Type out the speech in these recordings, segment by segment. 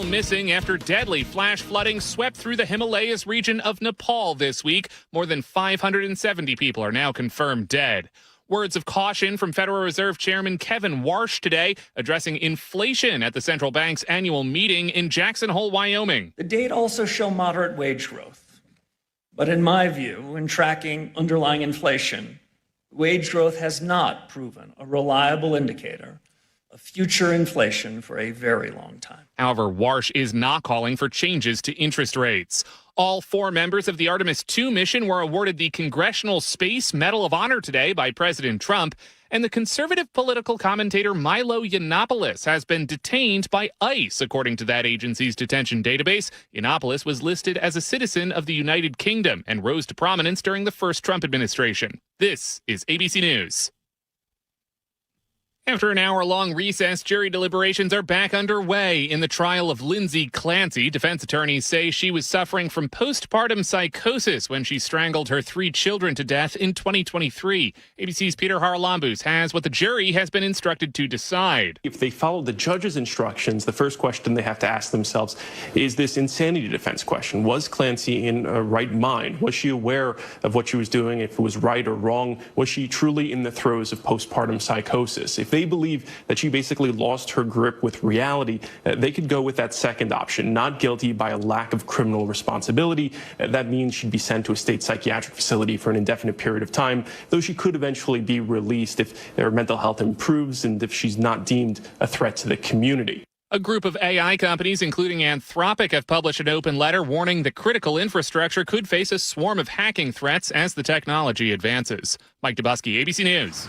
Missing after deadly flash flooding swept through the Himalayas region of Nepal this week. More than 570 people are now confirmed dead. Words of caution from Federal Reserve Chairman Kevin Warsh today, addressing inflation at the central bank's annual meeting in Jackson Hole, Wyoming. The data also show moderate wage growth. But in my view, in tracking underlying inflation, wage growth has not proven a reliable indicator of future inflation for a very long time. However, Warsh is not calling for changes to interest rates. All 4 members of the Artemis II mission were awarded the Congressional Space Medal of Honor today by President Trump, and the conservative political commentator Milo Yiannopoulos has been detained by ICE. According to that agency's detention database, Yiannopoulos was listed as a citizen of the United Kingdom and rose to prominence during the first Trump administration. This is ABC News. After an hour-long recess, jury deliberations are back underway in the trial of Lindsay Clancy. Defense attorneys say she was suffering from postpartum psychosis when she strangled her 3 children to death in 2023. ABC's Peter Haralambous has what the jury has been instructed to decide. If they follow the judge's instructions, the first question they have to ask themselves is this insanity defense question. Was Clancy in a right mind? Was she aware of what she was doing, if it was right or wrong? Was she truly in the throes of postpartum psychosis? If they believe that she basically lost her grip with reality, they could go with that second option, not guilty by a lack of criminal responsibility. That means she'd be sent to a state psychiatric facility for an indefinite period of time, though she could eventually be released if her mental health improves and if she's not deemed a threat to the community. A group of AI companies, including Anthropic, have published an open letter warning that critical infrastructure could face a swarm of hacking threats as the technology advances. Mike Dubusky, ABC News.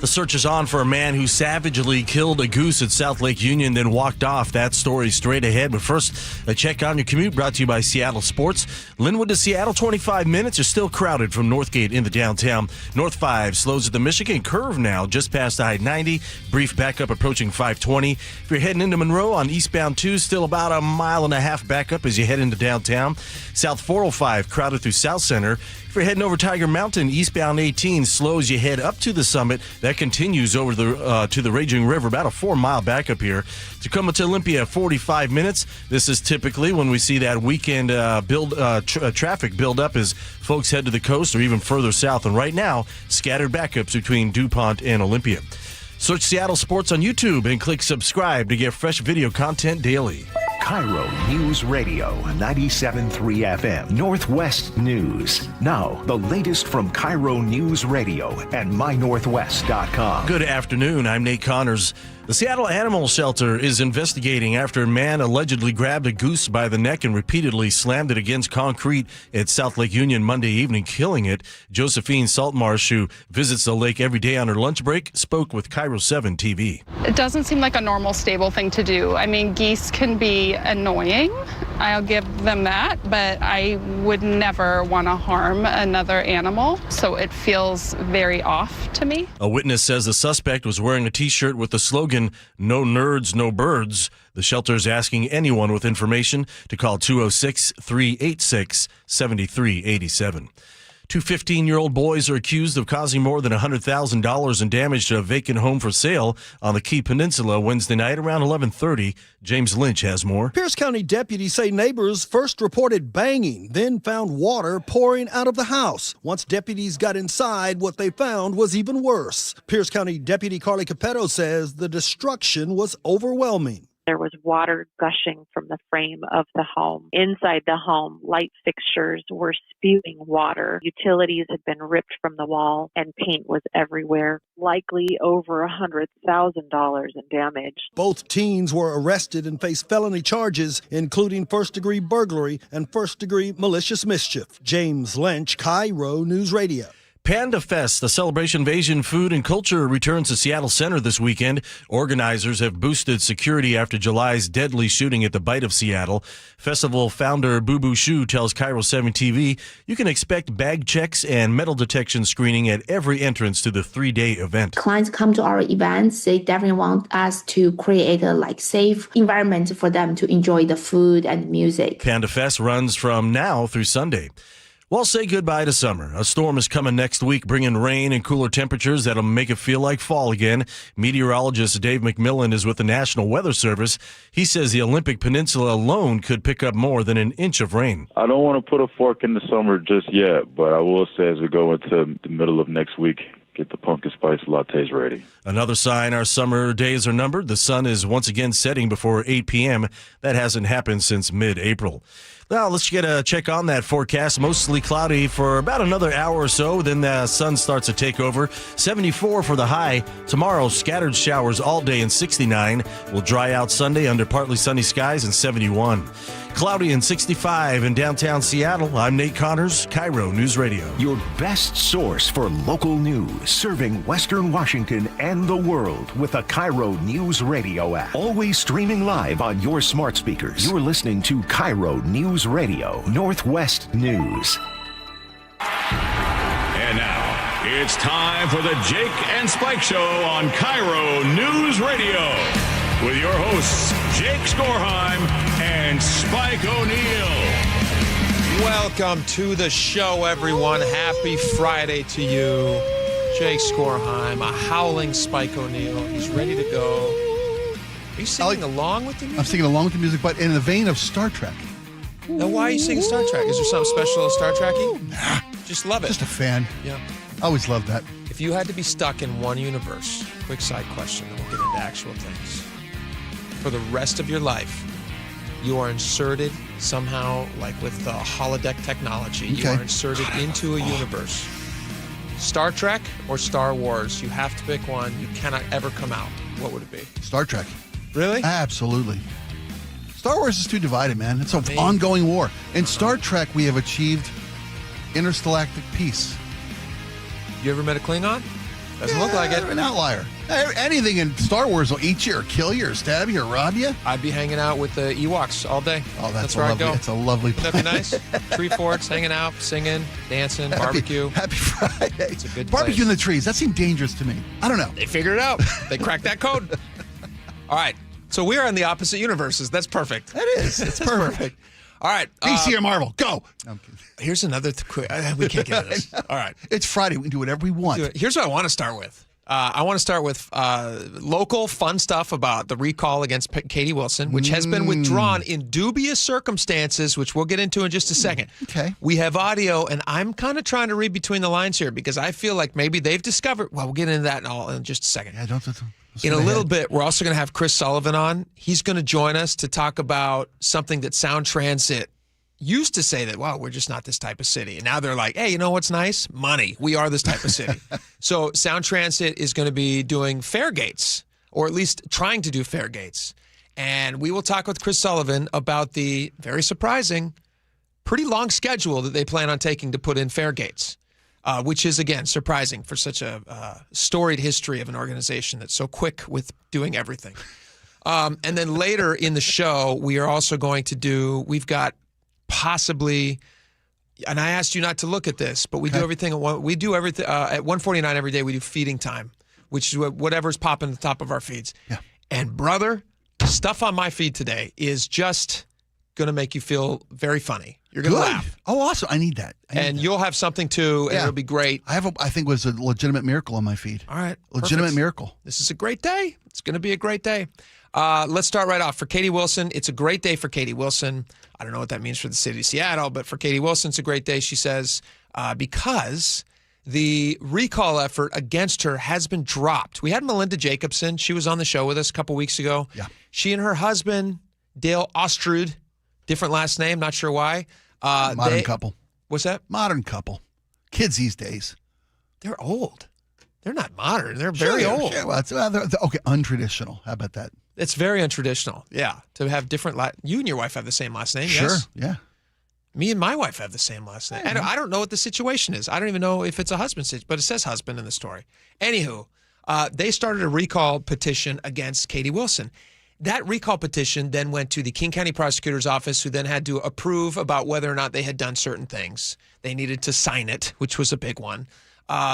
The search is on for a man who savagely killed a goose at South Lake Union, then walked off. That story straight ahead. But first, a check on your commute brought to you by Seattle Sports. Linwood to Seattle, 25 minutes. Are still crowded from Northgate into downtown. North 5 slows at the Michigan curve now, just past I-90. Brief backup approaching 520. If you're heading into Monroe on eastbound 2, still about a mile and a half backup as you head into downtown. South 405 crowded through South Center. If you're heading over Tiger Mountain, eastbound 18 slows you head up to the summit. That continues over to the Raging River, about a 4-mile backup here. Tacoma to Olympia, 45 minutes. This is typically when we see that weekend traffic build up as folks head to the coast or even further south. And right now, scattered backups between DuPont and Olympia. Search Seattle Sports on YouTube and click subscribe to get fresh video content daily. KIRO Newsradio 97.3 FM Northwest News. Now, the latest from KIRO Newsradio and mynorthwest.com. Good afternoon. I'm Nate Connors. The Seattle Animal Shelter is investigating after a man allegedly grabbed a goose by the neck and repeatedly slammed it against concrete at South Lake Union Monday evening, killing it. Josephine Saltmarsh, who visits the lake every day on her lunch break, spoke with KIRO 7 TV. It doesn't seem like a normal, stable thing to do. I mean, geese can be annoying. I'll give them that, but I would never want to harm another animal, so it feels very off to me. A witness says the suspect was wearing a T-shirt with the slogan, "No nerds, no birds." The shelter is asking anyone with information to call 206-386-7387. 2 15-year-old boys are accused of causing more than $100,000 in damage to a vacant home for sale on the Key Peninsula Wednesday night around 11:30. James Lynch has more. Pierce County deputies say neighbors first reported banging, then found water pouring out of the house. Once deputies got inside, what they found was even worse. Pierce County Deputy Carly Capetto says the destruction was overwhelming. There was water gushing from the frame of the home. Inside the home, light fixtures were spewing water. Utilities had been ripped from the wall, and paint was everywhere. Likely over $100,000 in damage. Both teens were arrested and face felony charges, including first-degree burglary and first-degree malicious mischief. James Lynch, KIRO News Radio. Panda Fest, the celebration of Asian food and culture, returns to Seattle Center this weekend. Organizers have boosted security after July's deadly shooting at the Bite of Seattle. Festival founder Boo Boo Shu tells KIRO 7 TV you can expect bag checks and metal detection screening at every entrance to the 3-day event. Clients come to our events, they definitely want us to create a safe environment for them to enjoy the food and music. Panda Fest runs from now through Sunday. Well, say goodbye to summer. A storm is coming next week, bringing rain and cooler temperatures that'll make it feel like fall again. Meteorologist Dave McMillan is with the National Weather Service. He says the Olympic Peninsula alone could pick up more than an inch of rain. I don't want to put a fork in the summer just yet, but I will say as we go into the middle of next week, get the pumpkin spice lattes ready. Another sign our summer days are numbered. The sun is once again setting before 8 p.m. That hasn't happened since mid-April. Now, let's get a check on that forecast. Mostly cloudy for about another hour or so. Then the sun starts to take over. 74 for the high. Tomorrow, scattered showers all day and 69. Will dry out Sunday under partly sunny skies and 71. Cloudy and 65 in downtown Seattle. I'm Nate Connors, KIRO News Radio. Your best source for local news, serving Western Washington and the world with the KIRO News Radio App. Always streaming live on your smart speakers. You're listening to KIRO News Radio, Northwest News. And now, it's time for the Jake and Spike Show on KIRO News Radio. With your hosts, Jake Skorheim and Spike O'Neill. Welcome to the show, everyone. Happy Friday to you. Jake Skorheim, a howling Spike O'Neill. He's ready to go. Are you singing along with the music? I'm singing along with the music, but in the vein of Star Trek. Now, why are you singing Star Trek? Is there something special Star Trek-y? Nah. Just love it. Just a fan. Yeah. I always loved that. If you had to be stuck in one universe, quick side question, and we'll get into actual things. For the rest of your life, you are inserted somehow, like with the holodeck technology, you are inserted into a universe. Star Trek or Star Wars, you have to pick one. You cannot ever come out. What would it be? Star Trek. Really? Absolutely. Star Wars is too divided, man. It's an ongoing war. In Star Trek, we have achieved intergalactic peace. You ever met a Klingon? Doesn't look like it. An outlier. Anything in Star Wars will eat you or kill you or stab you or rob you. I'd be hanging out with the Ewoks all day. Oh, that's where lovely. I go. It's a lovely place. That'd be nice. Tree forts, hanging out, singing, dancing, barbecue. Happy Friday. It's a good barbecue place. in the trees. That seemed dangerous to me. I don't know. They figured it out. They cracked that code. All right. So we are in the opposite universes. That's perfect. That is. It's perfect. All right. DC or Marvel, go. No, I'm kidding. Here's another quick. We can't get into this. All right. It's Friday. We can do whatever we want. Here's what I want to start with. I want to start with local fun stuff about the recall against Katie Wilson, which has been withdrawn in dubious circumstances, which we'll get into in just a second. Okay. We have audio, and I'm kind of trying to read between the lines here because I feel like maybe they've discovered. Well, we'll get into that in just a second. Yeah, don't in a little bit, we're also going to have Chris Sullivan on. He's going to join us to talk about something that Sound Transit used to say that, wow, we're just not this type of city. And now they're like, hey, you know what's nice? Money. We are this type of city. So Sound Transit is going to be doing fare gates, or at least trying to do fare gates. And we will talk with Chris Sullivan about the very surprising, pretty long schedule that they plan on taking to put in fare gates, which is, again, surprising for such a storied history of an organization that's so quick with doing everything. And then later in the show, we are also going to do, we've got possibly, and I asked you not to look at this, but we do everything at 1:49 every day. We do feeding time, which is whatever's popping at the top of our feeds. Yeah. And brother, stuff on my feed today is just going to make you feel very funny. You're going to laugh. Oh, awesome! I need that. You'll have something too, and it'll be great. I think it was a legitimate miracle on my feed. All right, legitimate perfect. miracle. This is a great day. It's going to be a great day. Let's start right off. For Katie Wilson, it's a great day for Katie Wilson. I don't know what that means for the city of Seattle, but for Katie Wilson, it's a great day, she says, because the recall effort against her has been dropped. We had Melinda Jacobson. She was on the show with us a couple weeks ago. Yeah. She and her husband, Dale Ostrud, different last name, not sure why. Modern couple. What's that? Modern couple. Kids these days. They're old. They're not modern. They're very old. Sure. Well, okay, untraditional. How about that? It's very untraditional, yeah, to have different you and your wife have the same last name, sure, yes? Yeah. Me and my wife have the same last name. I don't know what the situation is. I don't even know if it's a husband situation, but it says husband in the story. Anywho, they started a recall petition against Katie Wilson. That recall petition then went to the King County Prosecutor's Office, who then had to approve about whether or not they had done certain things. They needed to sign it, which was a big one.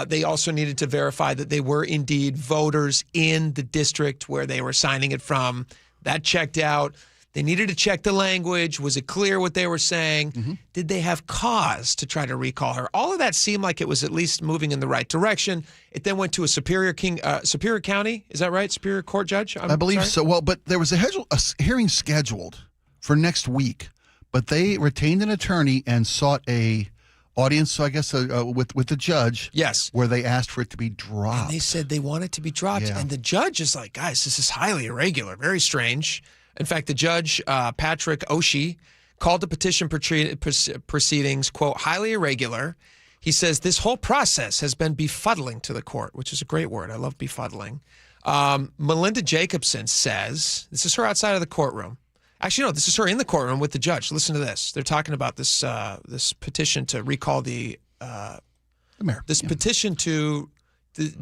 They also needed to verify that they were indeed voters in the district where they were signing it from. That checked out. They needed to check the language. Was it clear what they were saying? Did they have cause to try to recall her? All of that seemed like it was at least moving in the right direction. It then went to a Superior County. Is that right? Superior Court judge? I believe so. Well, but there was a hearing scheduled for next week, but they retained an attorney and sought a audience, so I guess with the judge. Yes. Where they asked for it to be dropped. And they said they want it to be dropped. Yeah. And the judge is like, guys, this is highly irregular, very strange. In fact, the judge, Patrick Oshie, called the petition proceedings, quote, highly irregular. He says this whole process has been befuddling to the court, which is a great word. I love befuddling. Melinda Jacobson says, this is her outside of the courtroom. Actually, no, this is her in the courtroom with the judge. Listen to this. They're talking about this this petition to recall the mayor. This petition to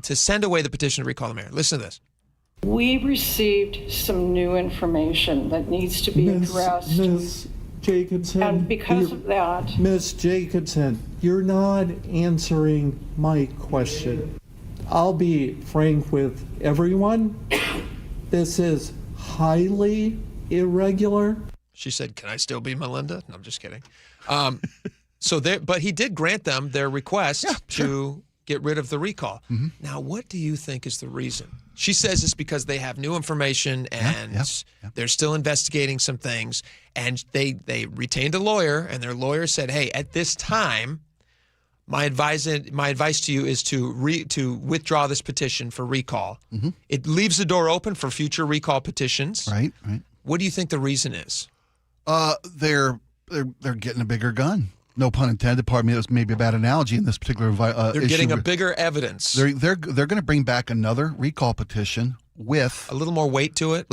send away the petition to recall the mayor. Listen to this. We received some new information that needs to be addressed. Ms. Jacobson. And because of that. Ms. Jacobson, you're not answering my question. I'll be frank with everyone. This is highly irregular. She said, "Can I still be Melinda?" No, I'm just kidding. But he did grant them their request to get rid of the recall. Now, what do you think is the reason? She says it's because they have new information and they're still investigating some things. And they retained a lawyer, and their lawyer said, "Hey, at this time, my advice to you is to withdraw this petition for recall." It leaves the door open for future recall petitions. Right. What do you think the reason is? They're getting a bigger gun. No pun intended. Pardon me. It was maybe a bad analogy in this particular They're getting a bigger evidence. They're going to bring back another recall petition with a little more weight to it.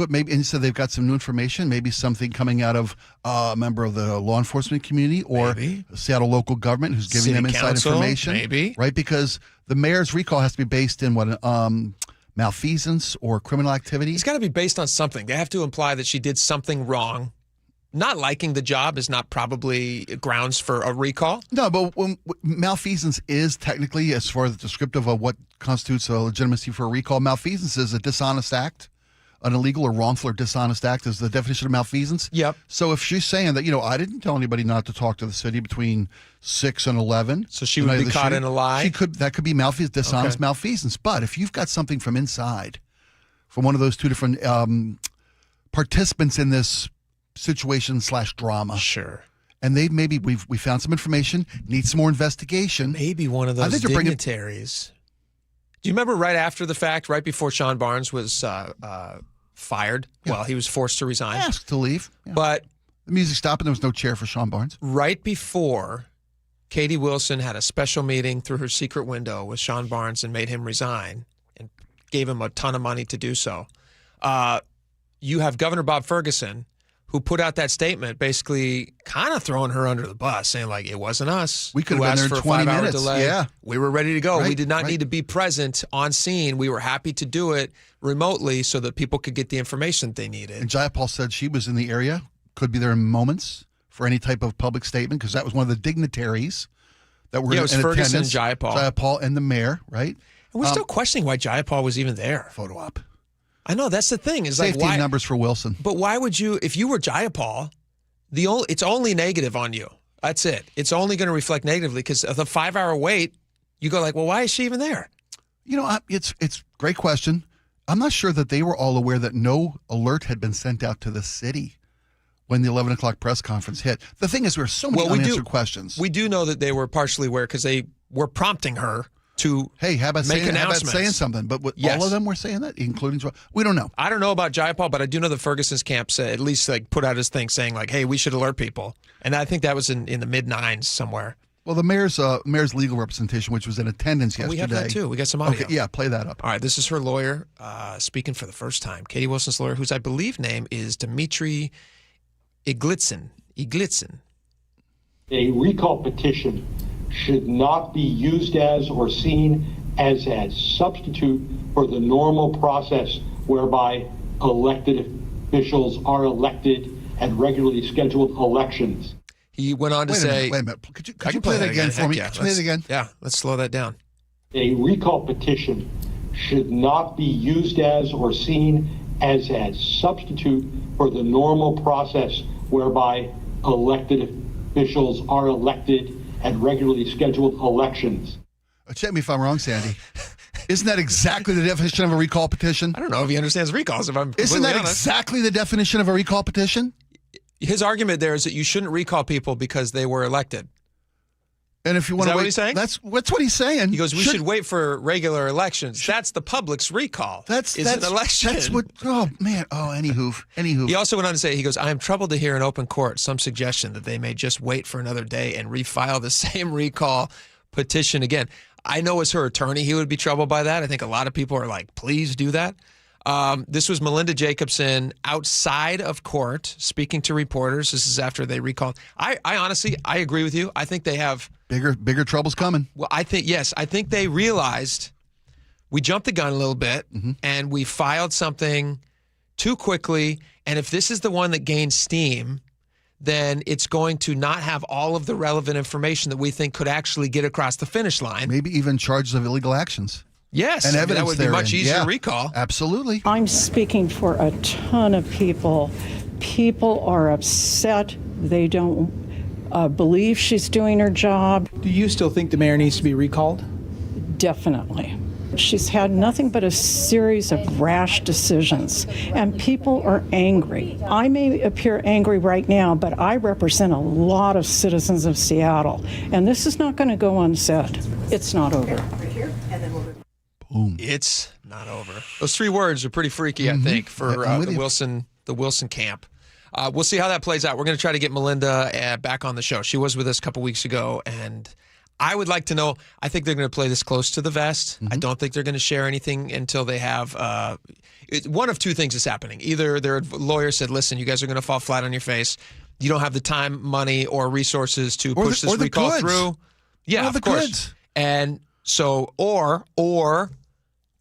Maybe, and so they've got some new information. Maybe something coming out of a member of the law enforcement community or Seattle local government who's giving them inside information. Maybe, right? Because the mayor's recall has to be based in what malfeasance or criminal activity. It's got to be based on something. They have to imply that she did something wrong. Not liking the job is not probably grounds for a recall. No, but malfeasance is technically, as far as descriptive of what constitutes a legitimacy for a recall, malfeasance is a dishonest act. An illegal or wrongful or dishonest act is the definition of malfeasance. Yep. So if she's saying that, I didn't tell anybody not to talk to the city between 6 and 11. So she would be caught in a lie? That could be malfeasance, dishonest malfeasance. But if you've got something from inside, from one of those two different participants in this situation / drama. Sure. And we found some information, need some more investigation. Maybe one of those dignitaries. Do you remember right after the fact, right before Sean Barnes was fired? Yeah. Well, he was forced to resign. Asked to leave. Yeah. But the music stopped and there was no chair for Sean Barnes. Right before, Katie Wilson had a special meeting through her secret window with Sean Barnes and made him resign and gave him a ton of money to do so. You have Governor Bob Ferguson, who put out that statement, basically kind of throwing her under the bus, saying like, it wasn't us. We could have been there in 20 minutes. Delay. Yeah. We were ready to go. Right, we did not need to be present on scene. We were happy to do it remotely so that people could get the information they needed. And Jayapal said she was in the area, could be there in moments for any type of public statement, because that was one of the dignitaries that were in attendance. Ferguson and Jayapal. Jayapal and the mayor, right? And we're still questioning why Jayapal was even there. Photo op. I know, that's the thing. Is safety like, why, numbers for Wilson. But why would you, if you were Jayapal, it's only negative on you. That's it. It's only going to reflect negatively because of the 5-hour wait, you go like, well, why is she even there? It's a great question. I'm not sure that they were all aware that no alert had been sent out to the city when the 11 o'clock press conference hit. The thing is, there are so many unanswered questions. We do know that they were partially aware because they were prompting her to how about make announcements. How about saying something? But all of them were saying that, including we don't know. I don't know about Jayapal, but I do know that Ferguson's camp at least put out his thing saying like, hey, we should alert people. And I think that was in the mid-9s somewhere. Well, the mayor's legal representation, which was in attendance yesterday. We have that too. We got some audio. Okay, yeah, play that up. All right, this is her lawyer speaking for the first time. Katie Wilson's lawyer, whose I believe name is Dmitry Iglitzin. A recall petition should not be used as or seen as a substitute for the normal process whereby elected officials are elected at regularly scheduled elections. He went on to say... Wait a minute. Could you play that again for me? Yeah, play it again? Yeah, let's slow that down. A recall petition should not be used as or seen as a substitute for the normal process whereby elected officials are elected at regularly scheduled elections. Check me if I'm wrong, Sandy. Isn't that exactly the definition of a recall petition? I don't know if he understands recalls, if I'm completely Isn't that honest. exactly the definition of a recall petition? His argument there is that you shouldn't recall people because they were elected. And if you want Is that to wait, what he's saying? that's what he's saying. He goes, we should wait for regular elections. That's the public's recall. That's an election. That's what. Oh man. Oh, anywho. He also went on to say, he goes, I am troubled to hear in open court some suggestion that they may just wait for another day and refile the same recall petition again. I know as her attorney, he would be troubled by that. I think a lot of people are like, please do that. This was Melinda Jacobson outside of court speaking to reporters. This is after they recalled. I honestly, I agree with you. I think they have bigger troubles coming. Well, I think they realized we jumped the gun a little bit and we filed something too quickly. And if this is the one that gains steam, then it's going to not have all of the relevant information that we think could actually get across the finish line. Maybe even charges of illegal actions. Yes, and evidence that would be much easier to recall. Absolutely. I'm speaking for a ton of people. People are upset. They don't believe she's doing her job. Do you still think the mayor needs to be recalled? Definitely. She's had nothing but a series of rash decisions, and people are angry. I may appear angry right now, but I represent a lot of citizens of Seattle, and this is not going to go unsaid. It's not over. Boom. It's not over. Those three words are pretty freaky, I think, for the Wilson camp. We'll see how that plays out. We're going to try to get Melinda back on the show. She was with us a couple weeks ago, and I would like to know, I think they're going to play this close to the vest. I don't think they're going to share anything until they have one of two things is happening. Either their lawyer said, listen, you guys are going to fall flat on your face. You don't have the time, money, or resources to push this recall through. Yeah, of course. Goods. And so, or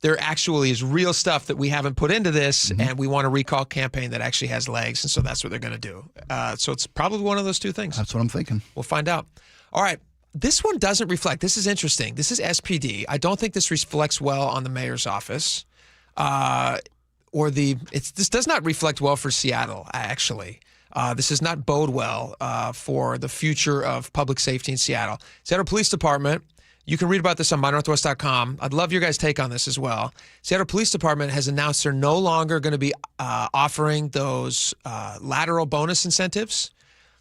there actually is real stuff that we haven't put into this, and we want a recall campaign that actually has legs, and so that's what they're going to do. So it's probably one of those two things. That's what I'm thinking. We'll find out. All right. This one doesn't reflect. This is interesting. This is SPD. I don't think this reflects well on the mayor's office, this does not reflect well for Seattle, actually. This does not bode well for the future of public safety in Seattle. Seattle Police Department. You can read about this on mynorthwest.com. I'd love your guys' take on this as well. Seattle Police Department has announced they're no longer going to be offering those lateral bonus incentives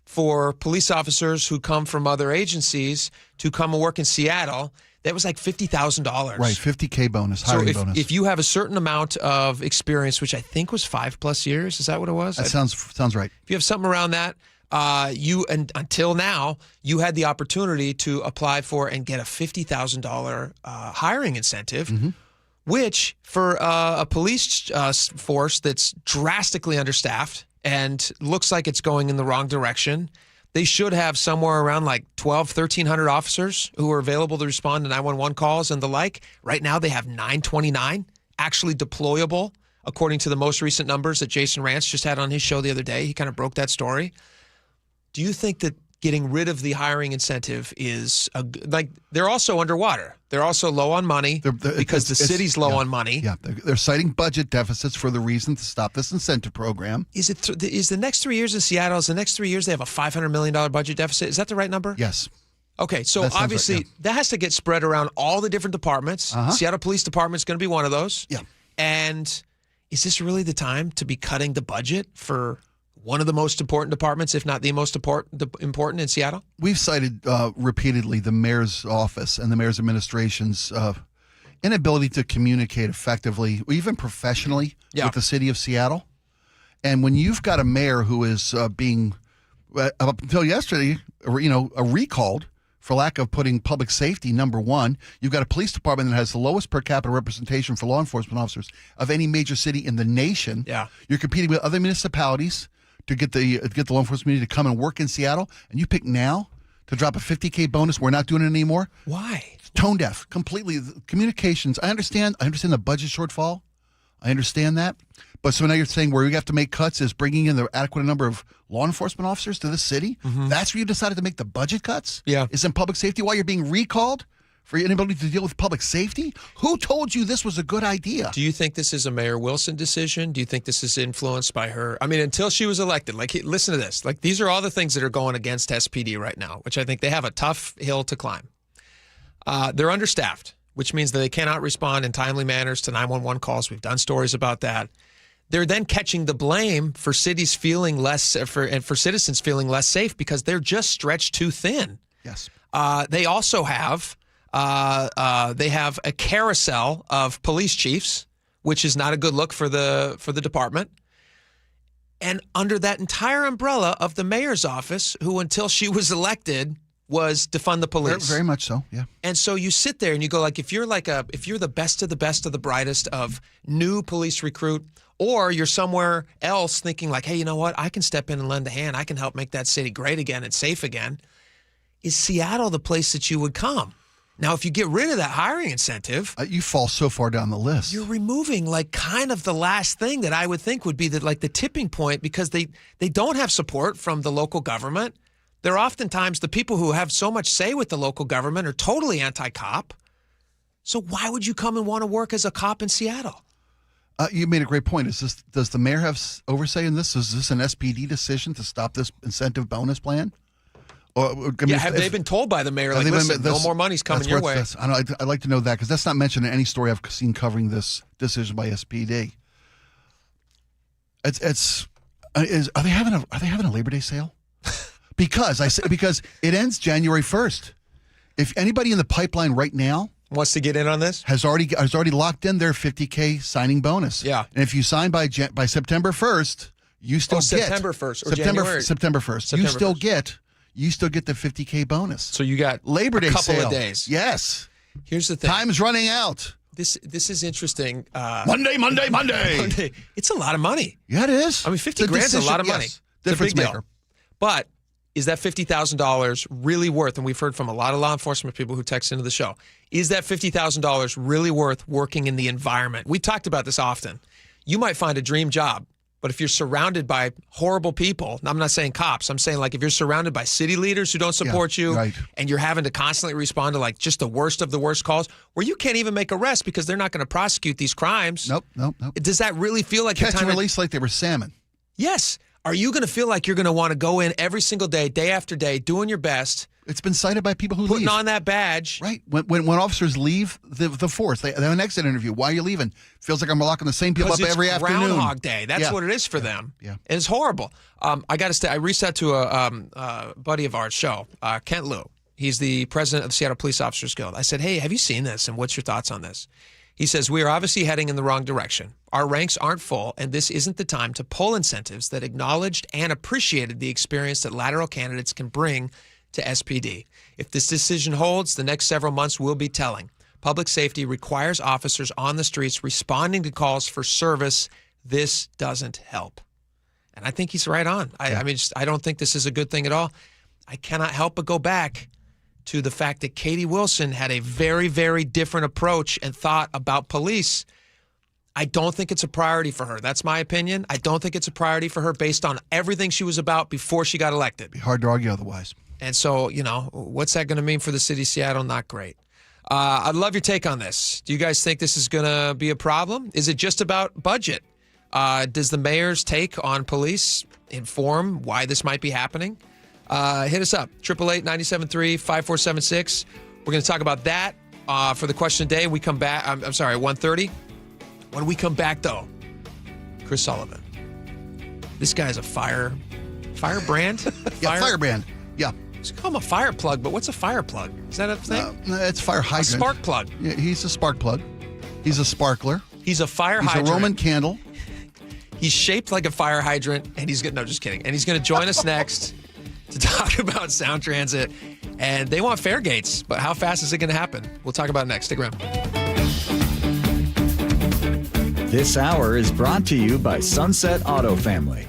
for police officers who come from other agencies to come and work in Seattle. That was like $50,000. Right, $50K bonus, hiring bonus. If you have a certain amount of experience, which I think was 5+ years, is that what it was? That sounds right. If you have something around that, until now, you had the opportunity to apply for and get a $50,000 hiring incentive, which for a police force that's drastically understaffed and looks like it's going in the wrong direction, they should have somewhere around like 1,300 officers who are available to respond to 911 calls and the like. Right now, they have 929 actually deployable, according to the most recent numbers that Jason Rance just had on his show the other day. He kind of broke that story. Do you think that getting rid of the hiring incentive is they're also underwater? They're also low on money because the city's low on money. Yeah, they're citing budget deficits for the reason to stop this incentive program. Is the next 3 years in Seattle? Is the next 3 years they have a $500 million budget deficit? Is that the right number? Yes. Okay, so obviously that has to get spread around all the different departments. Seattle Police Department is going to be one of those. Yeah. And is this really the time to be cutting the budget for one of the most important departments, if not the most important in Seattle? We've cited repeatedly the mayor's office and the mayor's administration's inability to communicate effectively, even professionally, with the city of Seattle. And when you've got a mayor who is being, up until yesterday, recalled for lack of putting public safety number one, you've got a police department that has the lowest per capita representation for law enforcement officers of any major city in the nation. Yeah. You're competing with other municipalities to get the law enforcement community to come and work in Seattle, and you pick now to drop a $50K bonus. We're not doing it anymore. Why? It's tone deaf, completely. Communications. I understand the budget shortfall. I understand that. But so now you're saying where we have to make cuts is bringing in the adequate number of law enforcement officers to the city. That's where you decided to make the budget cuts? Yeah. Is in public safety while you're being recalled for your inability to deal with public safety? Who told you this was a good idea? Do you think this is a Mayor Wilson decision? Do you think this is influenced by her? I mean, until she was elected, listen to this. These are all the things that are going against SPD right now, which I think they have a tough hill to climb. They're understaffed, which means that they cannot respond in timely manners to 911 calls. We've done stories about that. They're then catching the blame for cities feeling less, and for citizens feeling less safe because they're just stretched too thin. Yes. They also have a carousel of police chiefs, which is not a good look for the department. And under that entire umbrella of the mayor's office, who until she was elected was defund the police. Very much so, yeah. And so you sit there and you go if you're the best of the brightest of new police recruit, or you're somewhere else thinking hey, you know what? I can step in and lend a hand. I can help make that city great again and safe again. Is Seattle the place that you would come? Now, if you get rid of that hiring incentive, you fall so far down the list. You're removing kind of the last thing that I would think would be the tipping point, because they don't have support from the local government. They're oftentimes the people who have so much say with the local government are totally anti-cop. So why would you come and want to work as a cop in Seattle? You made a great point. Does the mayor have oversight in this? Is this an SPD decision to stop this incentive bonus plan? Have they been told by the mayor, listen, no more money's coming your way? I'd like to know that, because that's not mentioned in any story I've seen covering this decision by SPD. Are they having a Labor Day sale? Because it ends January 1st. If anybody in the pipeline right now wants to get in on this, has already locked in their $50K signing bonus. Yeah, and if you sign by September 1st, you still get September 1st or January? September 1st. You still get the $50K bonus. So you got Labor Day couple sale. Of days. Yes. Here's the thing. Time's running out. This is interesting. Monday. It's a lot of money. Yeah, it is. I mean, $50,000 is a lot of money. Yes. Difference maker. Deal. But is that $50,000 really worth, and we've heard from a lot of law enforcement people who text into the show, is that $50,000 really worth working in the environment? We talked about this often. You might find a dream job, but if you're surrounded by horrible people, I'm not saying cops, I'm saying if you're surrounded by city leaders who don't support you, right, and you're having to constantly respond to just the worst of the worst calls, where you can't even make arrests because they're not going to prosecute these crimes. Nope. Does that really feel like catch and release like they were salmon? Yes. Are you going to feel like you're going to want to go in every single day, day after day, doing your best? It's been cited by people who leave. Putting on that badge. Right. When officers leave the force, they have an exit interview. Why are you leaving? Feels like I'm locking the same people up every afternoon. It's Groundhog Day. That's what it is for them. Yeah. And it's horrible. I got to say, I reached out to a buddy of ours, Kent Liu. He's the president of the Seattle Police Officers Guild. I said, hey, have you seen this? And what's your thoughts on this? He says, we are obviously heading in the wrong direction. Our ranks aren't full, and this isn't the time to pull incentives that acknowledged and appreciated the experience that lateral candidates can bring to SPD. If this decision holds, the next several months will be telling. Public safety requires officers on the streets responding to calls for service. This doesn't help. And I think he's right on. I don't think this is a good thing at all. I cannot help but go back to the fact that Katie Wilson had a very, very different approach and thought about police. I don't think it's a priority for her. That's my opinion. I don't think it's a priority for her based on everything she was about before she got elected. Be hard to argue otherwise. And so, what's that going to mean for the city of Seattle? Not great. I'd love your take on this. Do you guys think this is going to be a problem? Is it just about budget? Does the mayor's take on police inform why this might be happening? Hit us up, 888-973-5476. We're going to talk about that for the question of the day. We come back, I'm sorry, at 1:30. When we come back, though, Chris Sullivan. This guy's a firebrand? Yeah, firebrand. Yeah. Let's call him a fire plug, but what's a fire plug? Is that a thing? No, it's fire hydrant. A spark plug. Yeah, he's a spark plug. He's a sparkler. He's a fire He's hydrant. a Roman candle. He's shaped like a fire hydrant, and he's going to, no, just kidding. And he's going to join us next to talk about Sound Transit. And they want fare gates, but how fast is it going to happen? We'll talk about it next. Stick around. This hour is brought to you by Sunset Auto Family.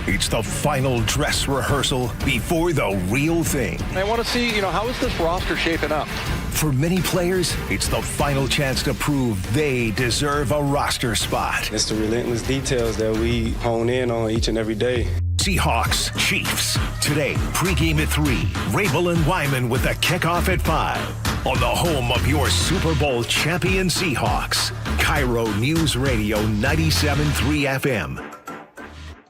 It's the final dress rehearsal before the real thing. I want to see, how is this roster shaping up? For many players, it's the final chance to prove they deserve a roster spot. It's the relentless details that we hone in on each and every day. Seahawks, Chiefs. Today, pregame at 3. Rabel and Wyman with the kickoff at 5. on the home of your Super Bowl champion Seahawks. KIRO News Radio 97.3 FM.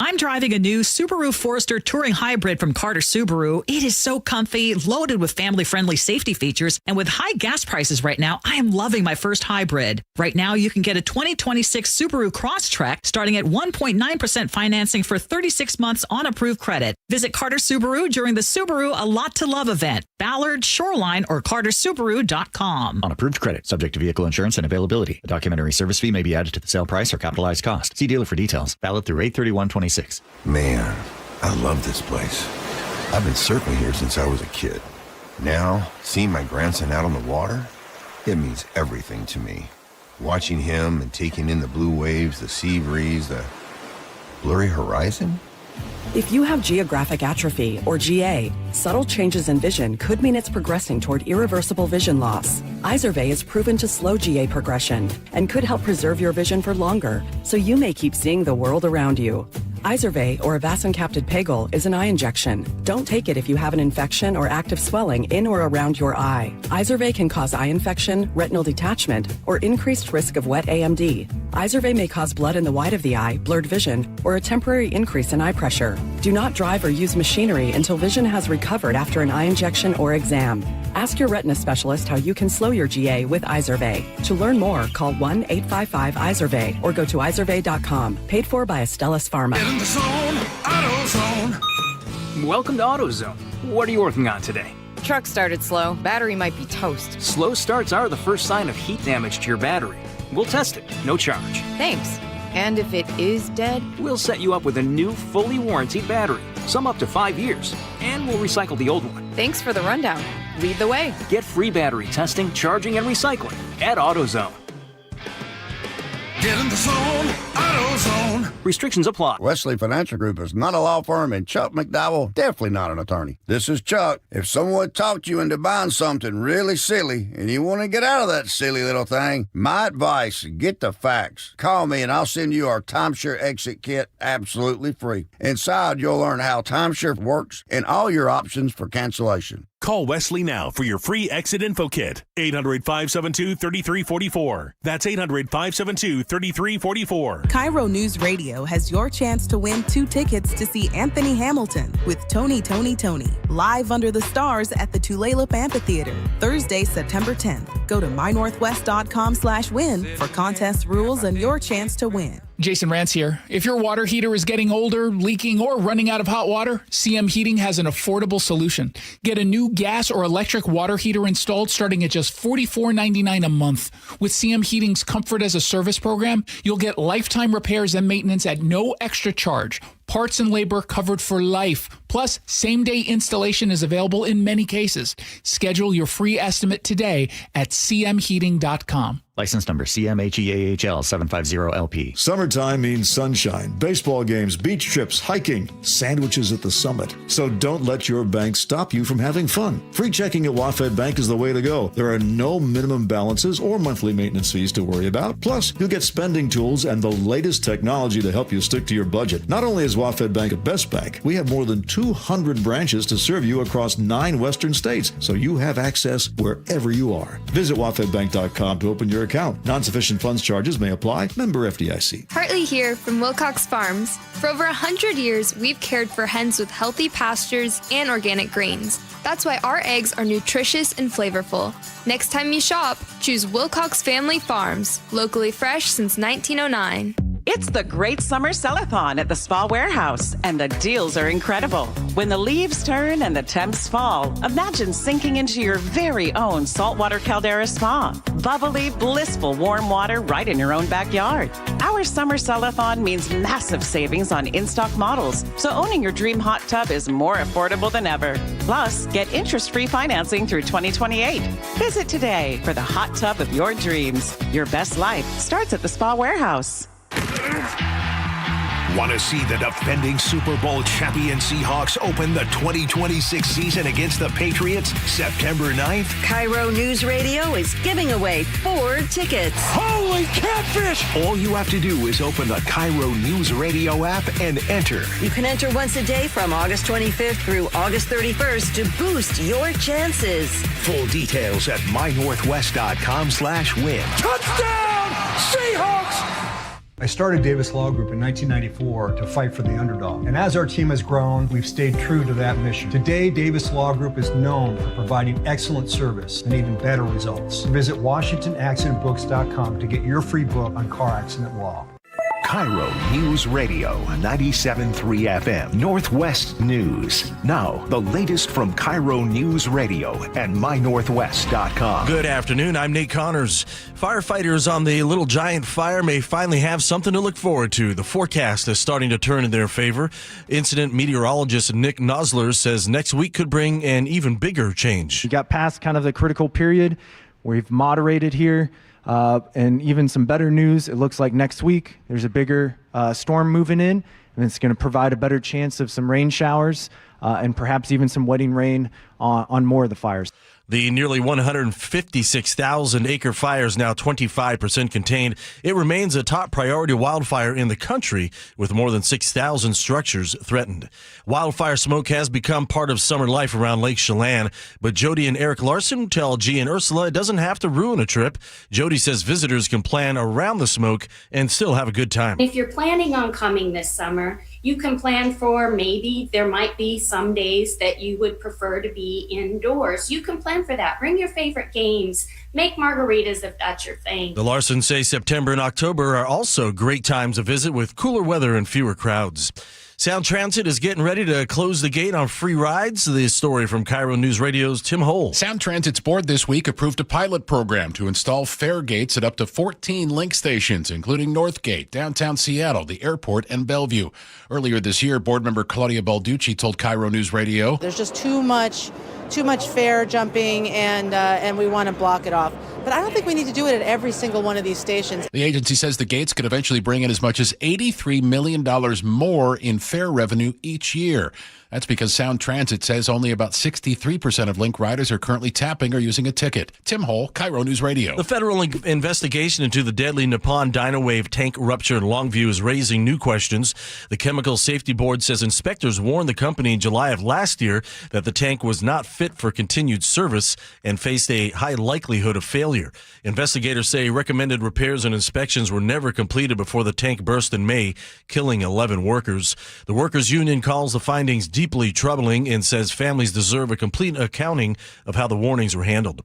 I'm driving a new Subaru Forester Touring Hybrid from Carter Subaru. It is so comfy, loaded with family-friendly safety features, and with high gas prices right now, I am loving my first hybrid. Right now, you can get a 2026 Subaru Crosstrek starting at 1.9% financing for 36 months on approved credit. Visit Carter Subaru during the Subaru A Lot to Love event. Ballard, Shoreline, or cartersubaru.com. On approved credit, subject to vehicle insurance and availability. A documentary service fee may be added to the sale price or capitalized cost. See dealer for details. Valid through 8/31/26. Man, I love this place. I've been surfing here since I was a kid. Now, seeing my grandson out on the water, it means everything to me. Watching him and taking in the blue waves, the sea breeze, the blurry horizon. If you have geographic atrophy, or GA, subtle changes in vision could mean it's progressing toward irreversible vision loss. Izervay is proven to slow GA progression and could help preserve your vision for longer, so you may keep seeing the world around you. Izervay, or avacincaptad pegol, is an eye injection. Don't take it if you have an infection or active swelling in or around your eye. Izervay can cause eye infection, retinal detachment, or increased risk of wet AMD. Izervay may cause blood in the white of the eye, blurred vision, or a temporary increase in eye pressure. Do not drive or use machinery until vision has recovered after an eye injection or exam. Ask your retina specialist how you can slow your GA with Izervay. To learn more, call 1-855-IZERVAY or go to izervay.com. Paid for by Astellas Pharma. In the zone, AutoZone. Welcome to AutoZone. What are you working on today? Truck started slow. Battery might be toast. Slow starts are the first sign of heat damage to your battery. We'll test it, no charge. Thanks. And if it is dead? We'll set you up with a new, fully warranted battery, some up to 5 years, and we'll recycle the old one. Thanks for the rundown. Lead the way. Get free battery testing, charging, and recycling at AutoZone. Get in the zone, AutoZone. Restrictions apply. Wesley Financial Group is not a law firm, and Chuck McDowell definitely not an attorney. This is Chuck. If someone talked you into buying something really silly and you want to get out of that silly little thing, my advice, get the facts. Call me and I'll send you our timeshare exit kit absolutely free. Inside, you'll learn how timeshare works and all your options for cancellation. Call Wesley now for your free exit info kit. 800-572-3344. That's 800-572-3344. KIRO News Radio has your chance to win 2 tickets to see Anthony Hamilton with Tony, live under the stars at the Tulalip Amphitheater, Thursday, September 10th. Go to mynorthwest.com/win for contest rules and your chance to win. Jason Rance here. If your water heater is getting older, leaking, or running out of hot water, CM Heating has an affordable solution. Get a new gas or electric water heater installed starting at just $44.99 a month. With CM Heating's Comfort as a Service program, you'll get lifetime repairs and maintenance at no extra charge. Parts and labor covered for life. Plus, same-day installation is available in many cases. Schedule your free estimate today at cmheating.com. License number CMHEAHL 750LP. Summertime means sunshine, baseball games, beach trips, hiking, sandwiches at the summit. So don't let your bank stop you from having fun. Free checking at WaFd Bank is the way to go. There are no minimum balances or monthly maintenance fees to worry about. Plus, you'll get spending tools and the latest technology to help you stick to your budget. Not only is WaFd Bank a best bank, we have more than 200 branches to serve you across 9 western states, so you have access wherever you are. Visit wafdbank.com to open your account. Non-sufficient funds charges may apply. Member FDIC. Hartley here from Wilcox Farms. For over 100 years, we've cared for hens with healthy pastures and organic grains. That's why our eggs are nutritious and flavorful. Next time you shop, choose Wilcox Family Farms, locally fresh since 1909. It's the Great Summer Sell-a-thon at the Spa Warehouse, and the deals are incredible. When the leaves turn and the temps fall, imagine sinking into your very own saltwater caldera spa. Bubbly, blissful warm water right in your own backyard. Our Summer Sell-a-thon means massive savings on in-stock models, so owning your dream hot tub is more affordable than ever. Plus, get interest-free financing through 2028. Visit today for the hot tub of your dreams. Your best life starts at the Spa Warehouse. Want to see the defending Super Bowl champion Seahawks open the 2026 season against the Patriots September 9th? KIRO News Radio is giving away 4 tickets. Holy catfish! All you have to do is open the KIRO Newsradio app and enter. You can enter once a day from August 25th through August 31st to boost your chances. Full details at mynorthwest.com/win. Touchdown, Seahawks! I started Davis Law Group in 1994 to fight for the underdog. And as our team has grown, we've stayed true to that mission. Today, Davis Law Group is known for providing excellent service and even better results. Visit WashingtonAccidentBooks.com to get your free book on car accident law. KIRO News Radio, 97.3 FM, Northwest News. Now, the latest from KIRO News Radio and mynorthwest.com. Good afternoon. I'm Nate Connors. Firefighters on the Little Giant fire may finally have something to look forward to. The forecast is starting to turn in their favor. Incident meteorologist Nick Nosler says next week could bring an even bigger change. We got past kind of the critical period. We've moderated here. And even some better news, it looks like next week there's a bigger storm moving in, and it's going to provide a better chance of some rain showers and perhaps even some wetting rain on more of the fires. The nearly 156,000-acre fire is now 25% contained. It remains a top priority wildfire in the country, with more than 6,000 structures threatened. Wildfire smoke has become part of summer life around Lake Chelan, but Jody and Eric Larson tell G and Ursula it doesn't have to ruin a trip. Jody says visitors can plan around the smoke and still have a good time. If you're planning on coming this summer, you can plan for maybe there might be some days that you would prefer to be indoors. You can plan for that. Bring your favorite games. Make margaritas if that's your thing. The Larsons say September and October are also great times to visit with cooler weather and fewer crowds. Sound Transit is getting ready to close the gate on free rides. The story from KIRO News Radio's Tim Hole. Sound Transit's board this week approved a pilot program to install fare gates at up to 14 link stations, including Northgate, downtown Seattle, the airport, and Bellevue. Earlier this year, board member Claudia Balducci told KIRO News Radio, "There's just too much fare jumping, and we want to block it off. But I don't think we need to do it at every single one of these stations." The agency says the gates could eventually bring in as much as $83 million more in fare revenue each year. That's because Sound Transit says only about 63% of Link riders are currently tapping or using a ticket. Tim Hole, KIRO News Radio. The federal investigation into the deadly Nippon Dynawave tank rupture in Longview is raising new questions. The Chemical Safety Board says inspectors warned the company in July of last year that the tank was not fit for continued service and faced a high likelihood of failure. Investigators say recommended repairs and inspections were never completed before the tank burst in May, killing 11 workers. The workers' union calls the findings deeply troubling and says families deserve a complete accounting of how the warnings were handled.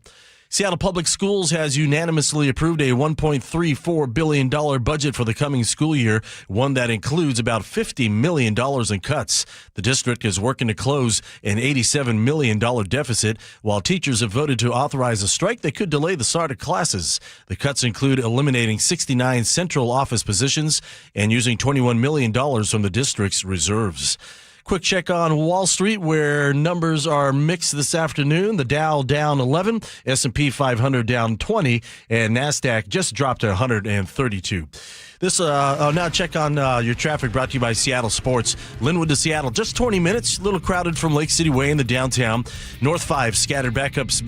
Seattle Public Schools has unanimously approved a $1.34 billion budget for the coming school year, one that includes about $50 million in cuts. The district is working to close an $87 million deficit, while teachers have voted to authorize a strike that could delay the start of classes. The cuts include eliminating 69 central office positions and using $21 million from the district's reserves. Quick check on Wall Street, where numbers are mixed this afternoon. The Dow down 11, S&P 500 down 20, and NASDAQ just dropped to 132. Now check on your traffic, brought to you by Seattle Sports. Linwood to Seattle, just 20 minutes, a little crowded from Lake City Way in the downtown. North 5, scattered backups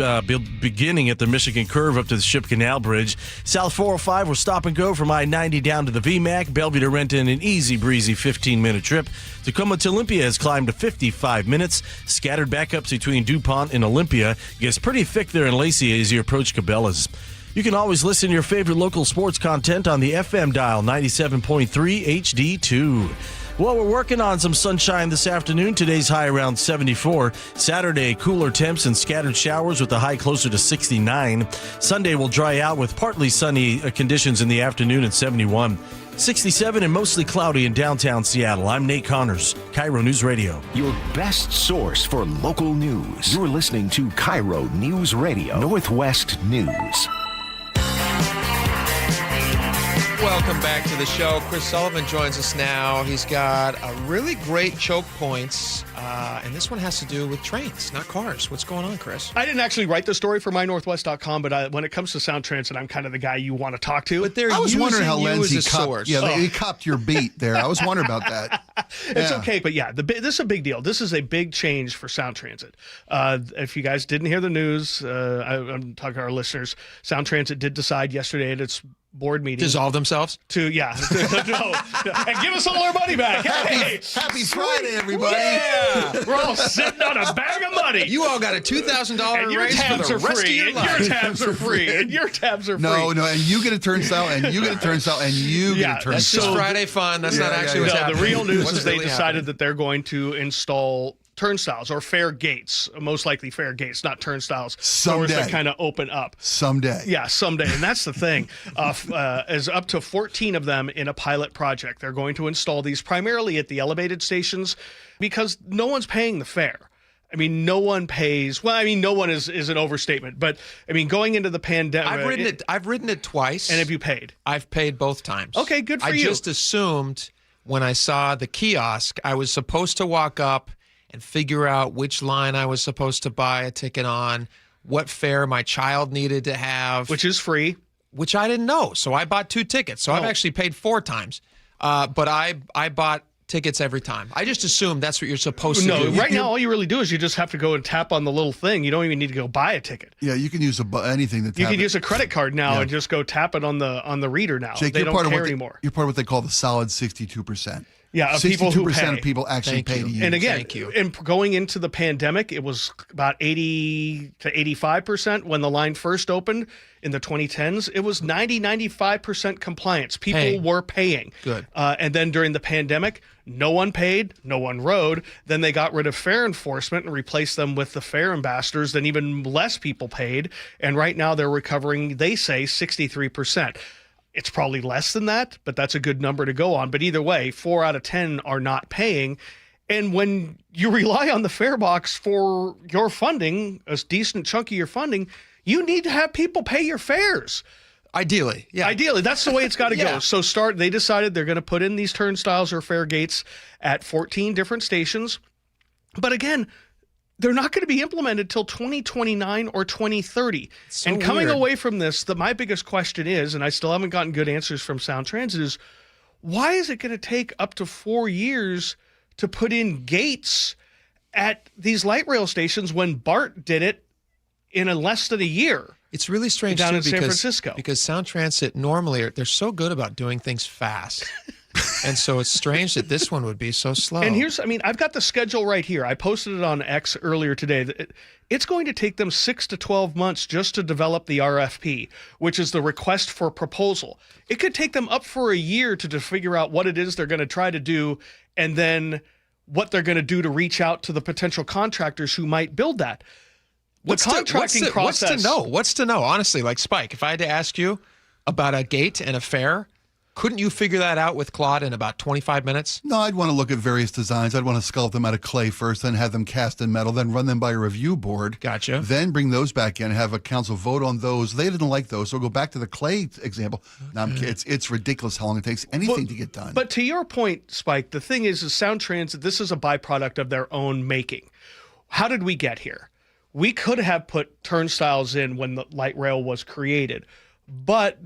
beginning at the Michigan Curve up to the Ship Canal Bridge. South 405, we're stop and go from I-90 down to the VMAC. Bellevue to Renton, an easy breezy 15-minute trip. Tacoma to Olympia has climbed to 55 minutes. Scattered backups between DuPont and Olympia. It gets pretty thick there in Lacey as you approach Cabela's. You can always listen to your favorite local sports content on the FM dial 97.3 HD2. Well, we're working on some sunshine this afternoon. Today's high around 74. Saturday, cooler temps and scattered showers with the high closer to 69. Sunday will dry out with partly sunny conditions in the afternoon at 71. 67 and mostly cloudy in downtown Seattle. I'm Nate Connors, KIRO News Radio. Your best source for local news. You're listening to KIRO News Radio, Northwest News. Welcome back to the show. Chris Sullivan joins us now. He's got a really great choke points, and this one has to do with trains, not cars. What's going on, Chris? I didn't actually write the story for mynorthwest.com, but when it comes to Sound Transit, I'm kind of the guy you want to talk to. But I was wondering how Lindsay copped. he copped your beat there. I was wondering about that. It's okay, but this is a big deal. This is a big change for Sound Transit. If you guys didn't hear the news, I'm talking to our listeners. Sound Transit did decide yesterday at its board meeting. Dissolve themselves? No. And give us all our money back. Hey, happy Friday, everybody. Yeah. We're all sitting on a bag of money. You all got a $2,000 raise for the rest of your life. Your tabs are free. And your tabs are free. No, and you get a turnstile, and you get a turnstile, and you get a turnstile. That's just Friday fun. That's not actually what's happening. The real news is they really decided that they're going to install turnstiles or fare gates, most likely fare gates, not turnstiles. Someday. Doors that kind of open up. Someday. Yeah, someday. And that's the thing. Is up to 14 of them in a pilot project. They're going to install these primarily at the elevated stations because no one's paying the fare. I mean, no one pays. Well, I mean, no one is an overstatement. But, I mean, going into the pandemic. I've ridden it twice. And have you paid? I've paid both times. Okay, good for you. I just assumed when I saw the kiosk, I was supposed to walk up and figure out which line I was supposed to buy a ticket on, what fare my child needed to have. Which is free. Which I didn't know. So I bought 2 tickets. So I've actually paid 4 times. But I bought tickets every time. I just assumed that's what you're supposed to do. No, right now all you really do is you just have to go and tap on the little thing. You don't even need to go buy a ticket. Yeah, you can use anything to tap. You can use a credit card now and just go tap it on the reader now. Jake, they don't care anymore. You're part of what they call the solid 62%. Yeah, of people who pay. 62% of people actually pay to use. And again, and going into the pandemic, it was about 80 to 85% when the line first opened in the 2010s. It was 95% compliance. People were paying. Good. And then during the pandemic, no one paid, no one rode. Then they got rid of fare enforcement and replaced them with the fare ambassadors. Then even less people paid. And right now they're recovering, they say, 63%. It's probably less than that, but that's a good number to go on. But either way, 4 out of 10 are not paying. And when you rely on the fare box for your funding, a decent chunk of your funding, you need to have people pay your fares. Ideally, yeah. Ideally, that's the way it's got to go. So they decided they're going to put in these turnstiles or fare gates at 14 different stations. But again, they're not going to be implemented till 2029 or 2030. So and coming weird. away from this, my biggest question is, and I still haven't gotten good answers from Sound Transit, is why is it going to take up to 4 years to put in gates at these light rail stations when BART did it in less than a year? It's really strange down too, in San Francisco. Because Sound Transit normally they're so good about doing things fast. And so it's strange that this one would be so slow. And I've got the schedule right here. I posted it on X earlier today. It's going to take them 6 to 12 months just to develop the RFP, which is the request for proposal. It could take them up for a year to figure out what it is they're going to try to do and then what they're going to do to reach out to the potential contractors who might build that. What's to know? Honestly, like Spike, if I had to ask you about a gate and a fare, couldn't you figure that out with Claude in about 25 minutes? No, I'd want to look at various designs. I'd want to sculpt them out of clay first, then have them cast in metal, then run them by a review board. Gotcha. Then bring those back in, have a council vote on those. They didn't like those, so go back to the clay example. Now, it's ridiculous how long it takes anything to get done. But to your point, Spike, the thing is Sound Transit, this is a byproduct of their own making. How did we get here? We could have put turnstiles in when the light rail was created, but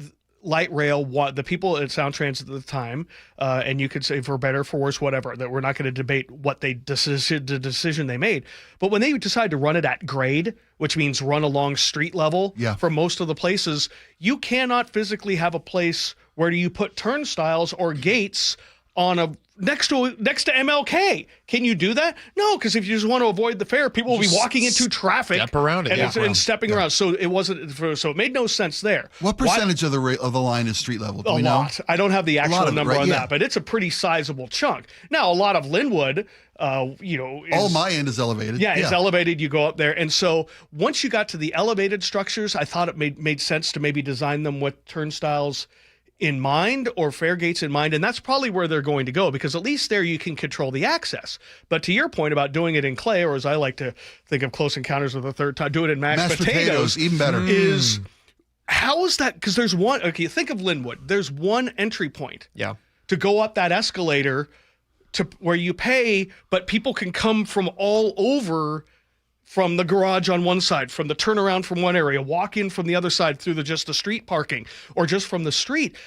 light rail, the people at Sound Transit at the time, and you could say for better, for worse, whatever, that we're not going to debate what the decision they made. But when they decided to run it at grade, which means run along street level for most of the places, you cannot physically have a place where you put turnstiles or gates on next to MLK. Can you do that? No, because if you just want to avoid the fare, people will be walking into traffic, step around it, and stepping around. So it made no sense there. What percentage of the line is street level? A lot. I don't have the actual number on that, but it's a pretty sizable chunk. Now, a lot of Linwood, all my end is elevated. Yeah, it's elevated. You go up there, and so once you got to the elevated structures, I thought it made sense to maybe design them with turnstiles in mind or fare gates in mind, and that's probably where they're going to go, because at least there you can control the access. But to your point about doing it in clay, or as I like to think of Close Encounters of the Third Time, do it in mashed potatoes, even better. Is How is that? Because there's one. Okay, think of Linwood. There's one entry point. Yeah. To go up that escalator to where you pay, but people can come from all over, from the garage on one side, from the turnaround from one area, walk in from the other side through just the street parking, or just from the street.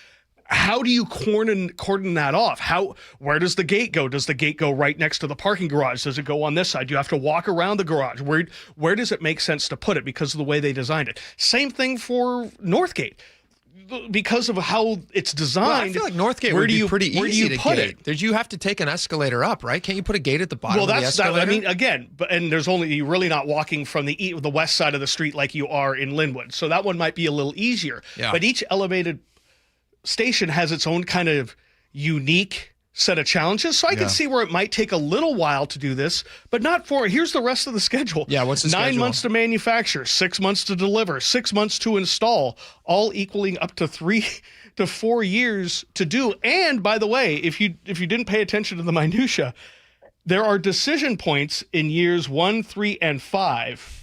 How do you cordon that off? Where does the gate go? Does the gate go right next to the parking garage? Does it go on this side? Do you have to walk around the garage? Where does it make sense to put it because of the way they designed it? Same thing for Northgate. Because of how it's designed. Well, I feel like Northgate would be pretty easy to gate. You have to take an escalator up, right? Can't you put a gate at the bottom of the escalator? I mean, again, and you're really not walking from the west side of the street like you are in Linwood. So that one might be a little easier. Yeah. But each elevated station has its own kind of unique set of challenges. So I can see where it might take a little while to do this, but not for, here's the rest of the schedule. Yeah, what's the 9 schedule? months to manufacture, 6 months to deliver, 6 months to install, all equaling up to 3 to 4 years to do. And by the way, if you didn't pay attention to the minutia, there are decision points in years 1, 3, and 5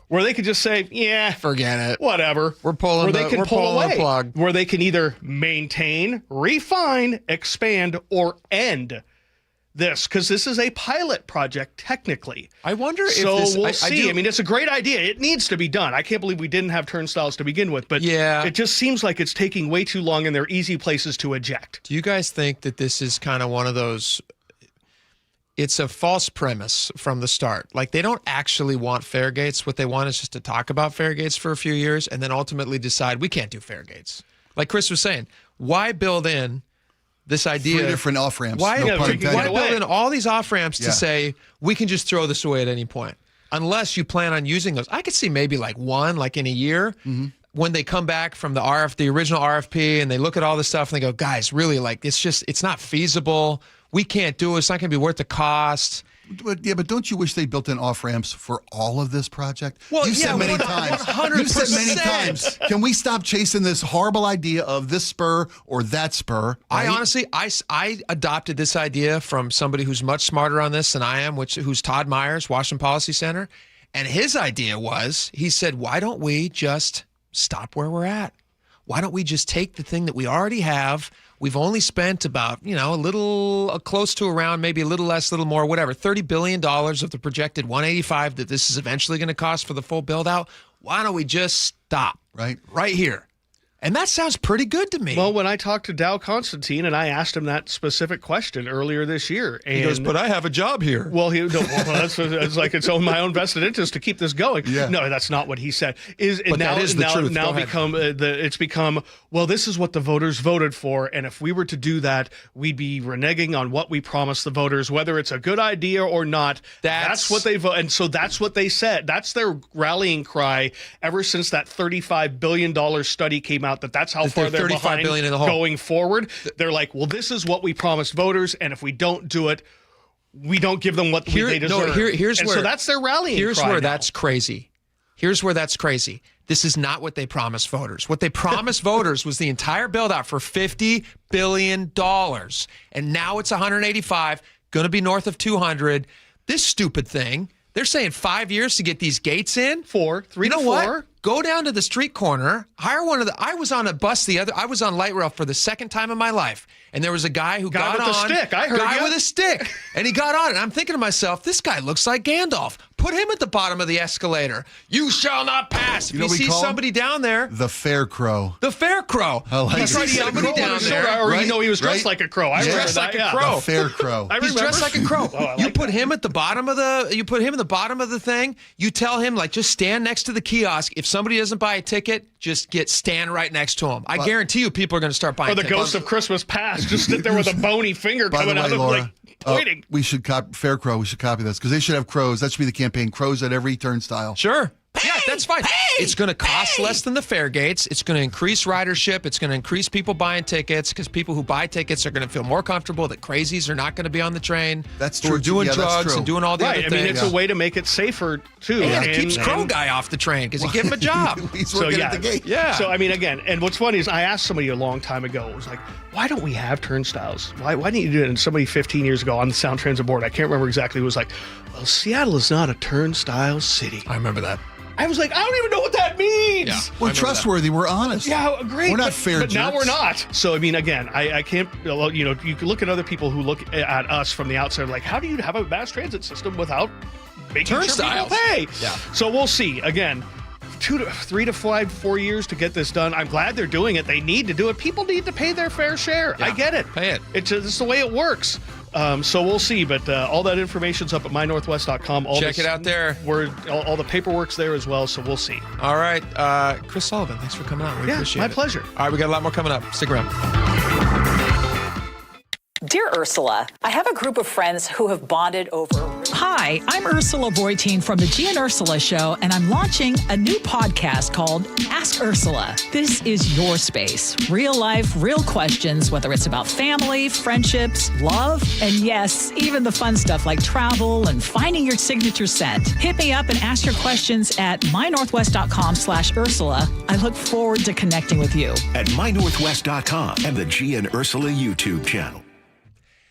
where they could just say, yeah, forget it, whatever. We're pulling the plug. Where they can either maintain, refine, expand, or end this, because this is a pilot project technically. I wonder if so this... we'll see. I mean, it's a great idea. It needs to be done. I can't believe we didn't have turnstiles to begin with, but it just seems like it's taking way too long and they're easy places to eject. Do you guys think that this is kind of one of those... It's a false premise from the start. Like, they don't actually want fare gates. What they want is just to talk about fare gates for a few years and then ultimately decide we can't do fare gates. Like Chris was saying, why build in this idea? 3 different off-ramps. Why build in all these off-ramps to say we can just throw this away at any point? Unless you plan on using those. I could see maybe like one, like in a year, when they come back from the original RFP, and they look at all this stuff and they go, guys, really, like, it's not feasible. We can't do it. It's not going to be worth the cost. But don't you wish they built in off-ramps for all of this project? Well, you said many times. 100%. You said many times. Can we stop chasing this horrible idea of this spur or that spur? Right? I honestly, I adopted this idea from somebody who's much smarter on this than I am, who's Todd Myers, Washington Policy Center. And his idea was, he said, why don't we just stop where we're at? Why don't we just take the thing that we already have? We've only spent about, close to around, maybe a little less, a little more, whatever, $30 billion of the projected $185 that this is eventually going to cost for the full build out. Why don't we just stop right here? And that sounds pretty good to me. Well, when I talked to Dow Constantine and I asked him that specific question earlier this year, and he goes, "But I have a job here." Well, it's like it's my own vested interest to keep this going. Yeah. No, that's not what he said. It's become, well, this is what the voters voted for, and if we were to do that, we'd be reneging on what we promised the voters, whether it's a good idea or not. That's what they vote, and so that's what they said. That's their rallying cry ever since that $35 billion study came out. That's how far they're behind in the hole. Going forward. They're like, well, this is what we promised voters, and if we don't do it, we don't give them what they deserve. So that's their rallying cry. Here's where that's crazy. Here's where that's crazy. This is not what they promised voters. What they promised voters was the entire build out for $50 billion. And now it's 185, going to be north of 200. This stupid thing, they're saying 5 years to get these gates in. 3 to 4. What? Go down to the street corner, hire one of the... I was on a bus I was on light rail for the second time in my life, and there was a guy who got on... Guy with a stick, I heard you. With a stick, and he got on, and I'm thinking to myself, this guy looks like Gandalf. Put him at the bottom of the escalator. You shall not pass. If you see somebody down there... The Fair Crow. The Fair Crow. I like you see somebody down there... Or he was dressed like a crow. He's dressed like a crow. The Fair Crow. He's dressed like a crow. You put him at the bottom of the... You put him at the bottom of the thing. You tell him, like, just stand next to the kiosk. If somebody doesn't buy a ticket, just stand right next to him. I guarantee you people are going to start buying tickets. Or the Ghost of Christmas Past. Just sit there with a bony finger coming out of Laura, pointing. We should Fair Crow. We should copy this because they should have crows. That should be the campaign. Crows at every turnstile. Sure. Yeah, that's fine. It's going to cost less than the fare gates. It's going to increase ridership. It's going to increase people buying tickets because people who buy tickets are going to feel more comfortable that crazies are not going to be on the train. That's true. Who are doing drugs and doing all the other things. I mean, it's a way to make it safer, too. And it keeps Crow Guy off the train because he gave him a job. He's working at the gate. Yeah. So, I mean, again, and what's funny is I asked somebody a long time ago, it was like, why don't we have turnstiles? Why didn't you do it? And somebody 15 years ago on the Sound Transit Board, I can't remember exactly, was like, well, Seattle is not a turnstile city. I remember that. I was like, I don't even know what that means. Yeah, We're trustworthy. We're honest. Yeah, great. We're not fair but now jerks. we're not. So, I mean, again, I can't, you can look at other people who look at us from the outside like, how do you have a mass transit system without making Turnstiles. sure people pay? Yeah. So we'll see. Again, 3 to 4 years to get this done. I'm glad they're doing it. They need to do it. People need to pay their fair share. Yeah, I get it. pay it. It's the way it works. So we'll see, but all that information's up at mynorthwest.com. Check it out there. All the paperwork's there as well, so we'll see. All right. Chris Sullivan, thanks for coming on. We appreciate it. My pleasure. All right, we got a lot more coming up. Stick around. Dear Ursula, I have a group of friends who have bonded over... Hi, I'm Ursula Voitin from the G and Ursula Show, and I'm launching a new podcast called Ask Ursula. This is your space. Real life, real questions, whether it's about family, friendships, love, and yes, even the fun stuff like travel and finding your signature scent. Hit me up and ask your questions at mynorthwest.com/Ursula. I look forward to connecting with you. At mynorthwest.com and the G and Ursula YouTube channel.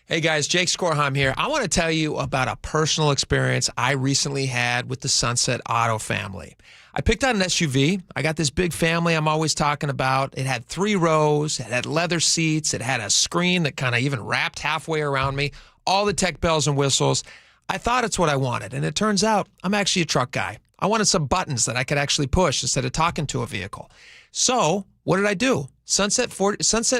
Hey guys, Jake Skorheim here. I want to tell you about a personal experience I recently had with the Sunset Auto family. I picked out an SUV. I got this big family I'm always talking about. It had 3 rows. It had leather seats. It had a screen that kind of even wrapped halfway around me. All the tech bells and whistles. I thought it's what I wanted, and it turns out I'm actually a truck guy. I wanted some buttons that I could actually push instead of talking to a vehicle. So what did I do? Sunset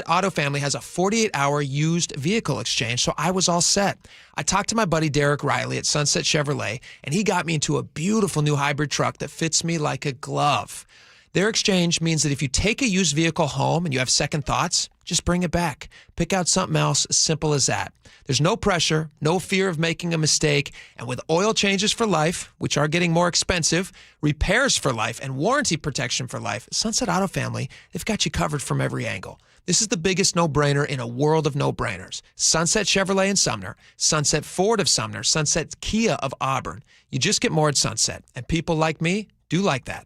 Auto Family has a 48-hour used vehicle exchange, so I was all set. I talked to my buddy Derek Riley at Sunset Chevrolet, and he got me into a beautiful new hybrid truck that fits me like a glove. Their exchange means that if you take a used vehicle home and you have second thoughts, just bring it back. Pick out something else, as simple as that. There's no pressure, no fear of making a mistake, and with oil changes for life, which are getting more expensive, repairs for life, and warranty protection for life, Sunset Auto Family, they've got you covered from every angle. This is the biggest no-brainer in a world of no-brainers. Sunset Chevrolet in Sumner, Sunset Ford of Sumner, Sunset Kia of Auburn. You just get more at Sunset, and people like me do like that.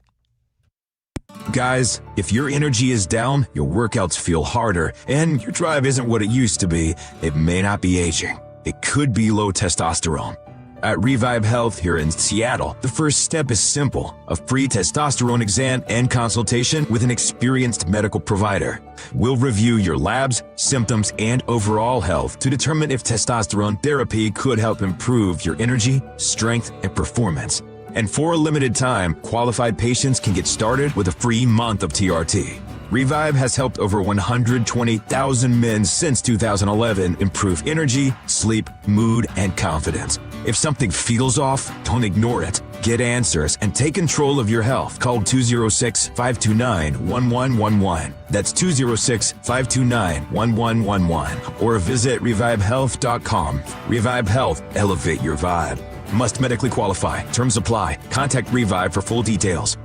Guys, if your energy is down, your workouts feel harder, and your drive isn't what it used to be, it may not be aging. It could be low testosterone. At Revive Health here in Seattle, the first step is simple: a free testosterone exam and consultation with an experienced medical provider. We'll review your labs, symptoms, and overall health to determine if testosterone therapy could help improve your energy, strength, and performance. And for a limited time, qualified patients can get started with a free month of TRT. Revive has helped over 120,000 men since 2011 improve energy, sleep, mood, and confidence. If something feels off, don't ignore it. Get answers and take control of your health. Call 206-529-1111. That's 206-529-1111. Or visit revivehealth.com. Revive Health. Elevate your vibe. Must medically qualify. Terms apply. Contact Revive for full details.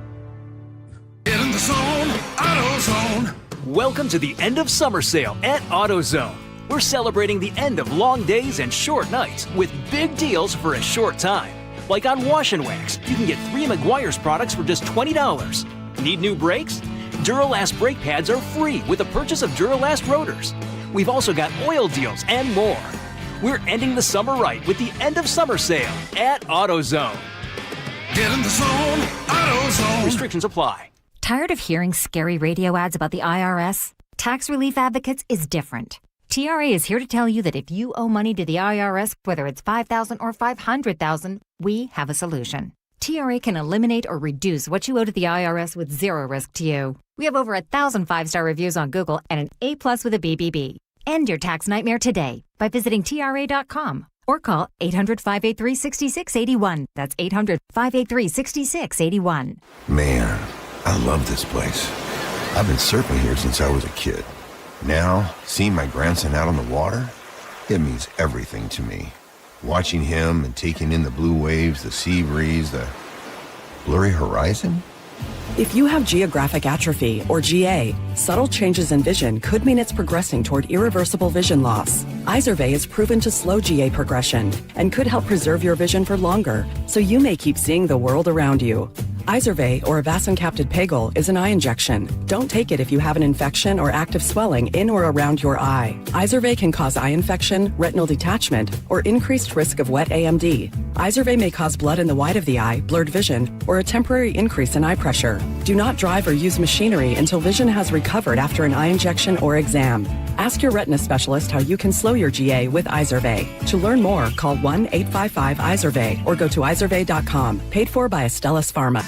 Get in the zone, AutoZone. Welcome to the end of summer sale at AutoZone. We're celebrating the end of long days and short nights with big deals for a short time. Like on Wash and Wax, you can get 3 Meguiar's products for just $20. Need new brakes? Duralast brake pads are free with the purchase of Duralast rotors. We've also got oil deals and more. We're ending the summer right with the end of summer sale at AutoZone. Get in the zone, AutoZone. Restrictions apply. Tired of hearing scary radio ads about the IRS? Tax Relief Advocates is different. TRA is here to tell you that if you owe money to the IRS, whether it's $5,000 or $500,000, we have a solution. TRA can eliminate or reduce what you owe to the IRS with zero risk to you. We have over 1,000 5-star reviews on Google and an A+ with a BBB. End your tax nightmare today by visiting TRA.com or call 800-583-6681. That's 800-583-6681. Man, I love this place. I've been surfing here since I was a kid. Now, seeing my grandson out on the water, it means everything to me. Watching him and taking in the blue waves, the sea breeze, the blurry horizon. If you have geographic atrophy, or GA, subtle changes in vision could mean it's progressing toward irreversible vision loss. Izervay is proven to slow GA progression and could help preserve your vision for longer, so you may keep seeing the world around you. Izervay, or avacincaptad pegol, is an eye injection. Don't take it if you have an infection or active swelling in or around your eye. Izervay can cause eye infection, retinal detachment, or increased risk of wet AMD. Izervay may cause blood in the white of the eye, blurred vision, or a temporary increase in eye pressure. Do not drive or use machinery until vision has recovered after an eye injection or exam. Ask your retina specialist how you can slow your GA with Izervay. To learn more, call 1-855-IZERVAY or go to izervay.com. Paid for by Astellas Pharma.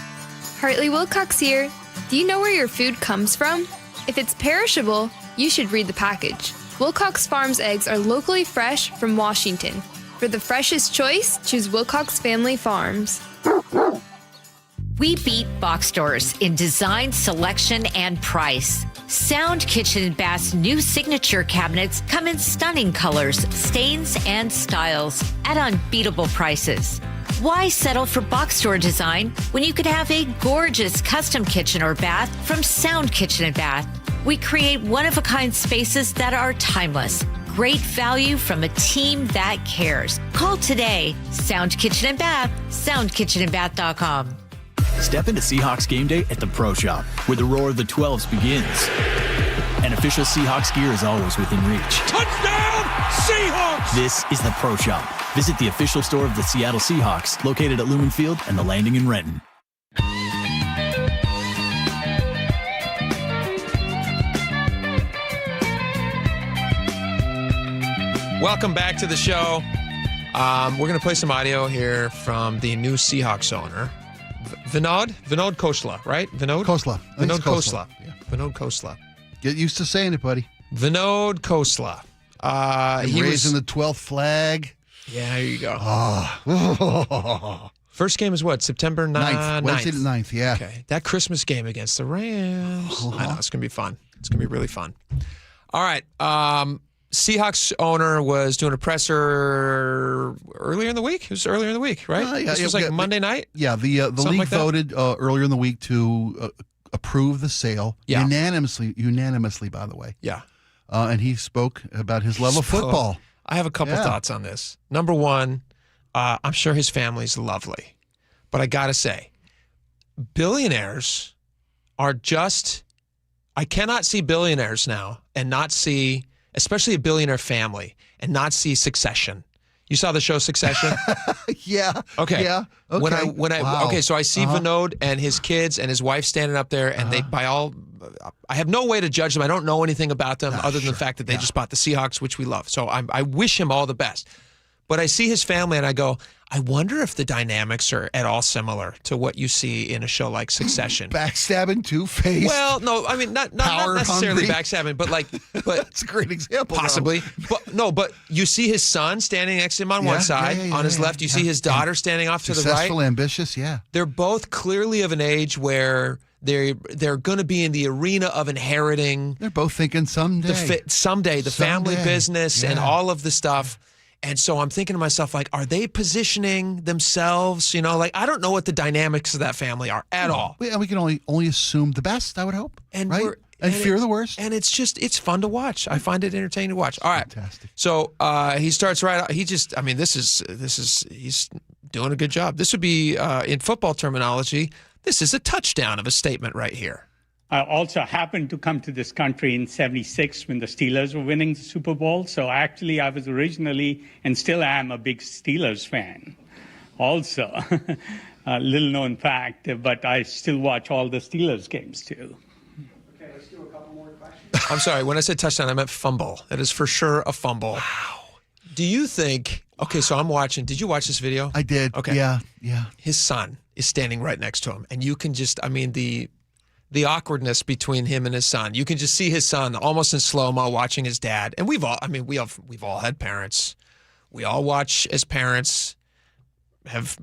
Hartley Wilcox here. Do you know where your food comes from? If it's perishable, you should read the package. Wilcox Farms eggs are locally fresh from Washington. For the freshest choice, choose Wilcox Family Farms. We beat box stores in design, selection, and price. Sound Kitchen & Bath's new signature cabinets come in stunning colors, stains, and styles at unbeatable prices. Why settle for box store design when you could have a gorgeous custom kitchen or bath from Sound Kitchen & Bath? We create one-of-a-kind spaces that are timeless. Great value from a team that cares. Call today. Sound Kitchen & Bath, soundkitchenandbath.com. Step into Seahawks game day at the Pro Shop, where the roar of the 12s begins. And official Seahawks gear is always within reach. Touchdown, Seahawks! This is the Pro Shop. Visit the official store of the Seattle Seahawks, located at Lumen Field and the Landing in Renton. Welcome back to the show. We're going to play some audio here from the new Seahawks owner, Vinod Khosla, right? Vinod Khosla. Vinod Khosla. Yeah. Vinod Khosla. Get used to saying it, buddy. Vinod Khosla. He raising the 12th flag. Yeah, here you go. Oh. First game is what? September 9th? Wednesday the 9th, yeah. Okay. That Christmas game against the Rams. I know, it's going to be fun. It's going to be really fun. All right. Seahawks owner was doing a presser earlier in the week. It was earlier in the week, right? This was like Monday night? Yeah, the league like voted earlier in the week to approve the sale unanimously, by the way. Yeah. And he spoke about his love of football. I have a couple thoughts on this. Number one, I'm sure his family's lovely. But I got to say, billionaires are just, I cannot see billionaires now and not see, especially a billionaire family, and not see Succession. You saw the show Succession? Yeah. Okay. Yeah. Okay. Okay, so I see Vinod and his kids and his wife standing up there, and they, I have no way to judge them. I don't know anything about them other than the fact that they just bought the Seahawks, which we love. So I wish him all the best. But I see his family and I go, I wonder if the dynamics are at all similar to what you see in a show like Succession. Backstabbing, two-faced. Well, no, I mean not necessarily backstabbing, but that's a great example. Possibly, but you see his son standing next to him on one side, on his left. You see his daughter standing off to the right. Successful, ambitious, yeah. They're both clearly of an age where they're going to be in the arena of inheriting. They're both thinking someday the family business and all of the stuff. And so I'm thinking to myself, like, are they positioning themselves? You know, like, I don't know what the dynamics of that family are at all. We can only assume the best, I would hope. And right? And fear the worst. And it's fun to watch. I find it entertaining to watch. All right. Fantastic. So he starts right out. He's doing a good job. This would be, in football terminology, this is a touchdown of a statement right here. I also happened to come to this country in '76 when the Steelers were winning the Super Bowl. So actually, I was originally and still am a big Steelers fan. Also, a little known fact, but I still watch all the Steelers games too. Okay, let's do a couple more questions. I'm sorry. When I said touchdown, I meant fumble. That is for sure a fumble. Wow. Do you think? Okay, so I'm watching. Did you watch this video? I did. Okay. Yeah. His son is standing right next to him, and you can just, the awkwardness between him and his son. You can just see his son almost in slow-mo watching his dad. And we've all had parents. We all watch as parents, have,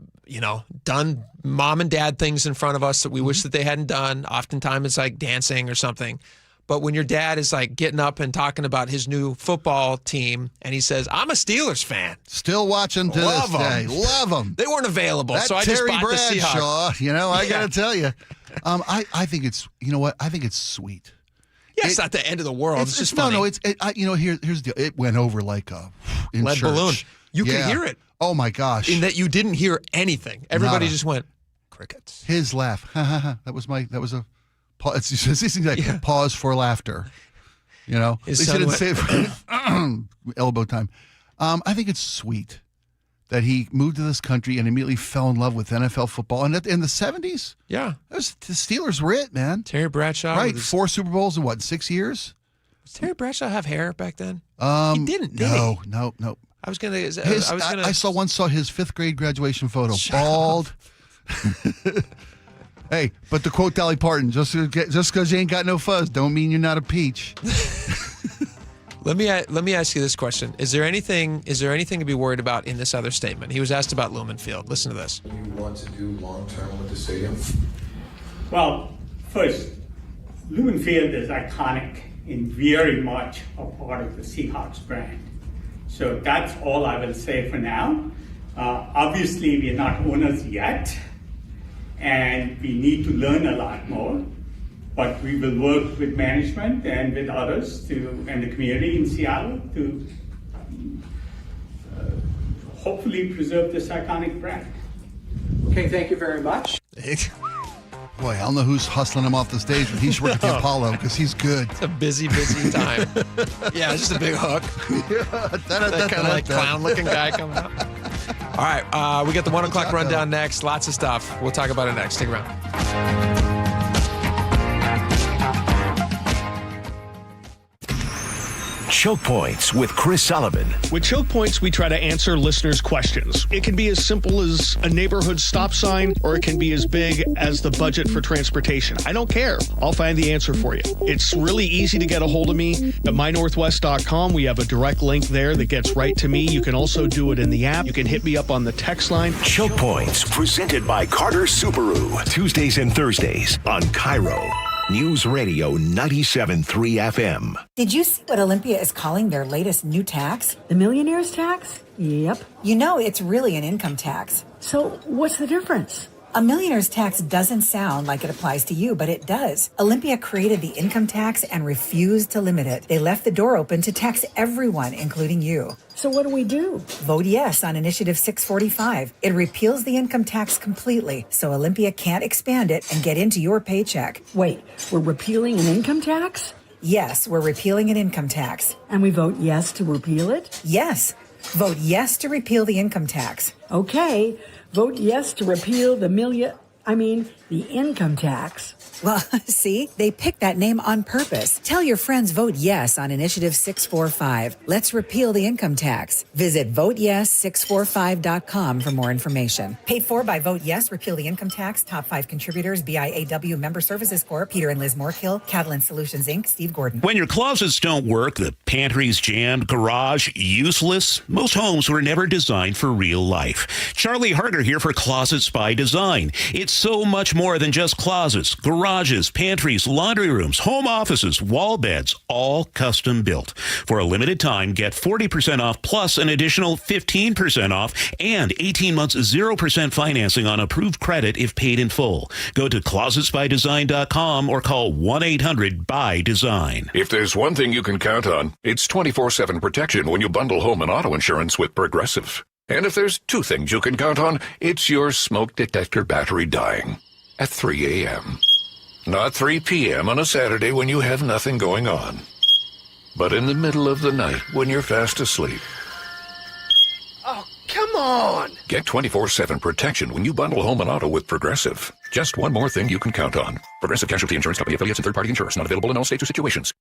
done mom and dad things in front of us that we wish that they hadn't done. Oftentimes it's like dancing or something. But when your dad is like getting up and talking about his new football team and he says, I'm a Steelers fan. Still watching to this day. Love them. They weren't available, that so I just bought Bradshaw, the Seahawks. I got to tell you. I think it's, I think it's sweet. Yeah, it's not the end of the world. It's just funny. No, here's the deal. It went over like a lead church. balloon. You could hear it. Oh my gosh. In that you didn't hear anything. Everybody just went, Crickets. His laugh. That was a pause. It's these things like pause for laughter. You know, His they son didn't say it elbow time. I think it's sweet that he moved to this country and immediately fell in love with NFL football. And in the 70s, yeah, the Steelers were it, man. Terry Bradshaw, right? 4 Super Bowls in 6 years? Does Terry Bradshaw have hair back then? He didn't. Did no, he? no. I was gonna. I saw his 5th grade graduation photo. Bald. Hey, but to quote Dolly Parton, just because you ain't got no fuzz, don't mean you're not a peach. Let me ask you this question: Is there anything to be worried about in this other statement? He was asked about Lumen Field. Listen to this. You want to do long term with the stadium? Well, first, Lumen Field is iconic and very much a part of the Seahawks brand. So that's all I will say for now. Obviously, we are not owners yet, and we need to learn a lot more. But we will work with management and with others and the community in Seattle to hopefully preserve this iconic brand. Okay, thank you very much. Boy, I don't know who's hustling him off the stage, but he should work at the Apollo because he's good. It's a busy time. Yeah, it's just a big hook. That kind of like clown-looking guy coming up. All right, we got the 1 o'clock rundown next. Lots of stuff. We'll talk about it next. Stick around. Choke Points with Chris Sullivan. With Choke Points, we try to answer listeners' questions. It can be as simple as a neighborhood stop sign, or it can be as big as the budget for transportation. I don't care. I'll find the answer for you. It's really easy to get a hold of me at mynorthwest.com. We have a direct link there that gets right to me. You can also do it in the app. You can hit me up on the text line. Choke Points, presented by Carter Subaru. Tuesdays and Thursdays on KIRO Newsradio 97.3 FM. Did you see what Olympia is calling their latest new tax? The millionaire's tax? Yep. You know, it's really an income tax. So what's the difference? A millionaire's tax doesn't sound like it applies to you, but it does. Olympia created the income tax and refused to limit it. They left the door open to tax everyone, including you. So what do we do? Vote yes on Initiative 645. It repeals the income tax completely, so Olympia can't expand it and get into your paycheck. Wait, we're repealing an income tax? Yes, we're repealing an income tax. And we vote yes to repeal it? Yes. Vote yes to repeal the income tax. Okay. Vote yes to repeal the income tax. Well, see, they picked that name on purpose. Tell your friends vote yes on Initiative 645. Let's repeal the income tax. Visit voteyes645.com for more information. Paid for by Vote Yes, Repeal the Income Tax. Top 5 contributors, BIAW Member Services Corp., Peter and Liz Moorkill, Catalan Solutions, Inc., Steve Gordon. When your closets don't work, the pantry's jammed, garage useless, most homes were never designed for real life. Charlie Harder here for Closets by Design. It's so much more than just closets, garages, pantries, laundry rooms, home offices, wall beds, all custom built. For a limited time, get 40% off plus an additional 15% off and 18 months 0% financing on approved credit if paid in full. Go to closetsbydesign.com or call 1-800-BY-DESIGN. If there's one thing you can count on, it's 24/7 protection when you bundle home and auto insurance with Progressive. And if there's two things you can count on, it's your smoke detector battery dying at 3 a.m. Not 3 p.m. on a Saturday when you have nothing going on, but in the middle of the night when you're fast asleep. Oh, come on! Get 24/7 protection when you bundle home and auto with Progressive. Just one more thing you can count on. Progressive Casualty Insurance Company affiliates and third-party insurers. Not available in all states or situations.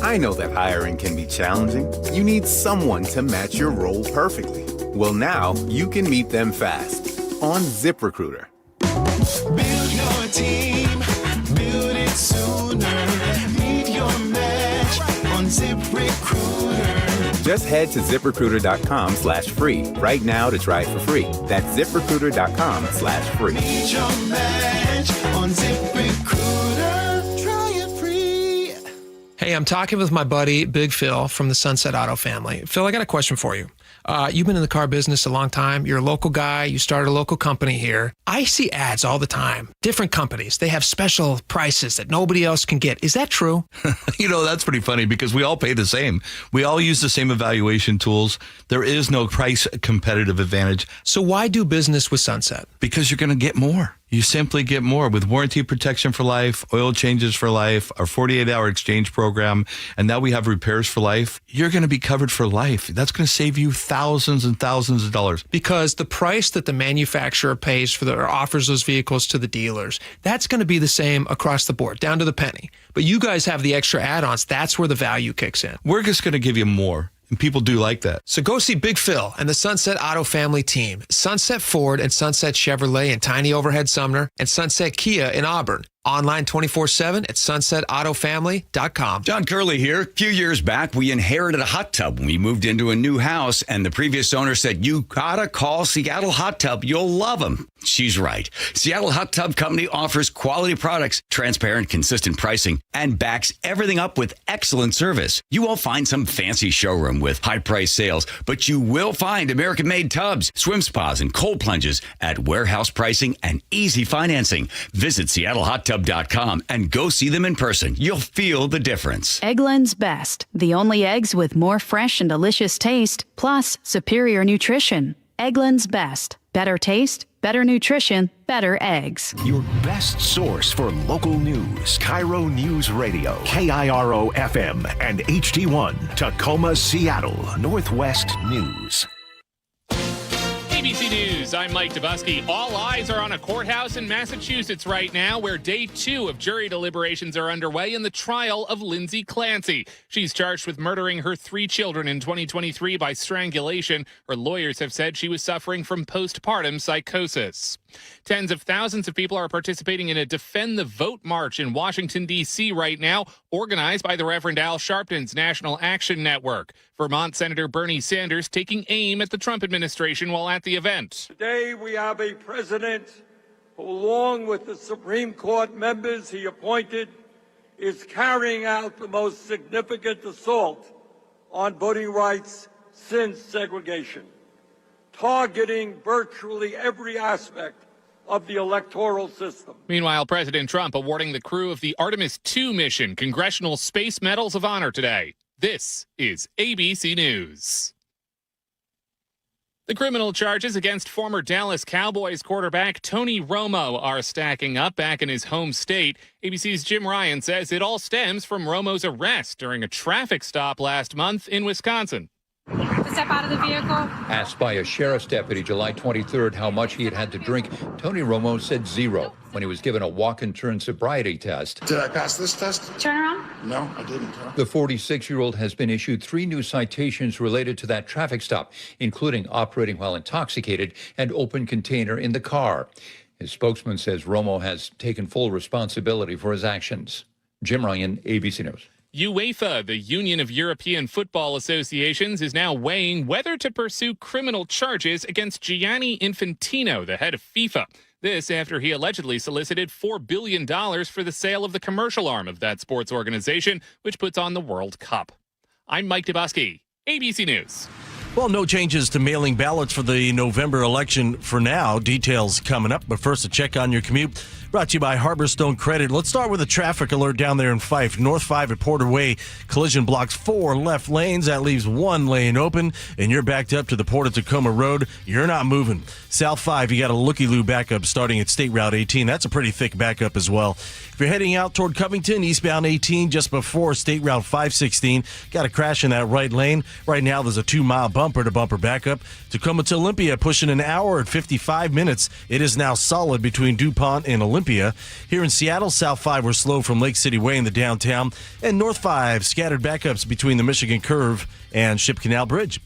I know that hiring can be challenging. You need someone to match your role perfectly. Well, now you can meet them fast on ZipRecruiter. Build your team, build it sooner. Meet your match on ZipRecruiter. Just head to ZipRecruiter.com/free right now to try it for free. That's ZipRecruiter.com/free. Meet your match on ZipRecruiter. Try it free. Hey, I'm talking with my buddy, Big Phil from the Sunset Auto family. Phil, I got a question for you. You've been in the car business a long time. You're a local guy. You started a local company here. I see ads all the time. Different companies. They have special prices that nobody else can get. Is that true? That's pretty funny because we all pay the same. We all use the same evaluation tools. There is no price competitive advantage. So why do business with Sunset? Because you're going to get more. You simply get more with warranty protection for life, oil changes for life, our 48-hour exchange program, and now we have repairs for life. You're going to be covered for life. That's going to save you thousands and thousands of dollars. Because the price that the manufacturer pays for or offers those vehicles to the dealers, that's going to be the same across the board, down to the penny. But you guys have the extra add-ons. That's where the value kicks in. We're just going to give you more. And people do like that. So go see Big Phil and the Sunset Auto family team. Sunset Ford and Sunset Chevrolet in Tiny Overhead Sumner and Sunset Kia in Auburn. Online 24/7 at sunsetautofamily.com. John Curley here. A few years back, we inherited a hot tub when we moved into a new house, and the previous owner said, "You gotta call Seattle Hot Tub. You'll love them." She's right. Seattle Hot Tub Company offers quality products, transparent, consistent pricing, and backs everything up with excellent service. You won't find some fancy showroom with high price sales, but you will find American-made tubs, swim spas, and cold plunges at warehouse pricing and easy financing. Visit SeattleHotTub.com and go see them in person. You'll feel the difference. Eggland's Best, the only eggs with more fresh and delicious taste, plus superior nutrition. Eggland's Best, better taste, better nutrition, better eggs. Your best source for local news. KIRO News Radio, KIRO FM and HD1, Tacoma, Seattle, Northwest News. ABC News, I'm Mike Dubusky. All eyes are on a courthouse in Massachusetts right now where day 2 of jury deliberations are underway in the trial of Lindsay Clancy. She's charged with murdering her 3 children in 2023 by strangulation. Her lawyers have said she was suffering from postpartum psychosis. Tens of thousands of people are participating in a Defend the Vote march in Washington, D.C. right now, organized by the Reverend Al Sharpton's National Action Network. Vermont Senator Bernie Sanders taking aim at the Trump administration while at the event. Today we have a president who, along with the Supreme Court members he appointed, is carrying out the most significant assault on voting rights since segregation, targeting virtually every aspect of the electoral system. Meanwhile, President Trump awarding the crew of the Artemis II mission Congressional Space Medals of Honor today. This is ABC News. The criminal charges against former Dallas Cowboys quarterback Tony Romo are stacking up back in his home state. ABC's Jim Ryan says it all stems from Romo's arrest during a traffic stop last month in Wisconsin. To step out of the vehicle. Asked by a sheriff's deputy July 23rd how much he had to drink, Tony Romo said 0 when he was given a walk-and-turn sobriety test. Did I pass this test? Turn around. No, I didn't. The 46-year-old has been issued 3 new citations related to that traffic stop, including operating while intoxicated and open container in the car. His spokesman says Romo has taken full responsibility for his actions. Jim Ryan, ABC News. UEFA, the Union of European Football Associations, is now weighing whether to pursue criminal charges against Gianni Infantino, the head of FIFA. This after he allegedly solicited $4 billion for the sale of the commercial arm of that sports organization, which puts on the World Cup. I'm Mike Dubusky, ABC News. Well, no changes to mailing ballots for the November election for now. Details coming up, but first a check on your commute. Brought to you by Harborstone Credit. Let's start with a traffic alert down there in Fife. North 5 at Porter Way. Collision blocks 4 left lanes. That leaves 1 lane open, and you're backed up to the Port of Tacoma Road. You're not moving. South 5, you got a looky-loo backup starting at State Route 18. That's a pretty thick backup as well. If you're heading out toward Covington, eastbound 18, just before State Route 516, got a crash in that right lane. Right now, there's a 2-mile bumper-to-bumper backup. Tacoma to Olympia, pushing an hour at 55 minutes. It is now solid between DuPont and Olympia. Here in Seattle, South 5 were slow from Lake City Way in the downtown, and North 5 scattered backups between the Michigan Curve and Ship Canal Bridge.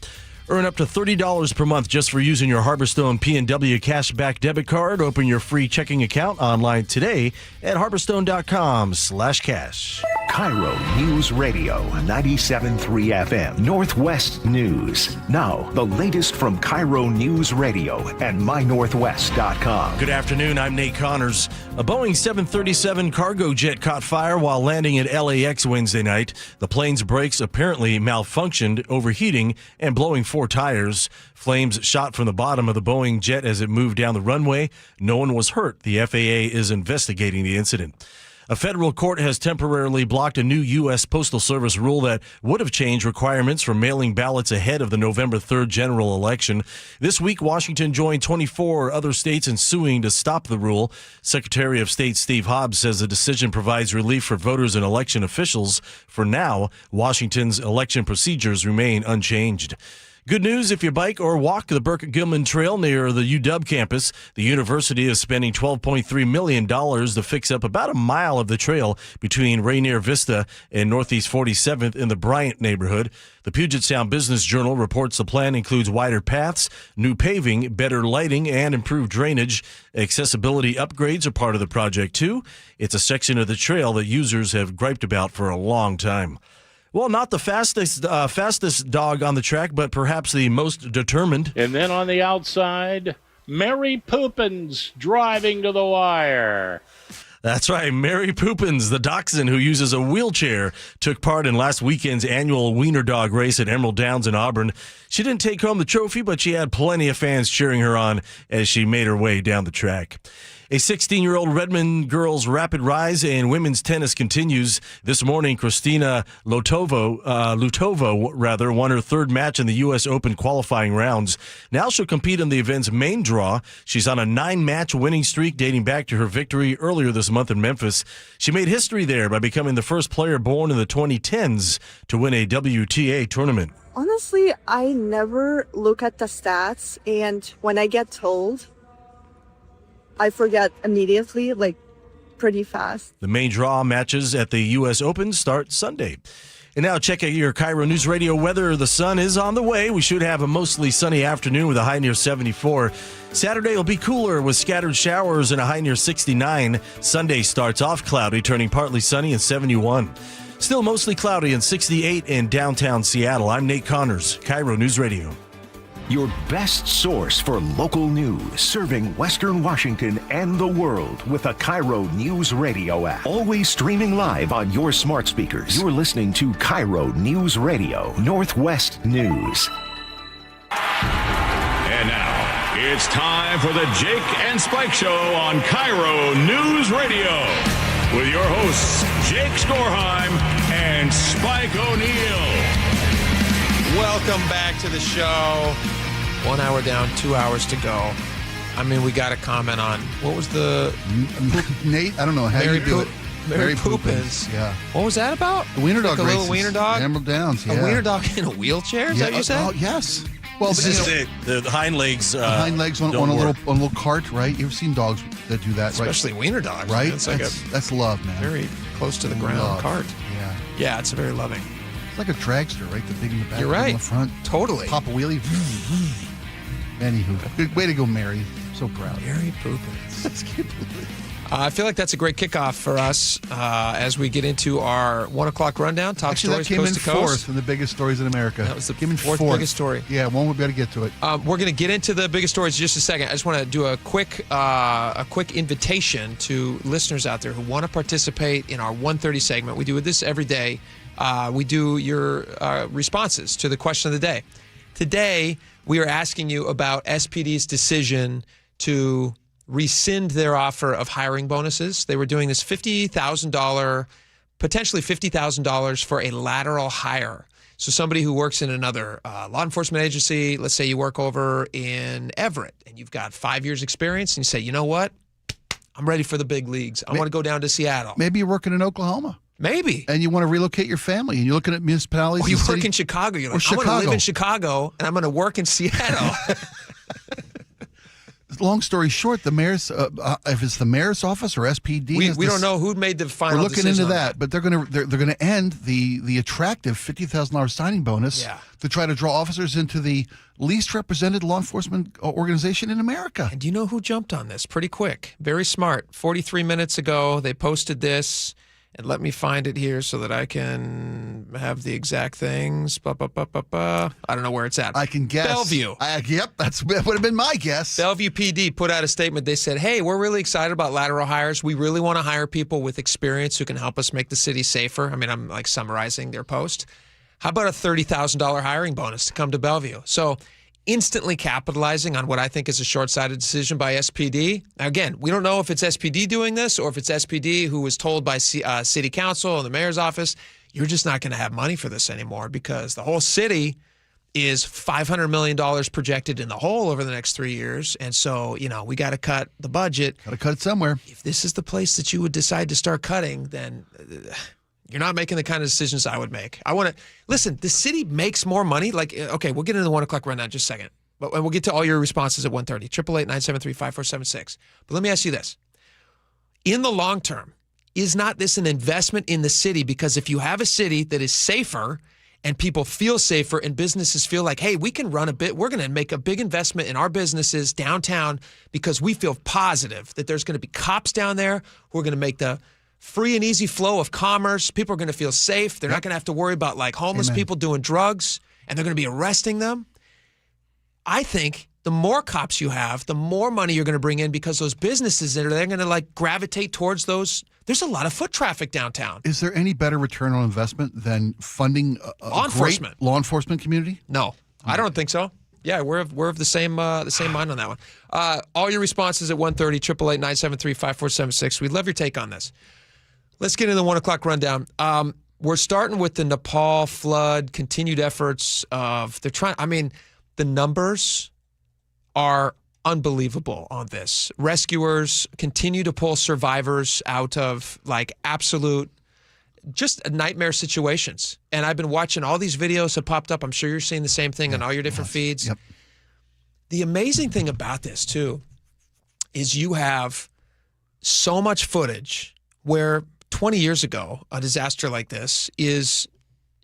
Earn up to $30 per month just for using your Harborstone P&W Cashback debit card. Open your free checking account online today at harborstone.com/cash. KIRO News Radio, 97.3 FM, Northwest News. Now, the latest from KIRO News Radio and mynorthwest.com. Good afternoon, I'm Nate Connors. A Boeing 737 cargo jet caught fire while landing at LAX Wednesday night. The plane's brakes apparently malfunctioned, overheating, and blowing 4 tires. Flames shot from the bottom of the Boeing jet as it moved down the runway. No one was hurt. The FAA is investigating the incident. A federal court has temporarily blocked a new U.S. Postal Service rule that would have changed requirements for mailing ballots ahead of the November 3rd general election. This week, Washington joined 24 other states in suing to stop the rule. Secretary of State Steve Hobbs says the decision provides relief for voters and election officials. For now, Washington's election procedures remain unchanged. Good news if you bike or walk the Burke-Gilman Trail near the UW campus. The university is spending $12.3 million to fix up about a mile of the trail between Rainier Vista and Northeast 47th in the Bryant neighborhood. The Puget Sound Business Journal reports the plan includes wider paths, new paving, better lighting, and improved drainage. Accessibility upgrades are part of the project, too. It's a section of the trail that users have griped about for a long time. Well, not the fastest dog on the track, but perhaps the most determined. And then on the outside, Mary Poopins driving to the wire. That's right. Mary Poopins, the dachshund who uses a wheelchair, took part in last weekend's annual Wiener Dog race at Emerald Downs in Auburn. She didn't take home the trophy, but she had plenty of fans cheering her on as she made her way down the track. A 16-year-old Redmond girls' rapid rise in women's tennis continues. This morning, Kristina Lutovo won her third match in the U.S. Open qualifying rounds. Now she'll compete in the event's main draw. She's on a 9-match winning streak dating back to her victory earlier this month in Memphis. She made history there by becoming the first player born in the 2010s to win a WTA tournament. Honestly, I never look at the stats, and when I get told, I forget immediately, like pretty fast. The main draw matches at the U.S. Open start Sunday. And now check out your KIRO News Radio weather. The sun is on the way. We should have a mostly sunny afternoon with a high near 74. Saturday will be cooler with scattered showers and a high near 69. Sunday starts off cloudy, turning partly sunny and 71. Still mostly cloudy and 68 in downtown Seattle. I'm Nate Connors, KIRO News Radio. Your best source for local news, serving Western Washington and the world with a KIRO Newsradio app. Always streaming live on your smart speakers. You're listening to KIRO Newsradio, Northwest News. And now, it's time for the Jake and Spike Show on KIRO News Radio with your hosts, Jake Skorheim and Spike O'Neill. Welcome back to the show. 1 hour down, 2 hours to go. I mean, we got to comment on, what was the... Nate, I don't know how Mary you do it. Mary Poopins. Yeah. What was that about? The Wiener Dog like a races. little wiener dog? Emerald Downs, yeah. A wiener dog in a wheelchair? Is that what you said? Oh, yes. Well, the hind legs. The hind legs on a little cart, right? You've seen dogs that do that, right? Especially wiener dogs. Right? It's like that's love, man. Very close to the ground cart. Yeah. Yeah, it's very loving. It's like a dragster, right? The big in the back, You're big right. in the front. Totally. Pop a wheelie. Anywho, good way to go, Mary. So proud. Mary Poopins. I feel like that's a great kickoff for us as we get into our 1 o'clock rundown. Top stories that came coast in to coast. fourth in the biggest stories in America. That was the came in fourth biggest story. Yeah, one we've got to get to it. We're going to get into the biggest stories in just a second. I just want to do a quick invitation to listeners out there who want to participate in our 1:30 segment. We do this every day. We do your responses to the question of the day. Today, we are asking you about SPD's decision to rescind their offer of hiring bonuses. They were doing this $50,000, potentially $50,000 for a lateral hire. So somebody who works in another law enforcement agency, let's say you work over in Everett and you've got 5 years experience and you say, you know what? I'm ready for the big leagues. I want to go down to Seattle. Maybe you're working in Oklahoma. Maybe. And you want to relocate your family, and you're looking at municipalities. Or you work in Chicago. You're like, I'm going to live in Chicago, and I'm going to work in Seattle. Long story short, the mayor's, if it's the mayor's office or SPD, we don't know who made the final decision. We're looking into that, but they're going to end the attractive $50,000 signing bonus to try to draw officers into the least represented law enforcement organization in America. And do you know who jumped on this pretty quick? Very smart. 43 minutes ago, they posted this. And let me find it here so that I can have the exact things. I don't know where it's at. I can guess. Bellevue. Yep, that would have been my guess. Bellevue PD put out a statement. They said, hey, we're really excited about lateral hires. We really want to hire people with experience who can help us make the city safer. I mean, I'm like summarizing their post. How about a $30,000 hiring bonus to come to Bellevue? So instantly capitalizing on what I think is a short-sighted decision by SPD. Now, again, we don't know if it's SPD doing this or if it's SPD who was told by city council and the mayor's office, you're just not going to have money for this anymore because the whole city is $500 million projected in the hole over the next 3 years. And so, we got to cut the budget. Got to cut it somewhere. If this is the place that you would decide to start cutting, then you're not making the kind of decisions I would make. I want to listen. The city makes more money. Like, okay, we'll get into the 1 o'clock rundown in just a second, but we'll get to all your responses at 1:30. 888-973-5476. But let me ask you this: in the long term, is not this an investment in the city? Because if you have a city that is safer and people feel safer and businesses feel like, hey, we can run a bit, we're going to make a big investment in our businesses downtown because we feel positive that there's going to be cops down there who are going to make the free and easy flow of commerce. People are going to feel safe. They're not going to have to worry about like homeless people doing drugs, and they're going to be arresting them. I think the more cops you have, the more money you're going to bring in because those businesses they're going to like gravitate towards those. There's a lot of foot traffic downtown. Is there any better return on investment than funding a great law enforcement community? No, I don't think so. Yeah, we're of the same mind on that one. All your responses at 1:30, 888-973-5476. We'd love your take on this. Let's get into the 1 o'clock rundown. We're starting with the Nepal flood, continued efforts of the numbers are unbelievable on this. Rescuers continue to pull survivors out of like absolute just nightmare situations. And I've been watching all these videos have popped up. I'm sure you're seeing the same thing on all your different feeds. Yep. The amazing thing about this too is you have so much footage where 20 years ago, a disaster like this is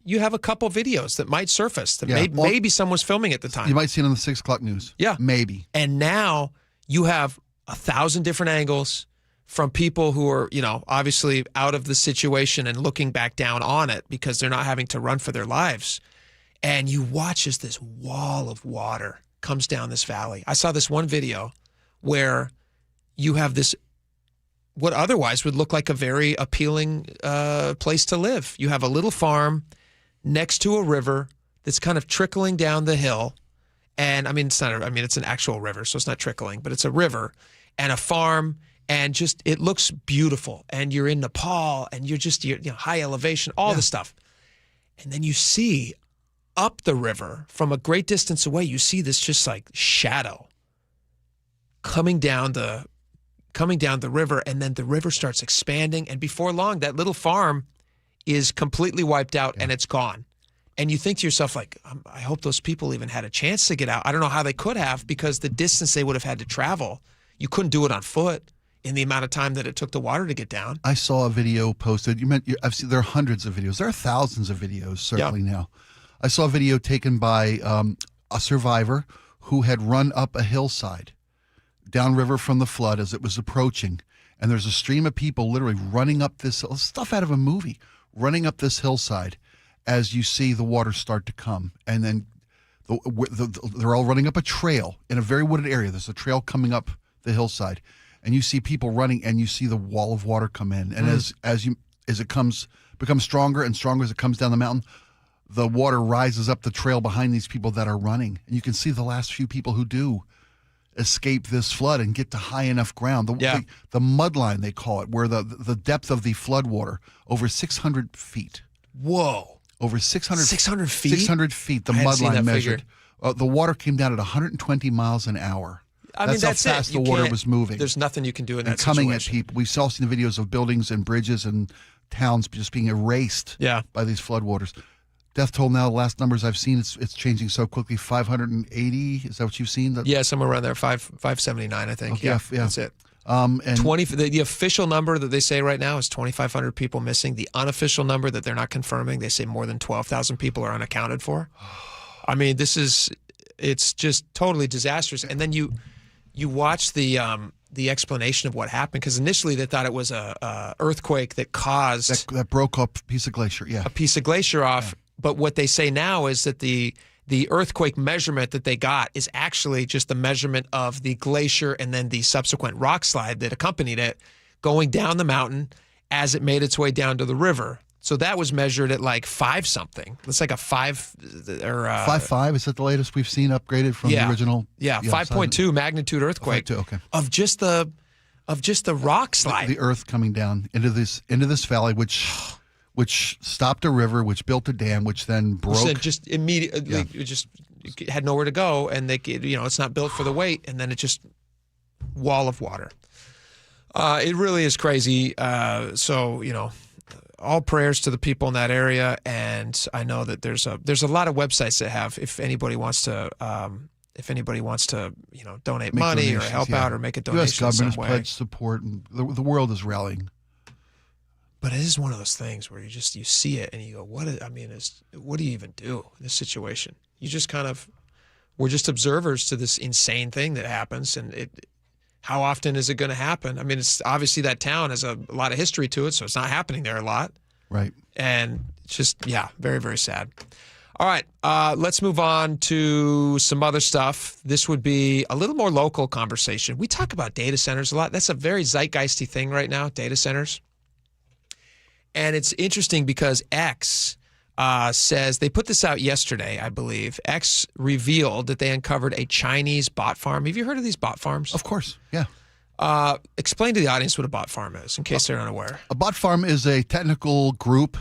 you have a couple videos that might surface that maybe someone was filming at the time. You might see it on the 6 o'clock news. Yeah. Maybe. And now you have 1,000 different angles from people who are, obviously out of the situation and looking back down on it because they're not having to run for their lives. And you watch as this wall of water comes down this valley. I saw this one video where you have this what otherwise would look like a very appealing place to live. You have a little farm next to a river that's kind of trickling down the hill. And it's an actual river, so it's not trickling, but it's a river and a farm, and just, it looks beautiful. And you're in Nepal and you're high elevation, all this stuff. And then you see up the river from a great distance away, you see this just like shadow coming down the river, and then the river starts expanding, and before long that little farm is completely wiped out and it's gone. And you think to yourself, like, I hope those people even had a chance to get out. I don't know how they could have, because the distance they would have had to travel, you couldn't do it on foot in the amount of time that it took the water to get down. I saw a video posted. I've seen, there are hundreds of videos. There are thousands of videos certainly now. I saw a video taken by a survivor who had run up a hillside downriver from the flood as it was approaching. And there's a stream of people literally running up this stuff out of a movie, running up this hillside as you see the water start to come. And then they're all running up a trail in a very wooded area. There's a trail coming up the hillside, and you see people running, and you see the wall of water come in. And as it becomes stronger and stronger as it comes down the mountain, the water rises up the trail behind these people that are running. And you can see the last few people who do escape this flood and get to high enough ground. The mud line, they call it, where the depth of the flood water, over 600 feet. Whoa. Over 600 feet? 600 feet, the mud line measured. The water came down at 120 miles an hour. That's how fast the water was moving. There's nothing you can do in that coming situation. At people. We've all seen the videos of buildings and bridges and towns just being erased by these floodwaters. Death toll now, the last numbers I've seen, it's changing so quickly. 580, is that what you've seen? Yeah, somewhere around there, 579, I think. Okay, yeah, that's it. And 20. The official number that they say right now is 2,500 people missing. The unofficial number that they're not confirming, they say more than 12,000 people are unaccounted for. I mean, it's just totally disastrous. And then you watch the explanation of what happened, because initially they thought it was a earthquake that caused that broke up a piece of glacier. Yeah, a piece of glacier off. Yeah. But what they say now is that the earthquake measurement that they got is actually just the measurement of the glacier and then the subsequent rock slide that accompanied it going down the mountain as it made its way down to the river. So that was measured at like 5 something. It's like a 5 or 5.5. Is that the latest we've seen upgraded from the original? Yeah, 5.2 magnitude earthquake. 5.2, okay. Of just the rock slide. The earth coming down into this valley, which stopped a river, which built a dam, which then broke. So just immediately, it just had nowhere to go, and it's not built for the weight, and then it just wall of water. It really is crazy. So all prayers to the people in that area, and I know that there's a lot of websites that have, if anybody wants to donate money or help out or make a donation. U.S. government has pledged support, and the world is rallying. But it is one of those things where you see it and you go, what do you even do in this situation? You just we're just observers to this insane thing that happens, and how often is it going to happen? I mean, it's obviously that town has a lot of history to it, so it's not happening there a lot. Right. And it's just, very, very sad. All right, let's move on to some other stuff. This would be a little more local conversation. We talk about data centers a lot. That's a very zeitgeisty thing right now, data centers. And it's interesting because X says, they put this out yesterday, I believe. X revealed that they uncovered a Chinese bot farm. Have you heard of these bot farms? Of course, yeah. Explain to the audience what a bot farm is, in case they're unaware. A bot farm is a technical group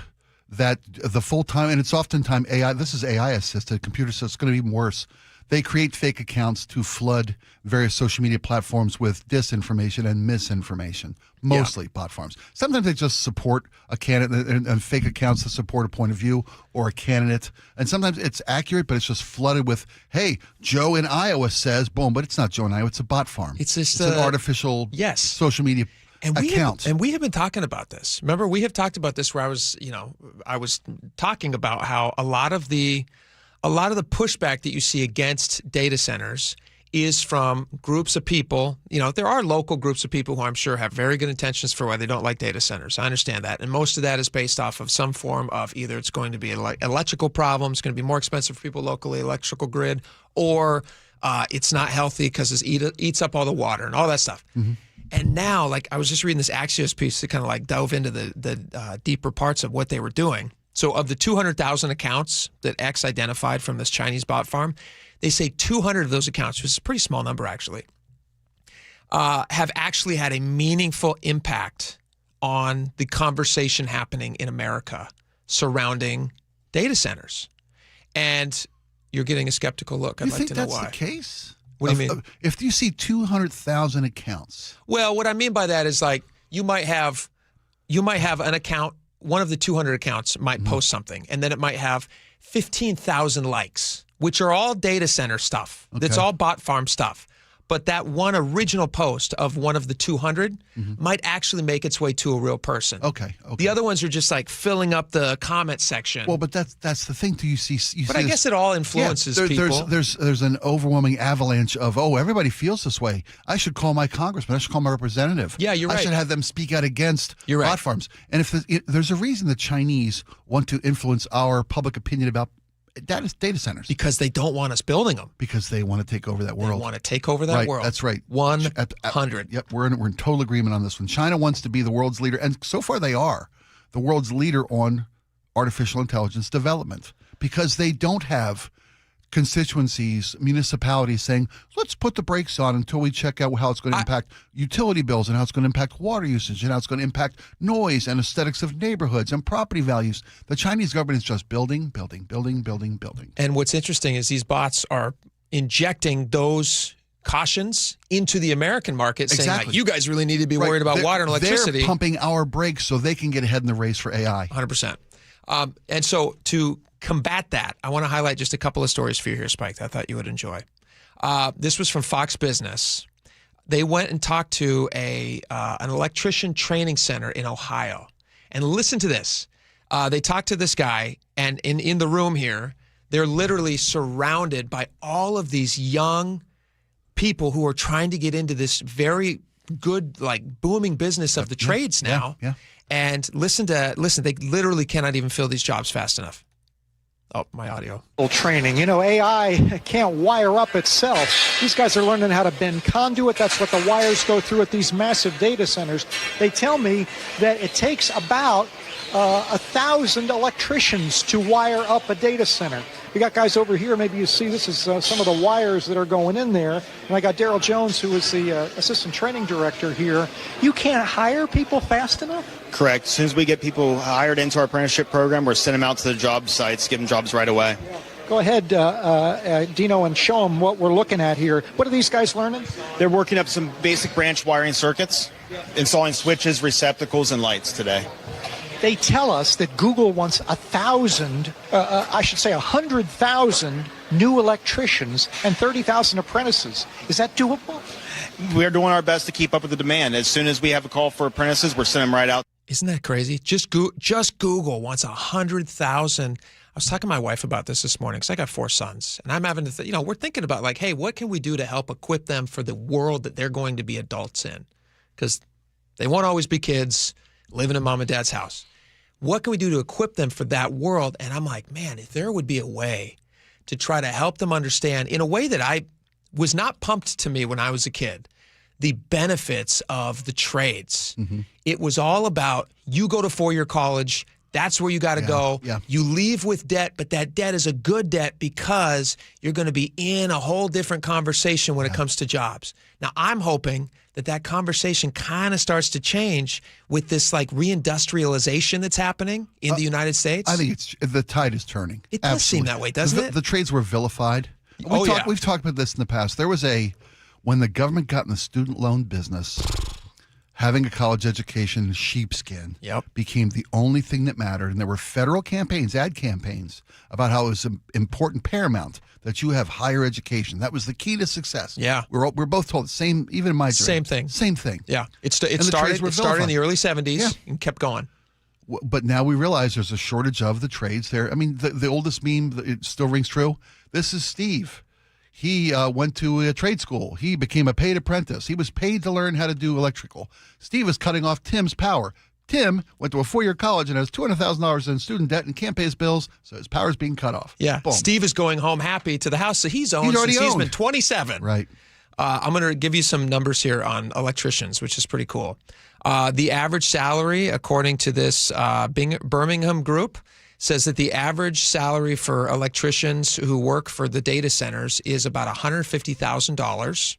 that the full-time, and it's oftentimes AI, this is AI-assisted, computer, so it's going to be even worse. They create fake accounts to flood various social media platforms with disinformation and misinformation, mostly bot farms. Sometimes they just support a candidate and fake accounts to support a point of view or a candidate. And sometimes it's accurate, but it's just flooded with, hey, Joe in Iowa says, boom, but it's not Joe in Iowa, it's a bot farm. It's just an artificial social media account. And we have been talking about this. Remember, we have talked about this where I was talking about how a lot of the pushback that you see against data centers is from groups of people. There are local groups of people who I'm sure have very good intentions for why they don't like data centers. I understand that. And most of that is based off of some form of either it's going to be electrical problems, it's going to be more expensive for people locally, electrical grid, or it's not healthy because it eats up all the water and all that stuff. Mm-hmm. And now, I was just reading this Axios piece that kind of dove into the deeper parts of what they were doing. So of the 200,000 accounts that X identified from this Chinese bot farm, they say 200 of those accounts, which is a pretty small number actually, have actually had a meaningful impact on the conversation happening in America surrounding data centers. And you're getting a skeptical look. I'd like to know why. You think that's the case? What do you mean? If you see 200,000 accounts. Well, what I mean by that is you might have an account. One of the 200 accounts might post something, and then it might have 15,000 likes, which are all data center stuff. Okay. That's all bot farm stuff. But that one original post of one of the 200 might actually make its way to a real person. Okay. The other ones are just filling up the comment section. Well, but that's the thing. But I guess it all influences people. There's an overwhelming avalanche of, everybody feels this way. I should call my congressman. I should call my representative. Yeah, you're right. I should have them speak out against bot farms. And if there's a reason the Chinese want to influence our public opinion about data centers. Because they don't want us building them. Because they want to take over that world. They want to take over that world. That's right. 100. Yep, we're in total agreement on this one. China wants to be the world's leader, and so far they are the world's leader on artificial intelligence development because they don't have constituencies, municipalities saying, let's put the brakes on until we check out how it's going to impact utility bills and how it's going to impact water usage and how it's going to impact noise and aesthetics of neighborhoods and property values. The Chinese government is just building. And what's interesting is these bots are injecting those cautions into the American market, saying you guys really need to be worried about water and electricity. They're pumping our brakes so they can get ahead in the race for AI. 100%. And so to combat that, I want to highlight just a couple of stories for you here, Spike, that I thought you would enjoy. This was from Fox Business. They went and talked to an electrician training center in Ohio. And listen to this. They talked to this guy, and in the room here, they're literally surrounded by all of these young people who are trying to get into this very good, booming business of the trades now. Yeah. And listen, they literally cannot even fill these jobs fast enough. Oh, my audio. Training. You know, AI can't wire up itself. These guys are learning how to bend conduit. That's what the wires go through at these massive data centers. They tell me that it takes about 1,000 electricians to wire up a data center. We got guys over here. Maybe you see this is some of the wires that are going in there. And I got Daryl Jones, who is the assistant training director here. You can't hire people fast enough? Correct. As soon as we get people hired into our apprenticeship program, we're sending them out to the job sites, give them jobs right away. Go ahead, Dino, and show them what we're looking at here. What are these guys learning? They're working up some basic branch wiring circuits, installing switches, receptacles, and lights today. They tell us that Google wants 100,000 new electricians and 30,000 apprentices. Is that doable? We're doing our best to keep up with the demand. As soon as we have a call for apprentices, we're sending them right out. Isn't that crazy? Just Google wants 100,000. I was talking to my wife about this morning because I got 4 sons, and I'm having to, we're thinking about like, hey, what can we do to help equip them for the world that they're going to be adults in? Because they won't always be kids living in mom and dad's house. What can we do to equip them for that world? And I'm like, man, if there would be a way to try to help them understand in a way that I was not pumped to me when I was a kid, the benefits of the trades. Mm-hmm. It was all about you go to 4-year college. That's where you got to go. Yeah. You leave with debt, but that debt is a good debt because you're going to be in a whole different conversation when it comes to jobs. Now, I'm hoping that conversation kind of starts to change with this like reindustrialization that's happening in the United States. I think the tide is turning. It does seem that way, doesn't it? The trades were vilified. We've talked about this in the past. There was when the government got in the student loan business, having a college education in sheepskin became the only thing that mattered. And there were federal campaigns, ad campaigns, about how it was important, paramount, that you have higher education. That was the key to success. Yeah. We're both told the same, even in my dream. Same thing. Yeah. It started in the early 70s and kept going. But now we realize there's a shortage of the trades there. I mean, the oldest meme, it still rings true. This is Steve. He went to a trade school. He became a paid apprentice. He was paid to learn how to do electrical. Steve is cutting off Tim's power. Tim went to a 4-year college and has $200,000 in student debt and can't pay his bills, so his power is being cut off. Yeah. Boom. Steve is going home happy to the house that he's owned since he's been 27. Right. I'm going to give you some numbers here on electricians, which is pretty cool. The average salary, according to this Birmingham group, says that the average salary for electricians who work for the data centers is about $150,000.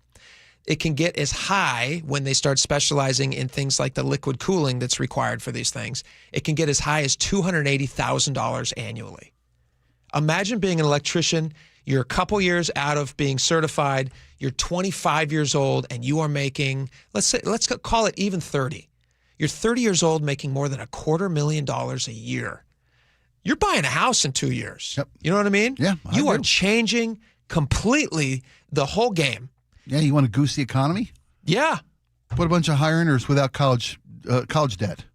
It can get as high when they start specializing in things like the liquid cooling that's required for these things. It can get as high as $280,000 annually. Imagine being an electrician. You're a couple years out of being certified. You're 25 years old and you are making, let's call it even 30. You're 30 years old making more than $250,000 a year. You're buying a house in 2 years. Yep. You know what I mean? Yeah. You are changing completely the whole game. Yeah, you want to goose the economy? Yeah. Put a bunch of high earners without college debt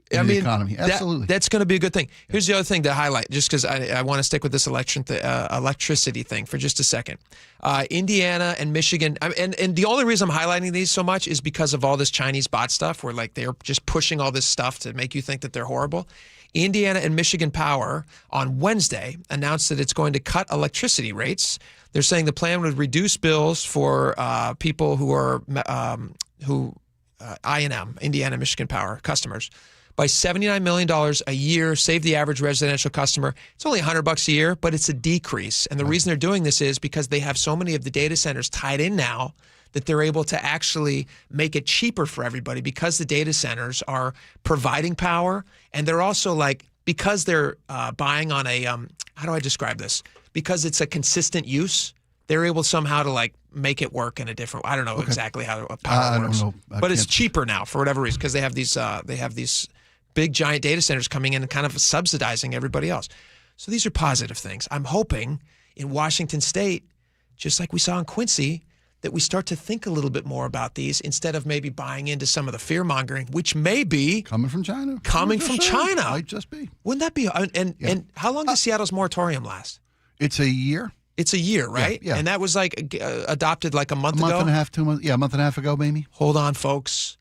in the economy. Absolutely. That's going to be a good thing. Here's the other thing to highlight, just because I want to stick with this electricity thing for just a second. Indiana and Michigan, and the only reason I'm highlighting these so much is because of all this Chinese bot stuff where like they're just pushing all this stuff to make you think that they're horrible. Indiana and Michigan Power on Wednesday announced that it's going to cut electricity rates. They're saying the plan would reduce bills for people who are I&M, Indiana Michigan Power customers, by $79 million a year, save the average residential customer. It's only $100 a year, but it's a decrease. And the reason they're doing this is because they have so many of the data centers tied in now that they're able to actually make it cheaper for everybody because the data centers are providing power. And they're also like, because they're buying on a, how do I describe this? Because it's a consistent use, they're able somehow to like make it work in a different, I don't know exactly how power works. I don't know. But it's cheaper now for whatever reason because they have these big giant data centers coming in and kind of subsidizing everybody else. So these are positive things. I'm hoping in Washington State, just like we saw in Quincy, that we start to think a little bit more about these instead of maybe buying into some of the fear-mongering, which may be coming from China. Might just be. Wouldn't that be? And how long does Seattle's moratorium last? It's a year. It's a year, right? Yeah. And that was like adopted like a month ago? A month and a half, 2 months. Yeah, a month and a half ago, maybe. Hold on, folks.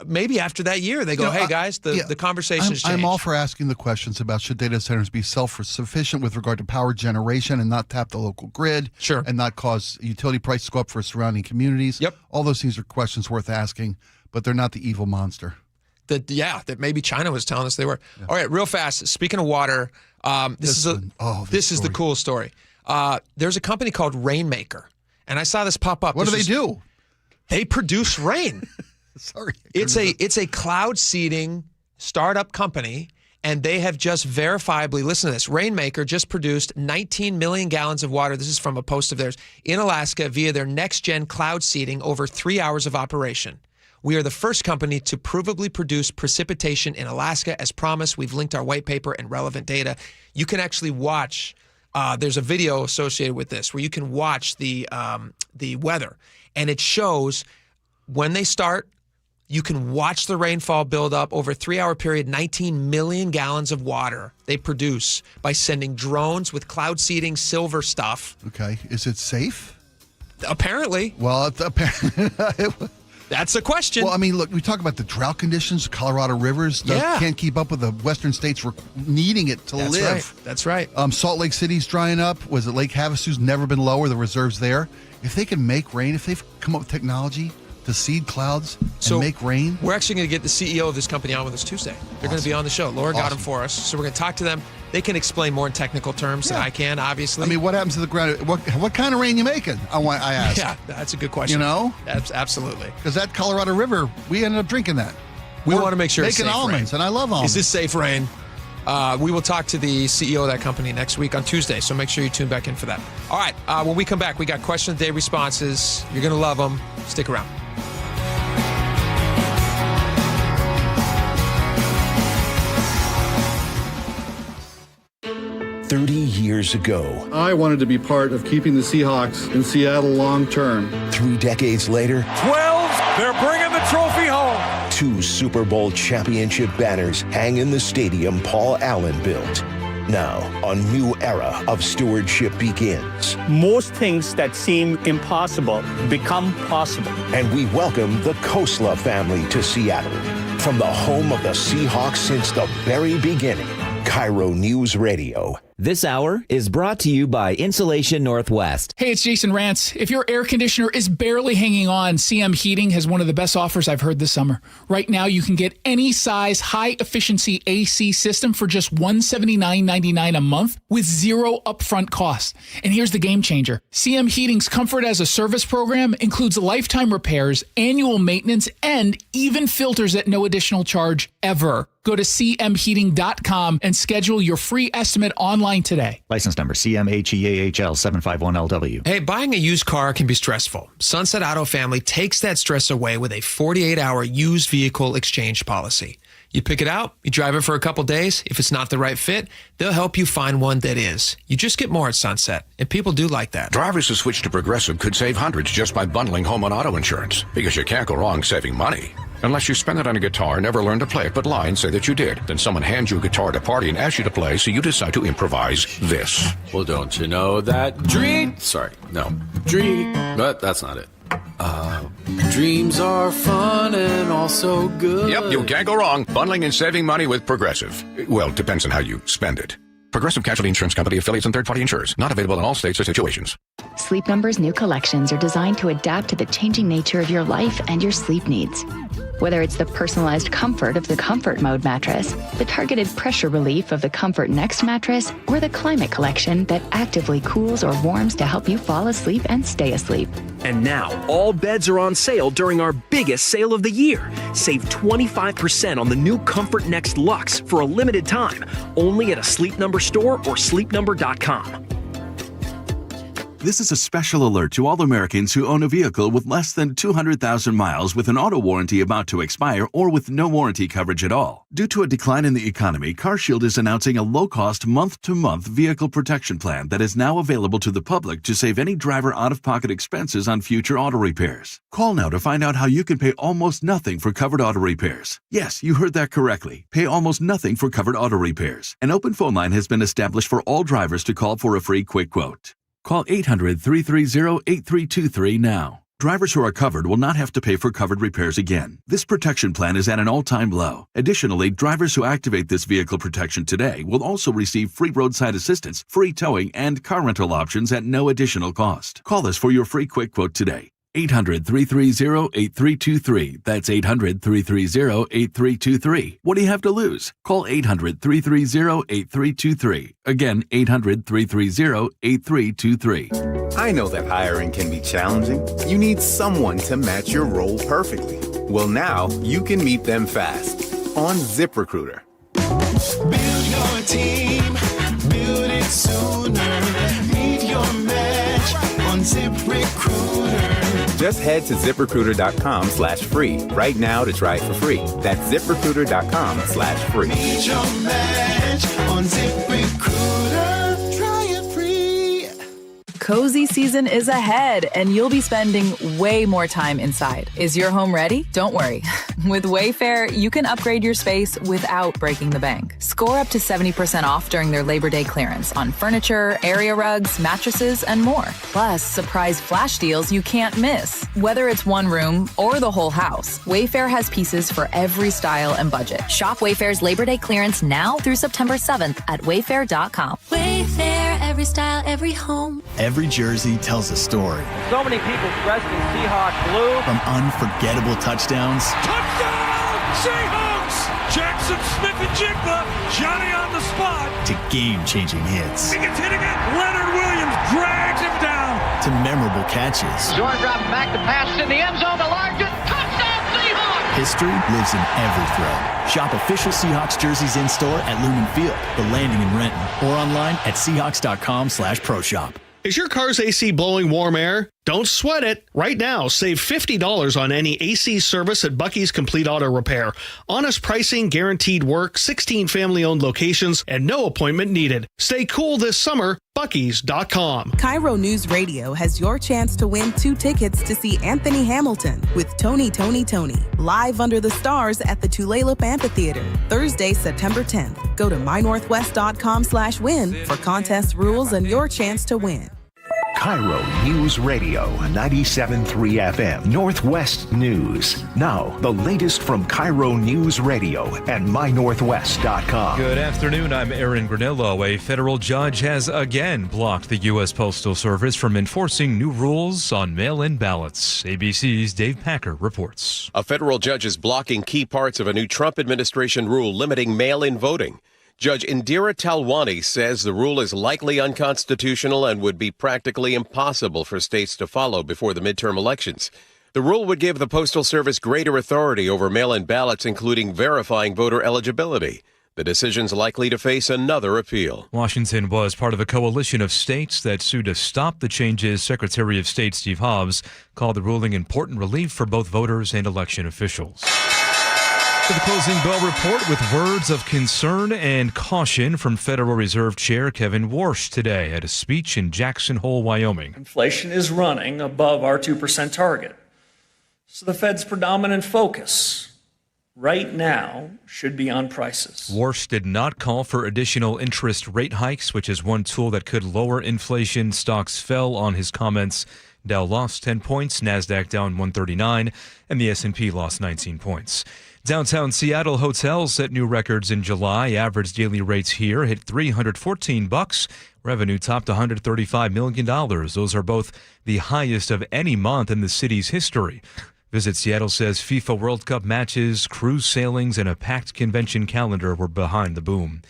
maybe after that year, they go, hey, guys, the conversation's changed. I'm all for asking the questions about should data centers be self-sufficient with regard to power generation and not tap the local grid. Sure. And not cause utility prices to go up for surrounding communities. Yep. All those things are questions worth asking, but they're not the evil monster. That maybe China was telling us they were. Yeah. All right, real fast. Speaking of water, this is the cool story. There's a company called Rainmaker, and I saw this pop up. What do they do? They produce rain. Sorry. It's a cloud seeding startup company, and they have just verifiably, listen to this, Rainmaker just produced 19 million gallons of water. This is from a post of theirs in Alaska via their next-gen cloud seeding over 3 hours of operation. We are the first company to provably produce precipitation in Alaska. As promised, we've linked our white paper and relevant data. You can actually watch, there's a video associated with this where you can watch the weather. And it shows when they start, you can watch the rainfall build up over a 3-hour period, 19 million gallons of water they produce by sending drones with cloud seeding silver stuff. Okay. Is it safe? Apparently. Well, that's the question. Well, I mean, look, we talk about the drought conditions, Colorado rivers can't keep up with the western states needing it to live. That's right. Salt Lake City's drying up. Was it Lake Havasu's never been lower, the reserves there? If they can make rain, if they've come up with technology to seed clouds and make rain. We're actually going to get the CEO of this company on with us Tuesday. They're going to be on the show. Laura got them for us. So we're going to talk to them. They can explain more in technical terms than I can, obviously. I mean, what happens to the ground? What kind of rain you making? I ask. Yeah, that's a good question. You know? Absolutely. Because that Colorado River, we ended up drinking that. We want to make sure it's making safe almonds, rain. and I love almonds. Is this safe rain? We will talk to the CEO of that company next week on Tuesday, so make sure you tune back in for that. All right, when we come back, we got question of the day responses. You're going to love them. Stick around. Years ago, I wanted to be part of keeping the Seahawks in Seattle long term. 3 decades later, 12, they're bringing the trophy home. 2 Super Bowl championship banners hang in the stadium Paul Allen built. Now, a new era of stewardship begins. Most things that seem impossible become possible. And we welcome the Kosla family to Seattle. From the home of the Seahawks since the very beginning, KIRO News Radio. This hour is brought to you by Insulation Northwest. Hey, it's Jason Rantz. If your air conditioner is barely hanging on, CM Heating has one of the best offers I've heard this summer. Right now, you can get any size high-efficiency AC system for just $179.99 a month with zero upfront costs. And here's the game changer. CM Heating's Comfort as a Service program includes lifetime repairs, annual maintenance, and even filters at no additional charge ever. Go to cmheating.com and schedule your free estimate online today. License number CMHEAHL 751LW. Hey, buying a used car can be stressful. Sunset Auto Family takes that stress away with a 48-hour used vehicle exchange policy. You pick it out, you drive it for a couple days. If it's not the right fit, they'll help you find one that is. You just get more at Sunset, and people do like that. Drivers who switch to Progressive could save hundreds just by bundling home and auto insurance, because you can't go wrong saving money. Unless you spend it on a guitar, never learn to play it, but lie and say that you did. Then someone hands you a guitar at a party and asks you to play, so you decide to improvise this. Well, don't you know that but that's not it. Dreams are fun and also good. Yep, you can't go wrong bundling and saving money with Progressive. Well, depends on how you spend it. Progressive Casualty Insurance Company, affiliates, and third-party insurers. Not available in all states or situations. Sleep Number's new collections are designed to adapt to the changing nature of your life and your sleep needs. Whether it's the personalized comfort of the Comfort Mode mattress, the targeted pressure relief of the Comfort Next mattress, or the Climate Collection that actively cools or warms to help you fall asleep and stay asleep. And now, all beds are on sale during our biggest sale of the year. Save 25% on the new Comfort Next Luxe for a limited time, only at a Sleep Number store or sleepnumber.com. This is a special alert to all Americans who own a vehicle with less than 200,000 miles with an auto warranty about to expire or with no warranty coverage at all. Due to a decline in the economy, CarShield is announcing a low-cost month-to-month vehicle protection plan that is now available to the public to save any driver out-of-pocket expenses on future auto repairs. Call now to find out how you can pay almost nothing for covered auto repairs. Yes, you heard that correctly. Pay almost nothing for covered auto repairs. An open phone line has been established for all drivers to call for a free quick quote. Call 800-330-8323 now. Drivers who are covered will not have to pay for covered repairs again. This protection plan is at an all-time low. Additionally, drivers who activate this vehicle protection today will also receive free roadside assistance, free towing, and car rental options at no additional cost. Call us for your free quick quote today. 800-330-8323. That's 800-330-8323. What do you have to lose? Call 800-330-8323. Again, 800-330-8323. I know that hiring can be challenging. You need someone to match your role perfectly. Well, now you can meet them fast on ZipRecruiter. Build your team, build it sooner. Meet your match on ZipRecruiter. Just head to ZipRecruiter.com/free right now to try it for free. That's ZipRecruiter.com/free. Meet your match on ZipRecruiter. Try it free. Cozy season is ahead, and you'll be spending way more time inside. Is your home ready? Don't worry. With Wayfair, you can upgrade your space without breaking the bank. Score up to 70% off during their Labor Day clearance on furniture, area rugs, mattresses, and more. Plus, surprise flash deals you can't miss. Whether it's one room or the whole house, Wayfair has pieces for every style and budget. Shop Wayfair's Labor Day clearance now through September 7th at wayfair.com. Wayfair, every style, every home. Every jersey tells a story. So many people dressed in Seahawks blue. From unforgettable touchdowns. Touchdown, Seahawks! Jackson Smith-Njigba, Johnny on the spot. To game-changing hits. He gets hit again. Leonard Williams drags him down. To memorable catches. Jordan drops back to pass in the end zone to Larkin. Touchdown, Seahawks! History lives in every throw. Shop official Seahawks jerseys in-store at Lumen Field, The Landing in Renton, or online at Seahawks.com/ProShop. Is your car's AC blowing warm air? Don't sweat it. Right now, save $50 on any AC service at Bucky's Complete Auto Repair. Honest pricing, guaranteed work, 16 family-owned locations, and no appointment needed. Stay cool this summer. Bucky's.com. KIRO News Radio has your chance to win 2 tickets to see Anthony Hamilton with Tony, live under the stars at the Tulalip Amphitheater, Thursday, September 10th. Go to mynorthwest.com/win for contest rules and your chance to win. KIRO News Radio 97.3 FM Northwest News. Now, the latest from KIRO News Radio and mynorthwest.com. Good afternoon. I'm Aaron Granillo. A federal judge has again blocked the U.S. Postal Service from enforcing new rules on mail-in ballots. ABC's Dave Packer reports. A federal judge is blocking key parts of a new Trump administration rule limiting mail-in voting. Judge Indira Talwani says the rule is likely unconstitutional and would be practically impossible for states to follow before the midterm elections. The rule would give the Postal Service greater authority over mail-in ballots, including verifying voter eligibility. The decision's likely to face another appeal. Washington was part of a coalition of states that sued to stop the changes. Secretary of State Steve Hobbs called the ruling important relief for both voters and election officials. To the closing bell report with words of concern and caution from Federal Reserve Chair Kevin Warsh today at a speech in Jackson Hole, Wyoming. Inflation is running above our 2% target. So the Fed's predominant focus right now should be on prices. Warsh did not call for additional interest rate hikes, which is one tool that could lower inflation. Stocks fell on his comments. Dow lost 10 points, NASDAQ down 139, and the S&P lost 19 points. Downtown Seattle hotels set new records in July. Average daily rates here hit $314. Revenue topped $135 million. Those are both the highest of any month in the city's history. Visit Seattle says FIFA World Cup matches, cruise sailings, and a packed convention calendar were behind the boom.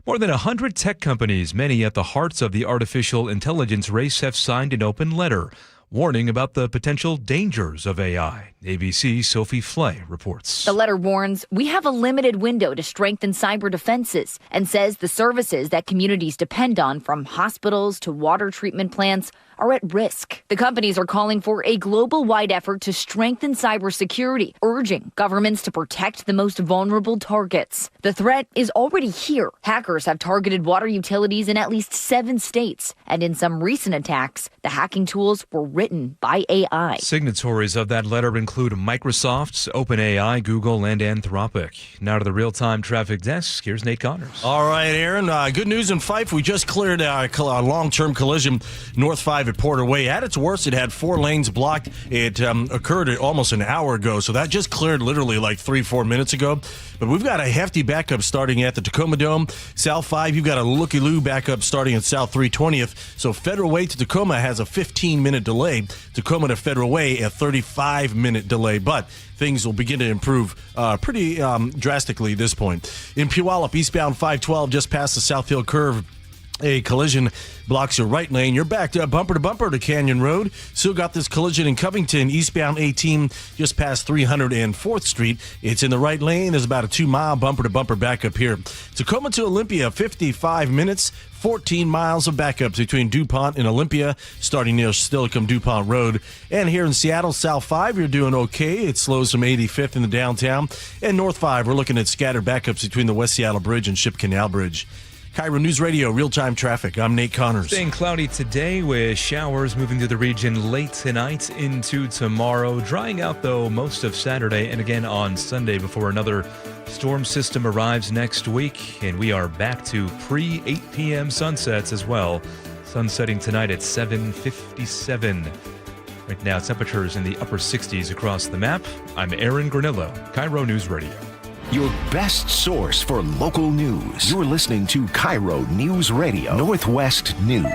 More than 100 tech companies, many at the hearts of the artificial intelligence race, have signed an open letter warning about the potential dangers of AI. ABC's Sophie Flay reports. The letter warns we have a limited window to strengthen cyber defenses and says the services that communities depend on, from hospitals to water treatment plants, are at risk. The companies are calling for a global-wide effort to strengthen cybersecurity, urging governments to protect the most vulnerable targets. The threat is already here. Hackers have targeted water utilities in at least 7 states, and in some recent attacks, the hacking tools were written by AI. Signatories of that letter include Microsoft, OpenAI, Google, and Anthropic. Now to the real-time traffic desk. Here's Nate Connors. All right, Aaron. Good news in Fife. We just cleared a long-term collision, North 5 5 at Porter Way. At its worst, it had 4 lanes blocked. It occurred almost an hour ago, so that just cleared literally like 3-4 minutes ago. But we've got a hefty backup starting at the Tacoma Dome. South 5, you've got a looky-loo backup starting at South 320th. So Federal Way to Tacoma has a 15-minute delay. Tacoma to Federal Way, a 35-minute delay. But things will begin to improve pretty drastically at this point. In Puyallup, eastbound 512, just past the South Hill curve, a collision blocks your right lane. You're back to bumper to Canyon Road. Still got this collision in Covington, eastbound 18, just past 304th Street. It's in the right lane. There's about a 2-mile bumper to bumper backup here. Tacoma to Olympia, 55 minutes, 14 miles of backup between DuPont and Olympia, starting near Stillicum DuPont Road. And here in Seattle, South 5, you're doing okay. It slows from 85th in the downtown. And North 5, we're looking at scattered backups between the West Seattle Bridge and Ship Canal Bridge. KIRO News Radio, real-time traffic. I'm Nate Connors. Staying cloudy today with showers moving through the region late tonight into tomorrow. Drying out, though, most of Saturday and again on Sunday before another storm system arrives next week. And we are back to pre-8 p.m. sunsets as well. Sun setting tonight at 7:57. Right now, temperatures in the upper 60s across the map. I'm Aaron Granillo, KIRO News Radio. Your best source for local news. You're listening to KIRO News Radio, Northwest News. All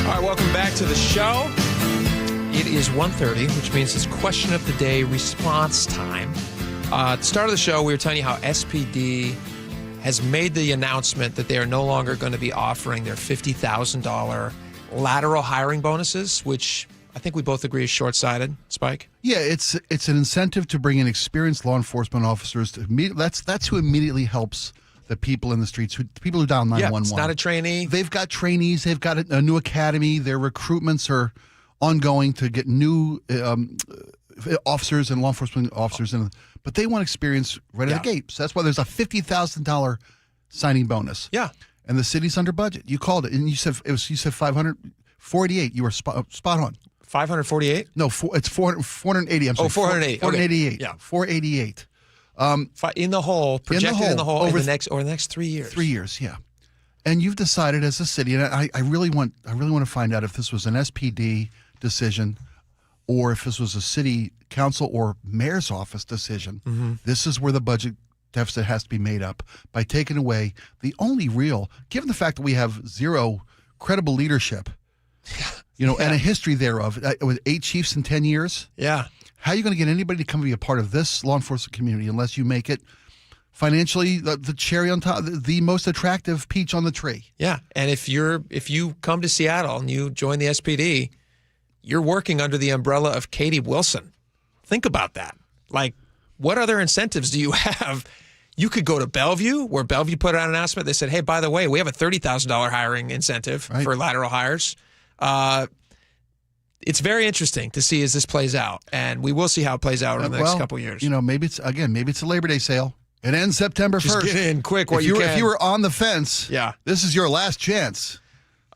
right, welcome back to the show. It is 1:30, which means it's question of the day response time. At the start of the show, we were telling you how SPD has made the announcement that they are no longer going to be offering their $50,000 lateral hiring bonuses, which I think we both agree is short-sighted. Spike? Yeah, it's an incentive to bring in experienced law enforcement officers. That's who immediately helps the people in the streets, people who dial 911. Yeah, it's not a trainee. They've got trainees. They've got a new academy. Their recruitments are ongoing to get new officers and law enforcement officers in. But they want experience right at the gate. So that's why there's a $50,000 signing bonus. Yeah. And the city's under budget. You called it, and you said 548. You were spot on. 548? No, it's 480. I'm sorry. Oh, 408. 488. Okay. Yeah. 488. In the hole, projected in the hole over the next 3 years. 3 years, yeah. And you've decided as a city, and I really want to find out if this was an SPD decision or if this was a city council or mayor's office decision. Mm-hmm. This is where the budget deficit has to be made up by taking away the only real, given the fact that we have zero credible leadership, and a history thereof, with 8 chiefs in 10 years. Yeah. How are you going to get anybody to come be a part of this law enforcement community unless you make it financially the cherry on top, the most attractive peach on the tree? Yeah, and if you come to Seattle and you join the SPD, you're working under the umbrella of Katie Wilson. Think about that. Like, what other incentives do you have? You could go to Bellevue, where Bellevue put out an announcement. They said, hey, by the way, we have a $30,000 hiring incentive for lateral hires. It's very interesting to see as this plays out, and we will see how it plays out over the next couple of years. Maybe it's a Labor Day sale. It ends September 1st. Just get in quick while If you were on the fence, this is your last chance.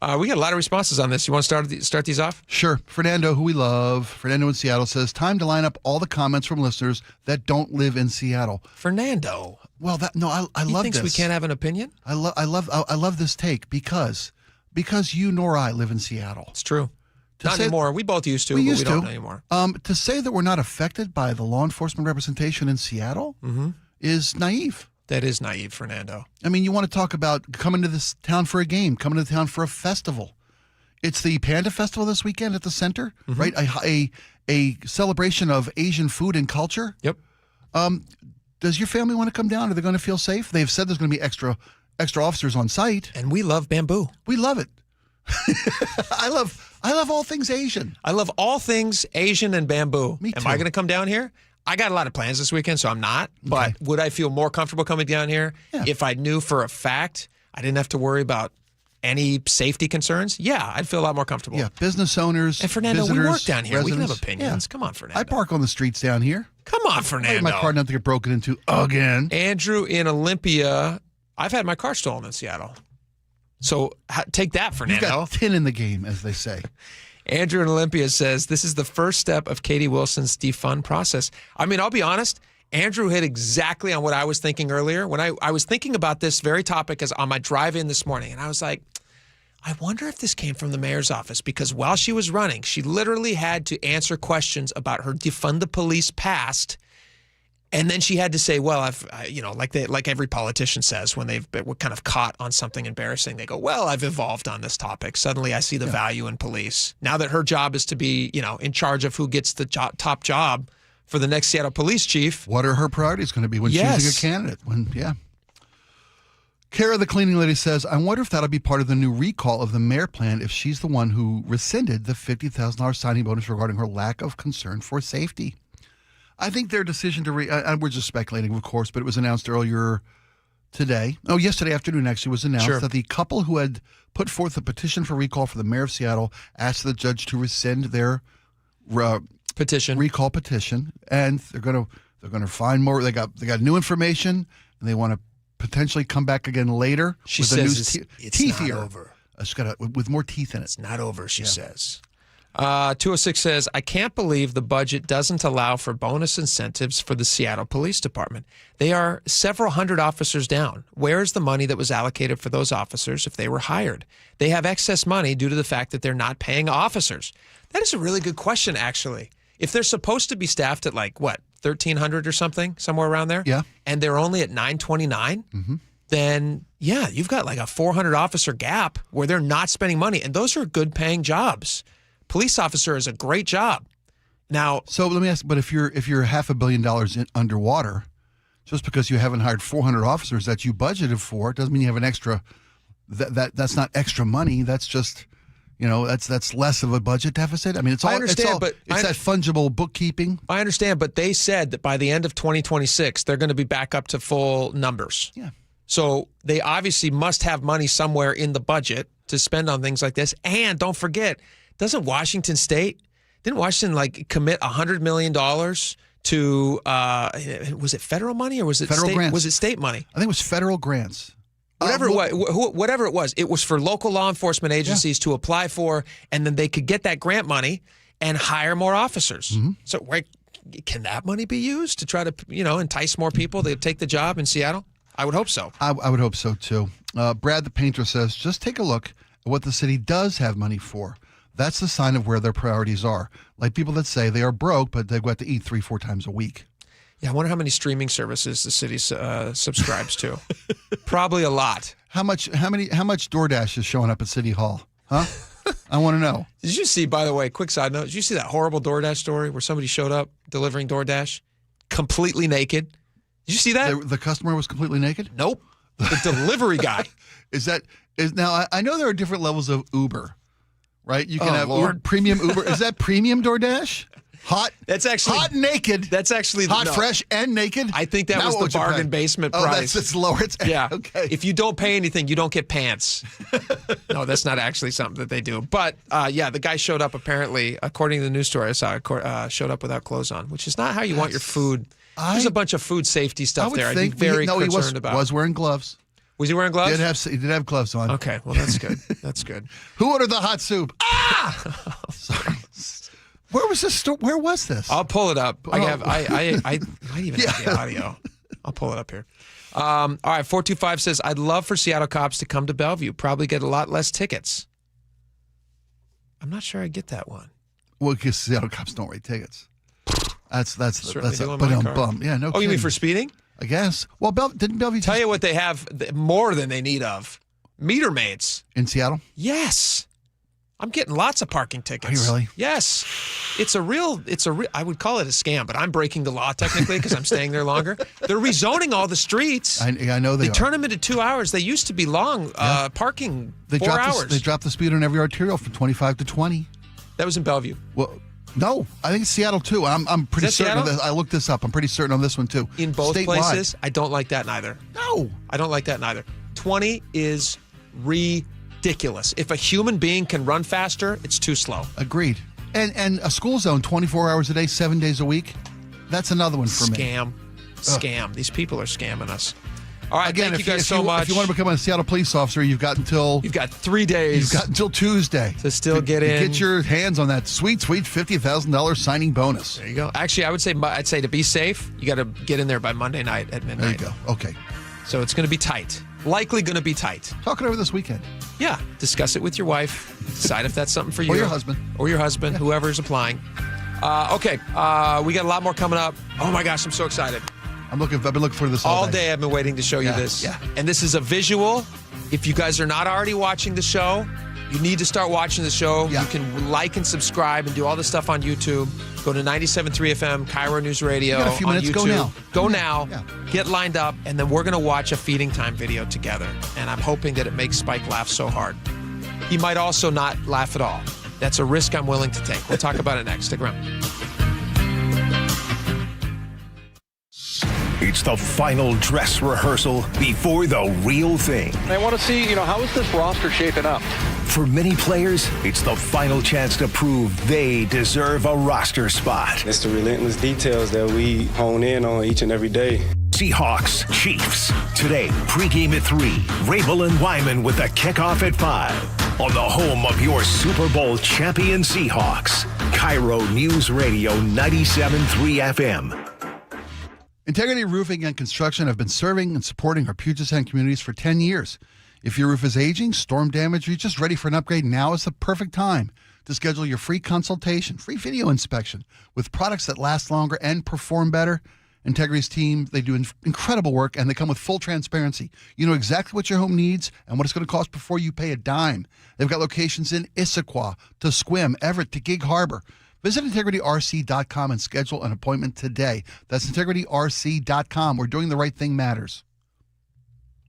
We got a lot of responses on this. You want to start these off? Sure. Fernando, who we love, Fernando in Seattle, says, time to line up all the comments from listeners that don't live in Seattle. Fernando. Well, I love this. He thinks we can't have an opinion? I love this take because you nor I live in Seattle. It's true. Not anymore. We both used to, but we don't anymore. To say that we're not affected by the law enforcement representation in Seattle is naive. That is naive, Fernando. I mean, you want to talk about coming to this town for a game, coming to the town for a festival. It's the Panda Festival this weekend at the center, right? A celebration of Asian food and culture. Yep. Does your family want to come down? Are they going to feel safe? They've said there's going to be extra officers on site. And we love bamboo. We love it. I love all things Asian. I love all things Asian and bamboo. Me too. Am I going to come down here? I got a lot of plans this weekend, so I'm not. But would I feel more comfortable coming down here if I knew for a fact I didn't have to worry about any safety concerns? Yeah, I'd feel a lot more comfortable. Yeah, business owners, and Fernando, visitors, we work down here. Residents. We can have opinions. Come on, Fernando. I park on the streets down here. Come on, Fernando. My car not to get broken into again. Andrew in Olympia. I've had my car stolen in Seattle. So take that, Fernando. You've got tin in the game, as they say. Andrew in Olympia says, this is the first step of Katie Wilson's defund process. I mean, I'll be honest, Andrew hit exactly on what I was thinking earlier. When I was thinking about this very topic as on my drive in this morning, and I was like, I wonder if this came from the mayor's office, because while she was running, she literally had to answer questions about her defund the police past. And then she had to say, well, like every politician says when they've been kind of caught on something embarrassing, they go, well, I've evolved on this topic. Suddenly I see the value in police. Now that her job is to be, in charge of who gets the top job for the next Seattle police chief. What are her priorities going to be when choosing a candidate? Kara, the cleaning lady, says, I wonder if that'll be part of the new recall of the mayor plan if she's the one who rescinded the $50,000 signing bonus regarding her lack of concern for safety. I think their decision to we're just speculating, of course, but it was announced earlier today. Oh, yesterday afternoon, actually, was announced that the couple who had put forth a petition for recall for the mayor of Seattle asked the judge to rescind their recall petition, and they're going to find more. They got new information, and they want to potentially come back again later. She with says a new it's teeth not here. over. It's got with more teeth in it. It's not over, she says. 206 says, I can't believe the budget doesn't allow for bonus incentives for the Seattle Police Department. They are several hundred officers down. Where is the money that was allocated for those officers if they were hired? They have excess money due to the fact that they're not paying officers. That is a really good question, actually. If they're supposed to be staffed at 1,300 or something, somewhere around there, and they're only at 929, then, you've got a 400 officer gap where they're not spending money. And those are good paying jobs. Police officer is a great job. Now, so let me ask, but if you're $500 million underwater, just because you haven't hired 400 officers that you budgeted for, doesn't mean you have an extra. That's not extra money. That's just, that's less of a budget deficit. I mean, it's all. I understand, but it's that fungible bookkeeping. I understand, but they said that by the end of 2026, they're going to be back up to full numbers. Yeah. So they obviously must have money somewhere in the budget to spend on things like this. And don't forget, didn't Washington commit $100 million to, was it federal money or was it federal state? Grants. Was it state money? I think it was federal grants. Whatever it was for local law enforcement agencies to apply for, and then they could get that grant money and hire more officers. So can that money be used to try to, entice more people to take the job in Seattle? I would hope so. I would hope so, too. Brad the painter says, just take a look at what the city does have money for. That's the sign of where their priorities are. Like people that say they are broke, but they've got to eat 3-4 times a week. Yeah, I wonder how many streaming services the city subscribes to. Probably a lot. How much DoorDash is showing up at City Hall? Huh? I want to know. Did you see, by the way, quick side note, did you see that horrible DoorDash story where somebody showed up delivering DoorDash completely naked? Did you see that? The customer was completely naked? Nope. The delivery guy. Now, I know there are different levels of Uber. Right? You can have premium Uber. Is that premium DoorDash? Hot? That's actually hot and naked. That's actually fresh and naked. I think that was the bargain basement price. It's lower. Okay. If you don't pay anything, you don't get pants. No, that's not actually something that they do. But the guy showed up apparently, according to the news story I saw, showed up without clothes on, which is not how you want your food. There's a bunch of food safety stuff there. I'd be very concerned about. He was wearing gloves. Was he wearing gloves? He did have gloves on. Okay, well that's good. That's good. Who ordered the hot soup? Sorry. Where was this? Where was this? I'll pull it up. I might even have the audio. I'll pull it up here. All right, 425 says, I'd love for Seattle cops to come to Bellevue. Probably get a lot less tickets. I'm not sure I get that one. Well, because Seattle cops don't write tickets. That's a bum. Yeah, no. Oh, kidding. you mean for speeding? I guess. Well, didn't Bellevue tell you what they have more than they need of? Meter maids. In Seattle? Yes. I'm getting lots of parking tickets. Are you really? Yes. It's a real, I would call it a scam, but I'm breaking the law technically because I'm staying there longer. They're rezoning all the streets. I know they turn them into 2 hours. They used to be long parking, 4 hours. They dropped the speed on every arterial from 25 to 20. That was in Bellevue. Well, no, I think it's Seattle too. I'm pretty certain of this. I looked this up. I'm pretty certain on this one too. In both places, I don't like that neither. No. I don't like that neither. 20 is ridiculous. If a human being can run faster, it's too slow. Agreed. And a school zone 24 hours a day, 7 days a week. That's another one for me. Scam. These people are scamming us. All right, Again, thank you guys so much. If you want to become a Seattle police officer, you've got 3 days. You've got until Tuesday to still get in. Get your hands on that sweet $50,000 signing bonus. There you go. Actually, I'd say to be safe, you got to get in there by Monday night at midnight. There you go. Okay. So it's going to be tight. Likely going to be tight. Talk it over this weekend. Yeah. Discuss it with your wife. Decide if that's something for you. Or your husband. Or your husband, whoever's applying. Okay. We got a lot more coming up. Oh my gosh, I'm so excited. I've been looking for this all day. I've been waiting to show you this. Yeah. And this is a visual. If you guys are not already watching the show, you need to start watching the show. Yeah. You can like and subscribe and do all this stuff on YouTube. Go to 97.3 FM, KIRO Newsradio You got a few on minutes. YouTube. Go now. Yeah. Get lined up, and then we're going to watch a feeding time video together. And I'm hoping that it makes Spike laugh so hard. He might also not laugh at all. That's a risk I'm willing to take. We'll talk about it next. Stick around. It's the final dress rehearsal before the real thing. I want to see, how is this roster shaping up? For many players, it's the final chance to prove they deserve a roster spot. It's the relentless details that we hone in on each and every day. Seahawks, Chiefs. Today, pregame at 3. Rabel and Wyman with the kickoff at 5. On the home of your Super Bowl champion Seahawks. KIRO News Radio 97.3 FM. Integrity Roofing and Construction have been serving and supporting our Puget Sound communities for 10 years. If your roof is aging, storm damage, or you're just ready for an upgrade, now is the perfect time to schedule your free consultation, free video inspection with products that last longer and perform better. Integrity's team, they do incredible work, and they come with full transparency. You know exactly what your home needs and what it's going to cost before you pay a dime. They've got locations in Issaquah, to Sequim, Everett, to Gig Harbor. Visit IntegrityRC.com and schedule an appointment today. That's IntegrityRC.com, where doing the right thing matters.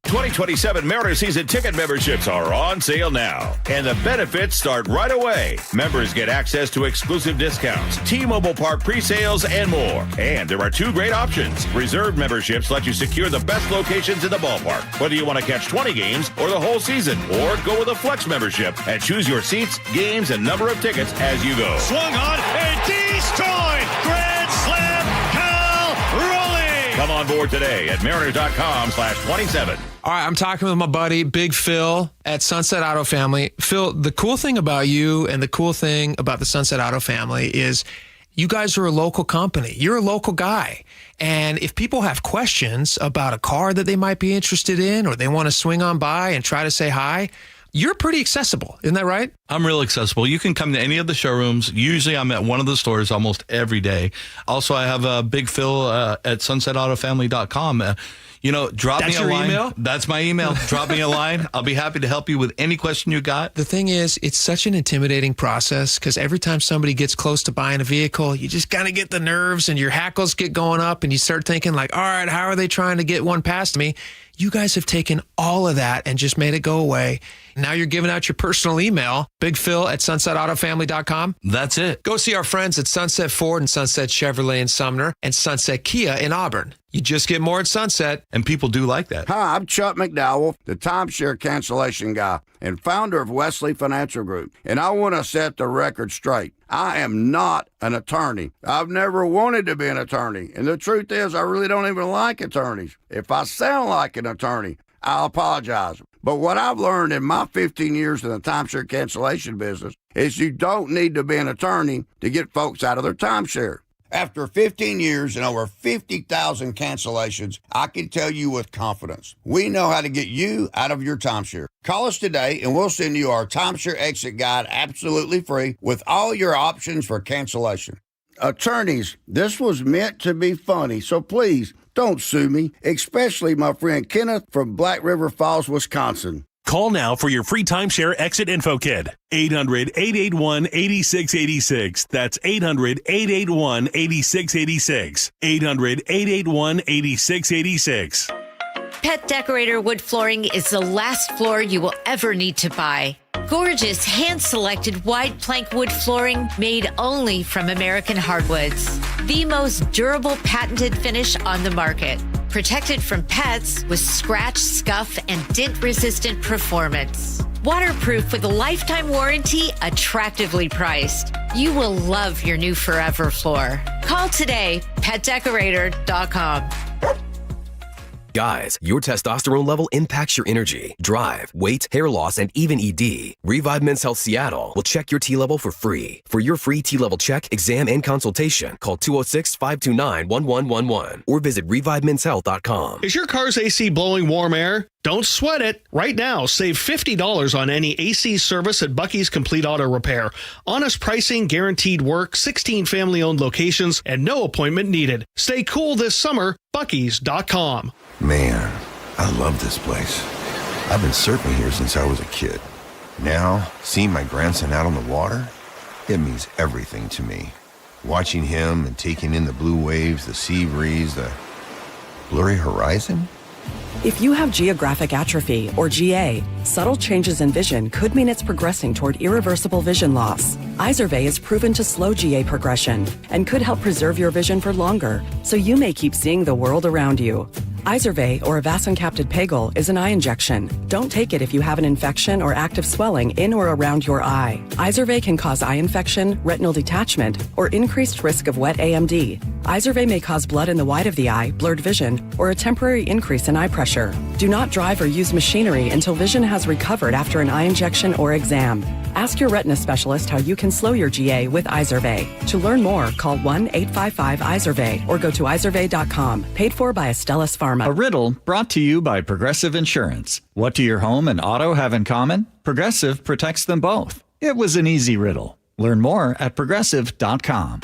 2027 Mariner season ticket memberships are on sale now, and the benefits start right away. Members get access to exclusive discounts, T-Mobile Park pre-sales, and more. And there are 2 great options. Reserve memberships let you secure the best locations in the ballpark, whether you want to catch 20 games or the whole season, or go with a flex membership and choose your seats, games, and number of tickets as you go. Swung on and destroyed. Grand slam. Cal Raleigh. Come on board today at Mariners.com/27. All right, I'm talking with my buddy, Big Phil at Sunset Auto Family. Phil, the cool thing about you and the cool thing about the Sunset Auto Family is you guys are a local company. You're a local guy. And if people have questions about a car that they might be interested in, or they want to swing on by and try to say hi, you're pretty accessible. Isn't that right? I'm real accessible. You can come to any of the showrooms. Usually I'm at one of the stores almost every day. Also, I have a Big Phil at sunsetautofamily.com. Drop me a line. Email? That's my email. Drop me a line. I'll be happy to help you with any question you got. The thing is, it's such an intimidating process because every time somebody gets close to buying a vehicle, you just kind of get the nerves and your hackles get going up and you start thinking like, all right, how are they trying to get one past me? You guys have taken all of that and just made it go away. Now you're giving out your personal email, Big Phil at sunsetautofamily.com. That's it. Go see our friends at Sunset Ford and Sunset Chevrolet in Sumner and Sunset Kia in Auburn. You just get more at Sunset. And people do like that. Hi, I'm Chuck McDowell, the timeshare cancellation guy and founder of Wesley Financial Group. And I want to set the record straight. I am not an attorney. I've never wanted to be an attorney. And the truth is, I really don't even like attorneys. If I sound like an attorney, I'll apologize. But what I've learned in my 15 years in the timeshare cancellation business is you don't need to be an attorney to get folks out of their timeshare. After 15 years and over 50,000 cancellations, I can tell you with confidence, we know how to get you out of your timeshare. Call us today and we'll send you our timeshare exit guide absolutely free with all your options for cancellation. Attorneys, this was meant to be funny, so please don't sue me, especially my friend Kenneth from Black River Falls, Wisconsin. Call now for your free timeshare exit info kit. 800-881-8686. That's 800-881-8686. 800-881-8686. Pet Decorator Wood Flooring is the last floor you will ever need to buy. Gorgeous hand-selected wide plank wood flooring made only from American hardwoods. The most durable patented finish on the market. Protected from pets with scratch, scuff, and dent-resistant performance. Waterproof with a lifetime warranty, attractively priced. You will love your new forever floor. Call today, petdecorator.com. Guys, your testosterone level impacts your energy, drive, weight, hair loss, and even ED. Revive Men's Health Seattle will check your T level for free. For your free T level check, exam, and consultation, call 206-529-1111 or visit ReviveMen'sHealth.com. Is your car's AC blowing warm air? Don't sweat it. Right now, save $50 on any AC service at Bucky's Complete Auto Repair. Honest pricing, guaranteed work, 16 family-owned locations, and no appointment needed. Stay cool this summer. Bucky's.com. Man, I love this place. I've been surfing here since I was a kid. Now, seeing my grandson out on the water, it means everything to me. Watching him and taking in the blue waves, the sea breeze, the blurry horizon. If you have geographic atrophy, or GA, subtle changes in vision could mean it's progressing toward irreversible vision loss. Izervay is proven to slow GA progression and could help preserve your vision for longer, so you may keep seeing the world around you. Izervay, or avacincaptad pegol, is an eye injection. Don't take it if you have an infection or active swelling in or around your eye. Izervay can cause eye infection, retinal detachment, or increased risk of wet AMD. Izervay may cause blood in the white of the eye, blurred vision, or a temporary increase in eye pressure. Do not drive or use machinery until vision has recovered after an eye injection or exam. Ask your retina specialist how you can slow your GA with Izervay. To learn more, call 1-855-IZERVAY or go to izervay.com. Paid for by Astellas Pharma. A riddle brought to you by Progressive Insurance. What do your home and auto have in common? Progressive protects them both. It was an easy riddle. Learn more at progressive.com.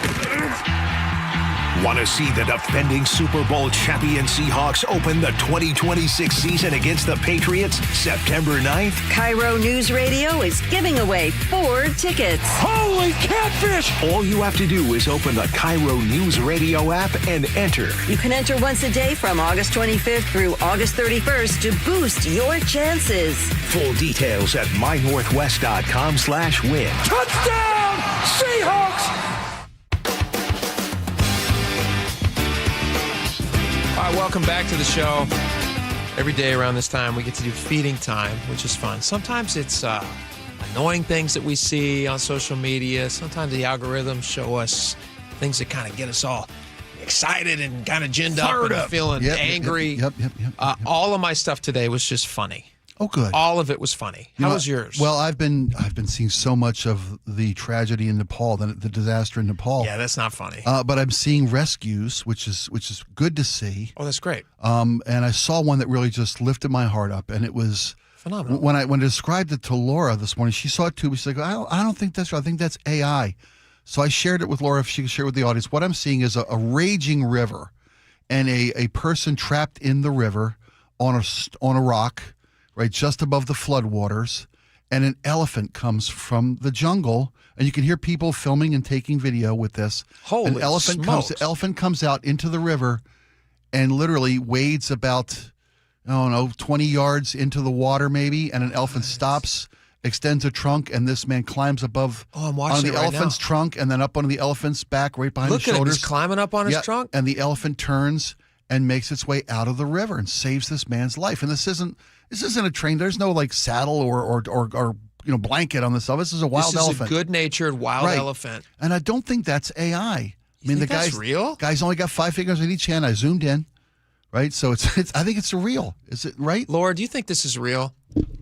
Want to see the defending Super Bowl champion Seahawks open the 2026 season against the Patriots September 9th? KIRO Newsradio is giving away 4 tickets. Holy catfish! All you have to do is open the KIRO Newsradio app and enter. You can enter once a day from August 25th through August 31st to boost your chances. Full details at mynorthwest.com/win. Touchdown, Seahawks! All right, welcome back to the show. Every day around this time, we get to do feeding time, which is fun. Sometimes it's annoying things that we see on social media. Sometimes the algorithms show us things that kind of get us all excited and kind of ginned up and feeling angry. Yep. All of my stuff today was just funny. Oh, good. All of it was funny. How was yours? Well, I've been seeing so much of the tragedy in Nepal, the disaster in Nepal. Yeah, that's not funny. But I'm seeing rescues, which is good to see. Oh, that's great. And I saw one that really just lifted my heart up, and it was phenomenal. When I described it to Laura this morning, she saw it too. She's like, I don't think that's right. I think that's AI. So I shared it with Laura if she could share it with the audience. What I'm seeing is a raging river, and a person trapped in the river on a rock, right just above the floodwaters, and an elephant comes from the jungle, and you can hear people filming and taking video with this. Holy The elephant comes out into the river and literally wades about, 20 yards into the water maybe, and an elephant stops, extends a trunk, and this man climbs above I'm on watching the it right elephant's now. trunk and then up onto the elephant's back right behind his Look at him. shoulders. He's climbing up on his trunk. And the elephant turns and makes its way out of the river and saves this man's life. And this isn't a train. There's no like saddle or blanket on this. This is a wild elephant. This is a good-natured wild elephant. And I don't think that's AI. The guy's real. Guy's only got 5 fingers on each hand. I zoomed in, right? So it's I think it's real. Is it right? Laura, do you think this is real?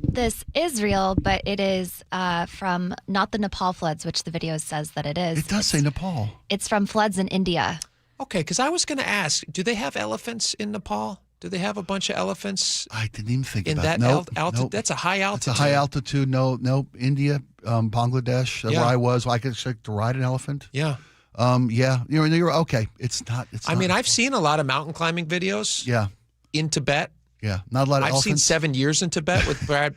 This is real, but it is from not the Nepal floods, which the video says that it is. It does say Nepal. It's from floods in India. Okay, because I was going to ask, do they have elephants in Nepal? Do they have a bunch of elephants? I didn't even think in about that altitude. Nope. That's a high altitude. It's a high altitude. No. India, Bangladesh, where I was. I could to ride an elephant. Yeah. You're okay. It's not. I mean, I've seen a lot of mountain climbing videos. Yeah. In Tibet. Yeah, not a lot of elephants. I've seen 7 Years in Tibet with Brad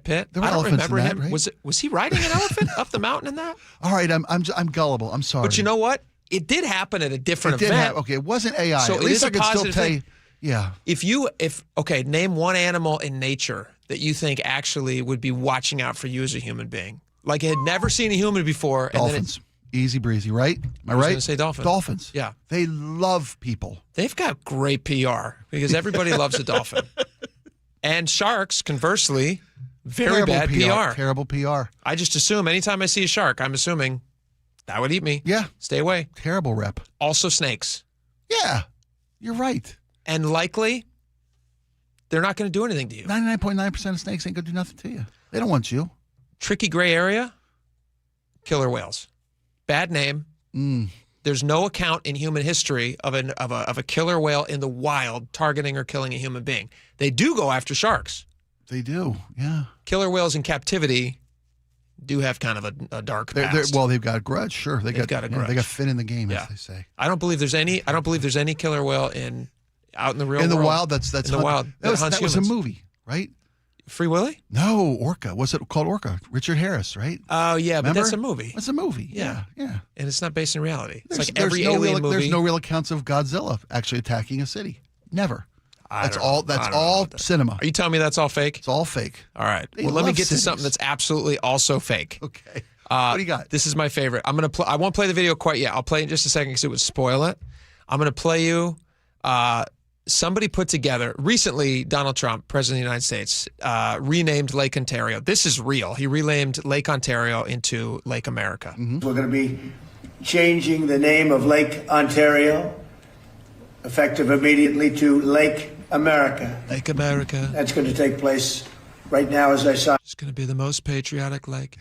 Pitt. There were I don't elephants remember in that, him. right? Was he riding an elephant up the mountain in that? All right, I'm gullible. I'm sorry. But you know what? It did happen at a different event. Okay, it wasn't AI. So at least I could still tell thing. you. Yeah. Name one animal in nature that you think actually would be watching out for you as a human being. Like it had never seen a human before. Dolphins. Easy breezy, right? Am I right? I was going to say dolphins. Dolphins. Yeah. They love people. They've got great PR because everybody loves a dolphin. And sharks, conversely, very bad PR. Terrible PR. I just assume anytime I see a shark, I'm assuming that would eat me. Yeah. Stay away. Terrible rep. Also snakes. Yeah. You're right. And likely they're not going to do anything to you. 99.9% of snakes ain't going to do nothing to you. They don't want you. Tricky gray area, killer whales. Bad name. There's no account in human history of a killer whale in the wild targeting or killing a human being. They do go after sharks. They do, yeah. Killer whales in captivity do have kind of a dark past. Well, they've got a grudge, sure. They've got a grudge. They got fin in the game, as they say. I don't believe there's any killer whale out in the real world. In the wild, that's in the wild. That was a movie, right? Free Willy? No, Orca. What's it called? Orca. Richard Harris, right? Oh yeah, Remember? but that's a movie. It's a movie. Yeah. And it's not based in reality. It's like There's every no alien real, movie. There's no real accounts of Godzilla actually attacking a city. Never. That's all cinema. Are you telling me that's all fake? It's all fake. All right. They Well, let me love get to cities. something that's absolutely also fake. Okay. What do you got? This is my favorite. I'm gonna play. I won't play the video quite yet. I'll play it in just a second because it would spoil it. I'm gonna play you. Somebody put together recently. Donald Trump, President of the United States, renamed Lake Ontario. This is real. He renamed Lake Ontario into Lake America. We're going to be changing the name of Lake Ontario, effective immediately, to Lake America. Lake America. That's going to take place right now, as I saw. It's going to be the most patriotic lake.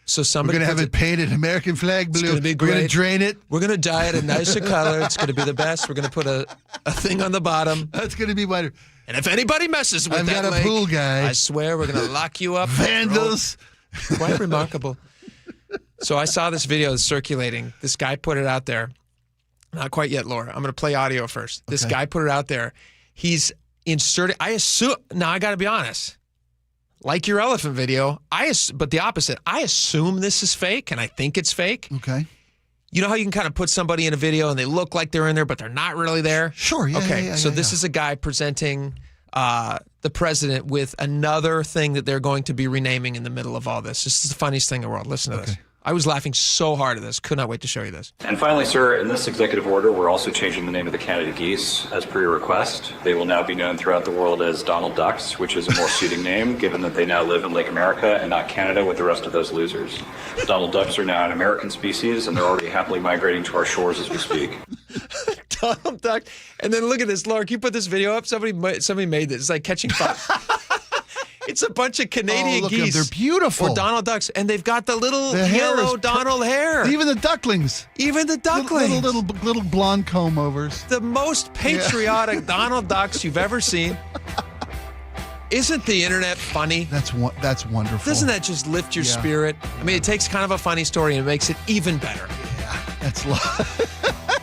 So We're somebody going to have it painted American flag blue. It's going to be We're going to great. drain it. We're going to dye it a nicer color. It's going to be the best. We're going to put a thing on the bottom. That's going to be my. And if anybody messes with I've that got a lake, pool guy. I swear we're going to lock you up. Vandals. Quite remarkable. So I saw this video that's circulating. This guy put it out there. Not quite yet, Laura. I'm going to play audio first. This guy put it out there. He's inserting. Now I got to be honest. Like your elephant video, but the opposite. I assume this is fake, and I think it's fake. Okay. You know how you can kind of put somebody in a video and they look like they're in there, but they're not really there? Sure, yeah. Okay, yeah, so this is a guy presenting the president with another thing that they're going to be renaming in the middle of all this. This is the funniest thing in the world. Listen to this. I was laughing so hard at this. Could not wait to show you this. And finally, sir, in this executive order, we're also changing the name of the Canada geese as per your request. They will now be known throughout the world as Donald Ducks, which is a more suiting name, given that they now live in Lake America and not Canada with the rest of those losers. Donald Ducks are now an American species, and they're already happily migrating to our shores as we speak. Donald Duck. And then look at this, Laura. Can you put this video up? Somebody made this. It's like catching fire. It's a bunch of Canadian geese. They're beautiful. Or Donald Ducks. And they've got the little yellow Donald hair. Even the ducklings. Little blonde comb overs. The most patriotic Donald Ducks you've ever seen. Isn't the internet funny? That's wonderful. Doesn't that just lift your spirit? I mean, it takes kind of a funny story and it makes it even better. Yeah, that's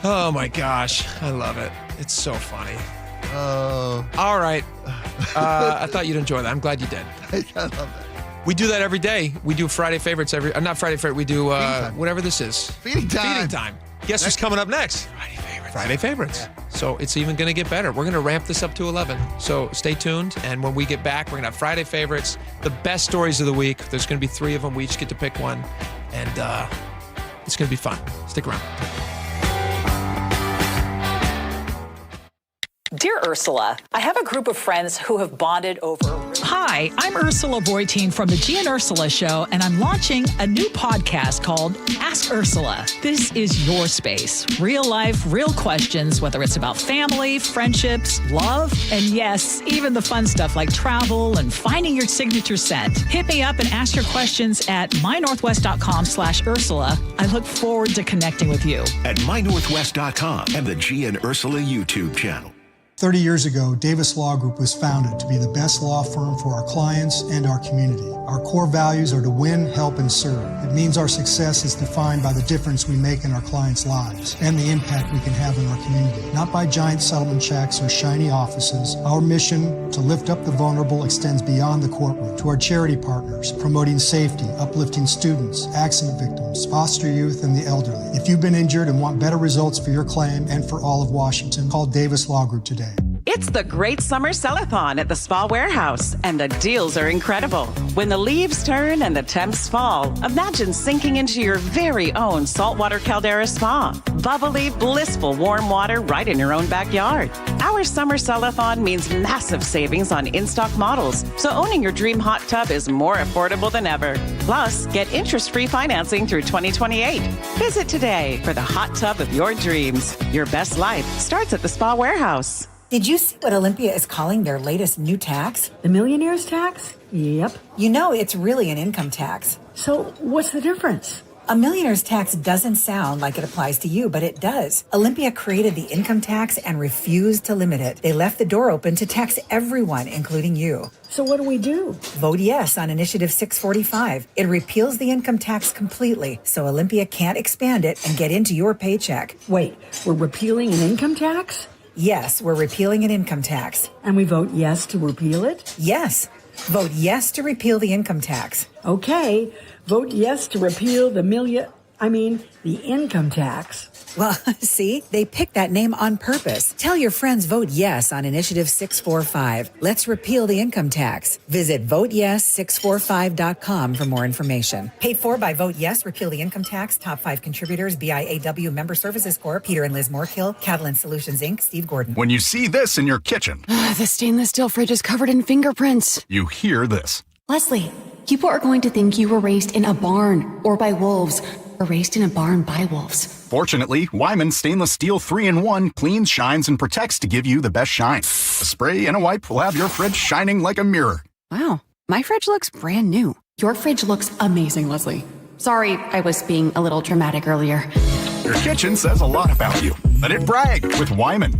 Oh my gosh, I love it. It's so funny. All right. I thought you'd enjoy that. I'm glad you did. I love that. We do that every day. We do Friday favorites not Friday favorite. We do whatever this is. Feeding time. Feeding time. Guess what's coming up next? Friday favorites. Yeah. So it's even going to get better. We're going to ramp this up to 11. So stay tuned. And when we get back, we're going to have Friday favorites, the best stories of the week. There's going to be 3 of them. We each get to pick one. And it's going to be fun. Stick around. Dear Ursula, I have a group of friends who have bonded over... Hi, I'm Ursula Voitin from the G and Ursula Show, and I'm launching a new podcast called Ask Ursula. This is your space. Real life, real questions, whether it's about family, friendships, love, and yes, even the fun stuff like travel and finding your signature scent. Hit me up and ask your questions at mynorthwest.com/Ursula. I look forward to connecting with you. At mynorthwest.com and the G and Ursula YouTube channel. 30 years ago, Davis Law Group was founded to be the best law firm for our clients and our community. Our core values are to win, help, and serve. It means our success is defined by the difference we make in our clients' lives and the impact we can have in our community. Not by giant settlement checks or shiny offices. Our mission to lift up the vulnerable extends beyond the courtroom to our charity partners, promoting safety, uplifting students, accident victims, foster youth, and the elderly. If you've been injured and want better results for your claim and for all of Washington, call Davis Law Group today. It's the Great Summer Sell-a-thon at the Spa Warehouse, and the deals are incredible. When the leaves turn and the temps fall, imagine sinking into your very own saltwater caldera spa. Bubbly, blissful warm water right in your own backyard. Our Summer Sell-a-thon means massive savings on in-stock models, so owning your dream hot tub is more affordable than ever. Plus, get interest-free financing through 2028. Visit today for the hot tub of your dreams. Your best life starts at the Spa Warehouse. Did you see what Olympia is calling their latest new tax? The millionaire's tax? Yep. You know it's really an income tax. So what's the difference? A millionaire's tax doesn't sound like it applies to you, but it does. Olympia created the income tax and refused to limit it. They left the door open to tax everyone, including you. So what do we do? Vote yes on Initiative 645. It repeals the income tax completely, so Olympia can't expand it and get into your paycheck. Wait, we're repealing an income tax? Yes, we're repealing an income tax. And we vote yes to repeal it? Yes. Vote yes to repeal the income tax. Okay. Vote yes to repeal the income tax. Well, see, they picked that name on purpose. Tell your friends vote yes on Initiative 645. Let's repeal the income tax. Visit voteyes645.com for more information. Paid for by Vote Yes, Repeal the Income Tax. Top 5 contributors, BIAW Member Services Corp., Peter and Liz Moorkill, Catalan Solutions, Inc., Steve Gordon. When you see this in your kitchen, the stainless steel fridge is covered in fingerprints. you hear this. Leslie, people are going to think you were raised in a barn or by wolves, or raised in a barn by wolves. Fortunately, Wyman Stainless Steel 3-in-1 cleans, shines, and protects to give you the best shine. A spray and a wipe will have your fridge shining like a mirror. Wow, my fridge looks brand new. Your fridge looks amazing, Leslie. Sorry, I was being a little dramatic earlier. Your kitchen says a lot about you. Let it brag with Wyman.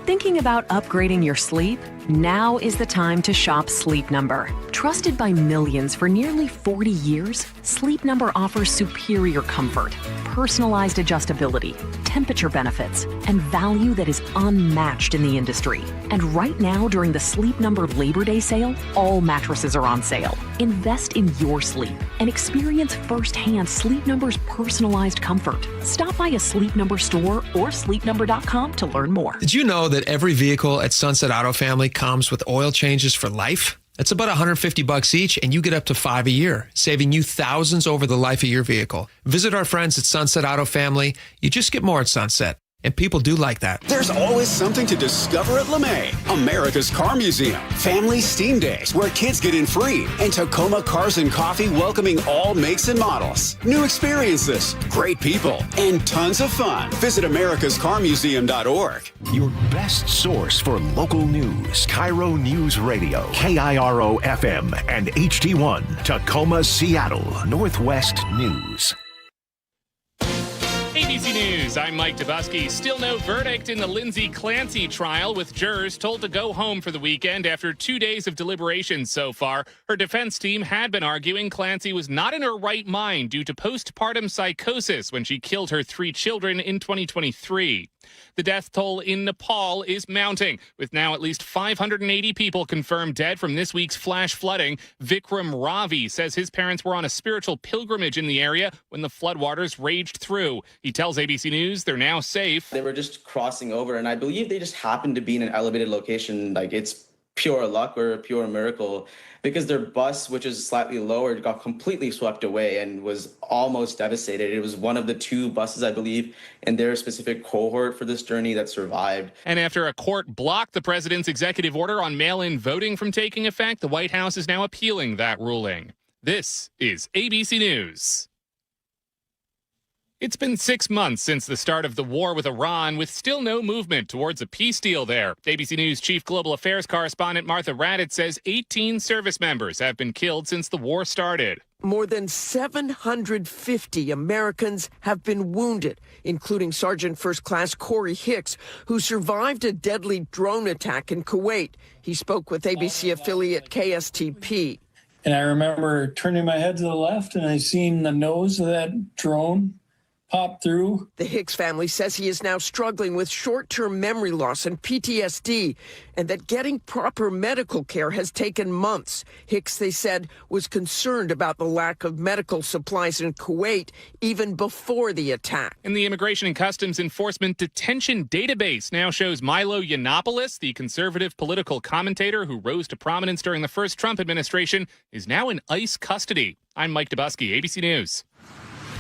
Thinking about upgrading your sleep? Now is the time to shop Sleep Number. Trusted by millions for nearly 40 years, Sleep Number offers superior comfort, personalized adjustability, temperature benefits, and value that is unmatched in the industry. And right now, during the Sleep Number Labor Day sale, all mattresses are on sale. Invest in your sleep and experience firsthand Sleep Number's personalized comfort. Stop by a Sleep Number store or sleepnumber.com to learn more. Did you know that every vehicle at Sunset Auto Family comes with oil changes for life? It's about $150 each, and you get up to 5 a year, saving you thousands over the life of your vehicle. Visit our friends at Sunset Auto Family. You just get more at Sunset. And people do like that. There's always something to discover at LeMay, America's Car Museum. Family Steam Days, where kids get in free. And Tacoma Cars and Coffee welcoming all makes and models. New experiences, great people, and tons of fun. Visit americascarmuseum.org. Your best source for local news. KIRO Newsradio. KIRO FM and HD1. Tacoma, Seattle. Northwest News. ABC News, I'm Mike Dubusky. Still no verdict in the Lindsay Clancy trial, with jurors told to go home for the weekend after 2 days of deliberations so far. Her defense team had been arguing Clancy was not in her right mind due to postpartum psychosis when she killed her 3 children in 2023. The death toll in Nepal is mounting, with now at least 580 people confirmed dead from this week's flash flooding. Vikram Ravi says his parents were on a spiritual pilgrimage in the area when the floodwaters raged through. He tells ABC News they're now safe. They were just crossing over, and I believe they just happened to be in an elevated location. Like, it's pure luck or a pure miracle, because their bus, which is slightly lower, got completely swept away and was almost devastated. It was one of the 2 buses, I believe, in their specific cohort for this journey that survived. And after a court blocked the president's executive order on mail-in voting from taking effect, the White House is now appealing that ruling. This is ABC News. It's been 6 months since the start of the war with Iran, with still no movement towards a peace deal there. ABC News Chief Global Affairs Correspondent Martha Raddatz says 18 service members have been killed since the war started. More than 750 Americans have been wounded, including Sergeant First Class Corey Hicks, who survived a deadly drone attack in Kuwait. He spoke with ABC affiliate KSTP. And I remember turning my head to the left, and I seen the nose of that drone pop through. The Hicks family says he is now struggling with short-term memory loss and PTSD, and that getting proper medical care has taken months. Hicks, they said, was concerned about the lack of medical supplies in Kuwait even before the attack. And the Immigration and Customs Enforcement Detention Database now shows Milo Yiannopoulos, the conservative political commentator who rose to prominence during the first Trump administration, is now in ICE custody. I'm Mike Dubusky, ABC News.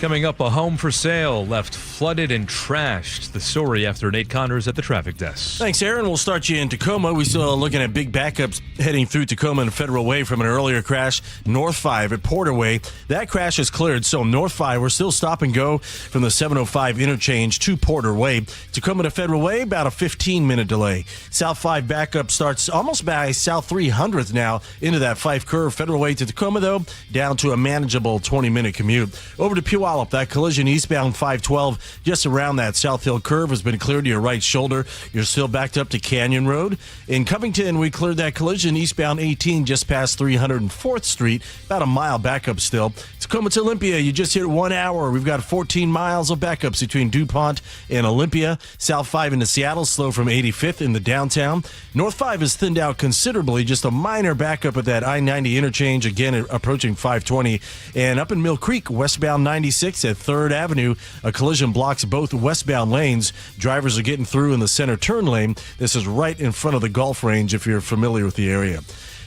Coming up, a home for sale left flooded and trashed. The story after Nate Connors at the traffic desk. Thanks, Aaron. We'll start you in Tacoma. We still are looking at big backups heading through Tacoma and Federal Way from an earlier crash. North 5 at Porter Way. That crash is cleared, so North 5, we're still stop and go from the 705 interchange to Porter Way. Tacoma to Federal Way, about a 15-minute delay. South 5 backup starts almost by South 300th now into that Fife curve. Federal Way to Tacoma, though, down to a manageable 20-minute commute. Over to Puyallup. That collision eastbound 512 just around that South Hill curve has been cleared to your right shoulder. You're still backed up to Canyon Road. In Covington, we cleared that collision eastbound 18 just past 304th Street. About a mile backup still. Tacoma to Olympia, you just hit 1 hour. We've got 14 miles of backups between DuPont and Olympia. South 5 into Seattle, slow from 85th in the downtown. North 5 is thinned out considerably, just a minor backup at that I-90 interchange, again approaching 520. And up in Mill Creek, westbound 96 at 3rd Avenue, a collision blocks both westbound lanes. Drivers are getting through in the center turn lane. This is right in front of the golf range if you're familiar with the area.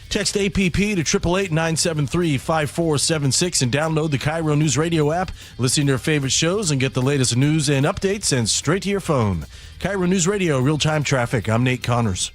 Text APP to 888-973-5476 and download the KIRO News Radio app. Listen to your favorite shows and get the latest news and updates sent straight to your phone. KIRO News Radio, real-time traffic. I'm Nate Connors.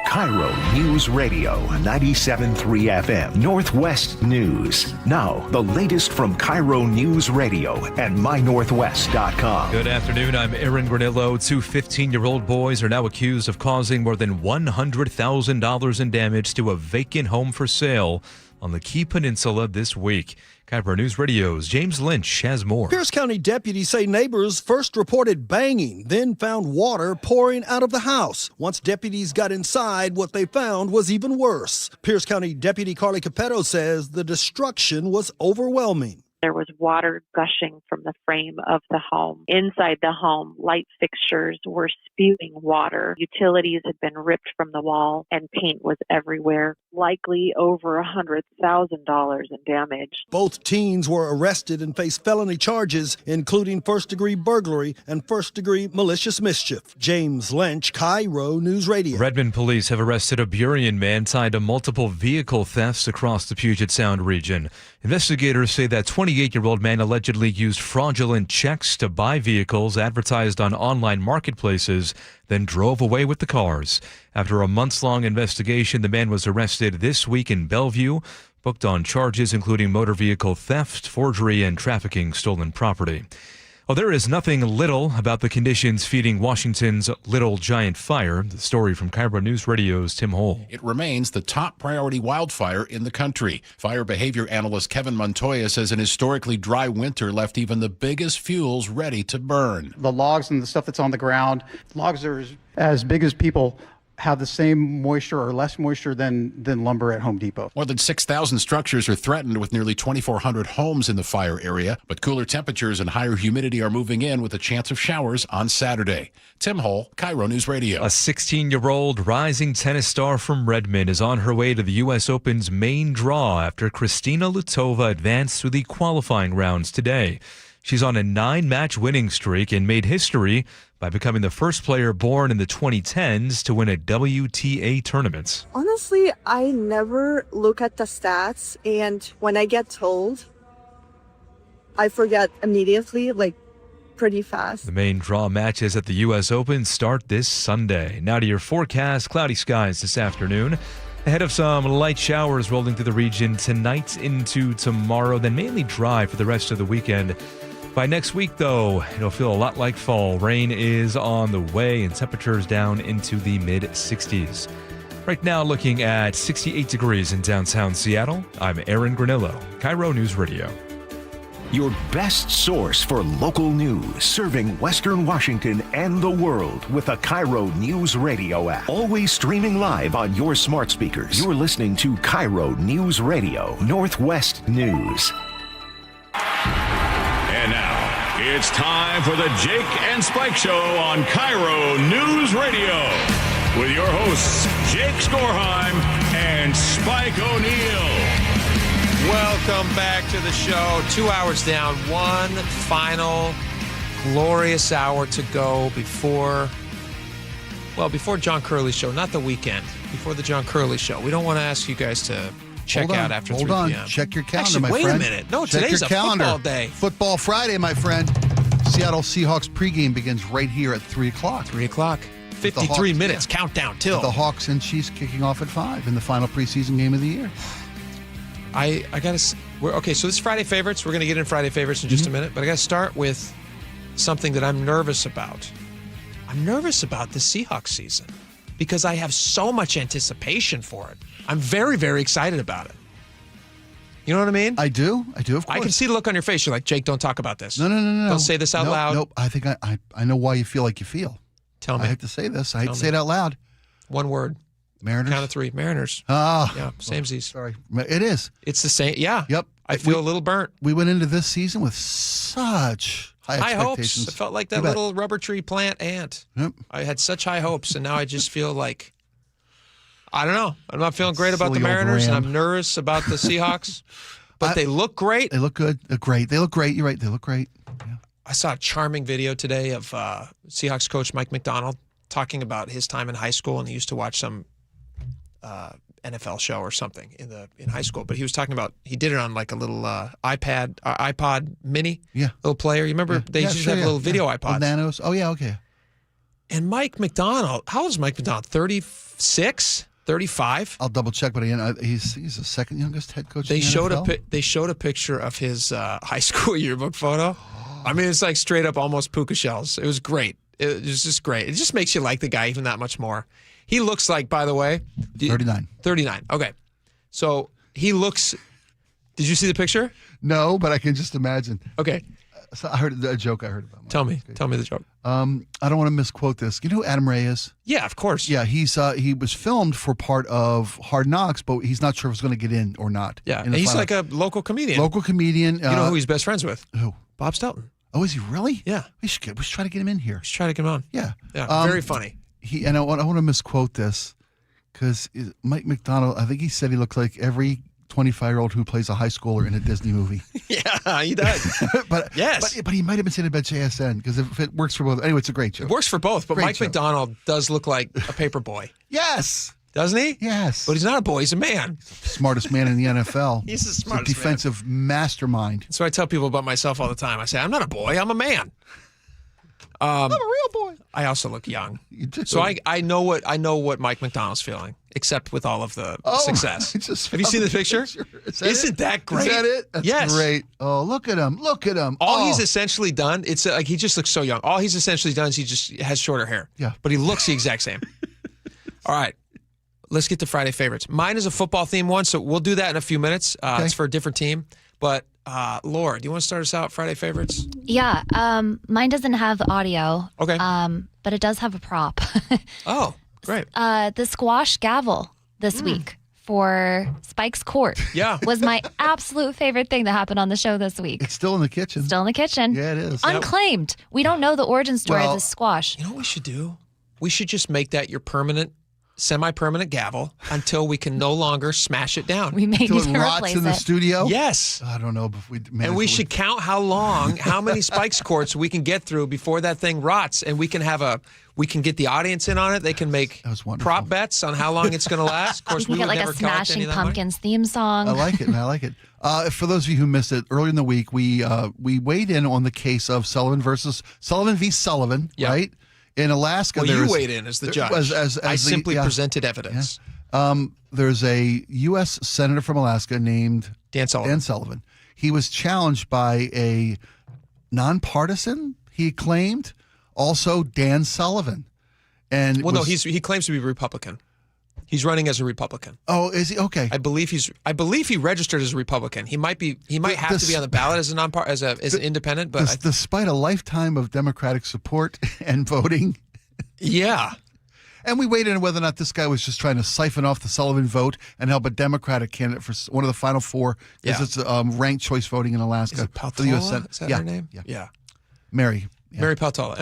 KIRO News Radio, 97.3 FM, Northwest News. Now, the latest from KIRO News Radio and mynorthwest.com. Good afternoon. I'm Aaron Granillo. Two 15-year-old boys are now accused of causing more than $100,000 in damage to a vacant home for sale on the Key Peninsula this week. KIRO News Radio's James Lynch has more. Pierce County deputies say neighbors first reported banging, then found water pouring out of the house. Once deputies got inside, what they found was even worse. Pierce County Deputy Carly Capetto says the destruction was overwhelming. There was water gushing from the frame of the home. Inside the home, light fixtures were spewing water. Utilities had been ripped from the wall, and paint was everywhere. Likely over $100,000 in damage. Both teens were arrested and face felony charges, including first-degree burglary and first-degree malicious mischief. James Lynch, KIRO News Radio. Redmond police have arrested a Burien man tied to multiple vehicle thefts across the Puget Sound region. Investigators say that 28-year-old man allegedly used fraudulent checks to buy vehicles advertised on online marketplaces, then drove away with the cars. After a months-long investigation, the man was arrested this week in Bellevue, booked on charges including motor vehicle theft, forgery, and trafficking stolen property. Well, there is nothing little about the conditions feeding Washington's Little Giant Fire. The story from KIRO News Radio's Tim Hole. It remains the top priority wildfire in the country. Fire behavior analyst Kevin Montoya says an historically dry winter left even the biggest fuels ready to burn. The logs and the stuff that's on the ground, logs are as big as people, have the same moisture or less moisture than lumber at Home Depot. More than 6,000 structures are threatened with nearly 2,400 homes in the fire area, but cooler temperatures and higher humidity are moving in with a chance of showers on Saturday. Tim Hole, KIRO News Radio. A 16-year-old rising tennis star from Redmond is on her way to the U.S. Open's main draw after Kristina Lutova advanced through the qualifying rounds today. She's on a 9-match winning streak and made history by becoming the first player born in the 2010s to win a WTA tournament. Honestly, I never look at the stats, and when I get told, I forget immediately, pretty fast. The main draw matches at the U.S. Open start this Sunday. Now to your forecast, cloudy skies this afternoon. Ahead of some light showers rolling through the region tonight into tomorrow, then mainly dry for the rest of the weekend. By next week, though, it'll feel a lot like fall. Rain is on the way and temperatures down into the mid-60s. Right now, looking at 68 degrees in downtown Seattle, I'm Aaron Granillo, KIRO News Radio. Your best source for local news, serving Western Washington and the world with a KIRO News Radio app. Always streaming live on your smart speakers. You're listening to KIRO News Radio, Northwest News. And now, it's time for the Jake and Spike Show on KIRO News Radio with your hosts, Jake Skorheim and Spike O'Neill. Welcome back to the show. 2 hours down, one final glorious hour to go before John Curley's show, not the weekend, before the John Curley show. We don't want to ask you guys to check out after 3 Hold p.m. on. Check your calendar, Actually, my wait friend. a minute. No, Check today's your a calendar. football day. Football Friday, my friend. Seattle Seahawks pregame begins right here at 3 o'clock. 3 o'clock. 53 minutes. Countdown till. The Hawks and Chiefs kicking off at 5 in the final preseason game of the year. I got to... Okay, so this is Friday Favorites. We're going to get in Friday Favorites in just a minute, but I got to start with something that I'm nervous about. I'm nervous about the Seahawks season because I have so much anticipation for it. I'm very, very excited about it. You know what I mean? I do, of course. I can see the look on your face. You're like, Jake, don't talk about this. No. Don't say this out loud. Nope. I think I know why you feel like you feel. Tell me. I hate to say this. I hate to say it out loud. One word. Mariners. Count of 3. Mariners. Ah. Yeah, samesies. Sorry. It is. It's the same. Yeah. Yep. I feel a little burnt. We went into this season with such high expectations. Hopes. I felt like that little rubber tree plant ant. Yep. I had such high hopes, and now I just feel like, I don't know. I'm not feeling great about the Silly old Mariners, and Ram. I'm nervous about the Seahawks. But they look great. They look good. They're great. They look great. You're right. They look great. Yeah. I saw a charming video today of Seahawks coach Mike McDonald talking about his time in high school, and he used to watch some NFL show or something in high school. But he was talking about, he did it on like a little iPod mini, little player. You remember they used to have little video iPods. Nanos. Oh yeah, okay. And Mike McDonald, how old is Mike McDonald? 36, 35? I'll double check, but he's the second youngest head coach. They in the showed NFL? they showed a picture of his high school yearbook photo. I mean, it's like straight up almost puka shells. It was great. It was just great. It just makes you like the guy even that much more. He looks like, by the way, 39. 39. Okay. So he looks. Did you see the picture? No, but I can just imagine. Okay. So I heard a joke I heard about. Tell me the joke. I don't want to misquote this. You know who Adam Ray is? Yeah, of course. Yeah, he was filmed for part of Hard Knocks, but he's not sure if he's going to get in or not. Yeah, and he's like a local comedian. Local comedian. You know who he's best friends with? Who? Bob Stelton. Oh, is he really? Yeah. We should try to get him in here. We should try to get him on. Yeah. Yeah. Very funny. And I want to misquote this because Mike McDonald, I think he said he looks like every 25-year-old who plays a high schooler in a Disney movie. Yeah, he does. but he might have been saying it about JSN because if it works for both. Anyway, it's a great joke. It works for both, but Great Mike joke. McDonald does look like a paper boy. Yes. Doesn't he? Yes. But he's not a boy, he's a man. Smartest man in the NFL. He's the smartest He's a defensive mastermind. So I tell people about myself all the time. I say, I'm not a boy, I'm a man. I'm a real boy. I also look young. You do. So I know what Mike McDonald's feeling, except with all of the success. I just Have you seen the found picture? Isn't that great? Is that it? That's yes. great. Oh, look at him. Look at him. All he's essentially done, it's like he just looks so young. All he's essentially done is he just has shorter hair. Yeah. But he looks the exact same. All right. Let's get to Friday favorites. Mine is a football themed one, so we'll do that in a few minutes. It's for a different team. But Laura, do you want to start us out, Friday favorites? Yeah. Mine doesn't have audio. Okay. But it does have a prop. Oh, great. The squash gavel this week for Spike's Court was my absolute favorite thing that happened on the show this week. It's still in the kitchen. Still in the kitchen. Yeah, it is. Unclaimed. We don't know the origin story of this squash. You know what we should do? We should just make that your permanent, semi-permanent gavel until we can no longer smash it down. We may need Until to it rots replace in the it. studio? Yes. I don't know. But we should count how many Spikes courts we can get through before that thing rots, and we can get the audience in on it. They can make prop bets on how long it's going to last. Of course, We can get like a Smashing Pumpkins theme song. I like it. I like it. For those of you who missed it, earlier in the week, we weighed in on the case of Sullivan v. Sullivan, right? In Alaska, Well, you weighed in as the judge. I simply presented evidence. Yeah. There's a U.S. Senator from Alaska named Dan Sullivan. He was challenged by a nonpartisan, he claimed, also Dan Sullivan. And he claims to be Republican. He's running as a Republican. Oh, is he? Okay. I believe he registered as a Republican. He might have to be on the ballot as an independent, but despite a lifetime of Democratic support and voting. Yeah. And we weighed in on whether or not this guy was just trying to siphon off the Sullivan vote and help a Democratic candidate for one of the final four, because it's ranked choice voting in Alaska. Is it for the US Senate. Is that her name? Yeah. Mary. Yeah. Mary Peltola.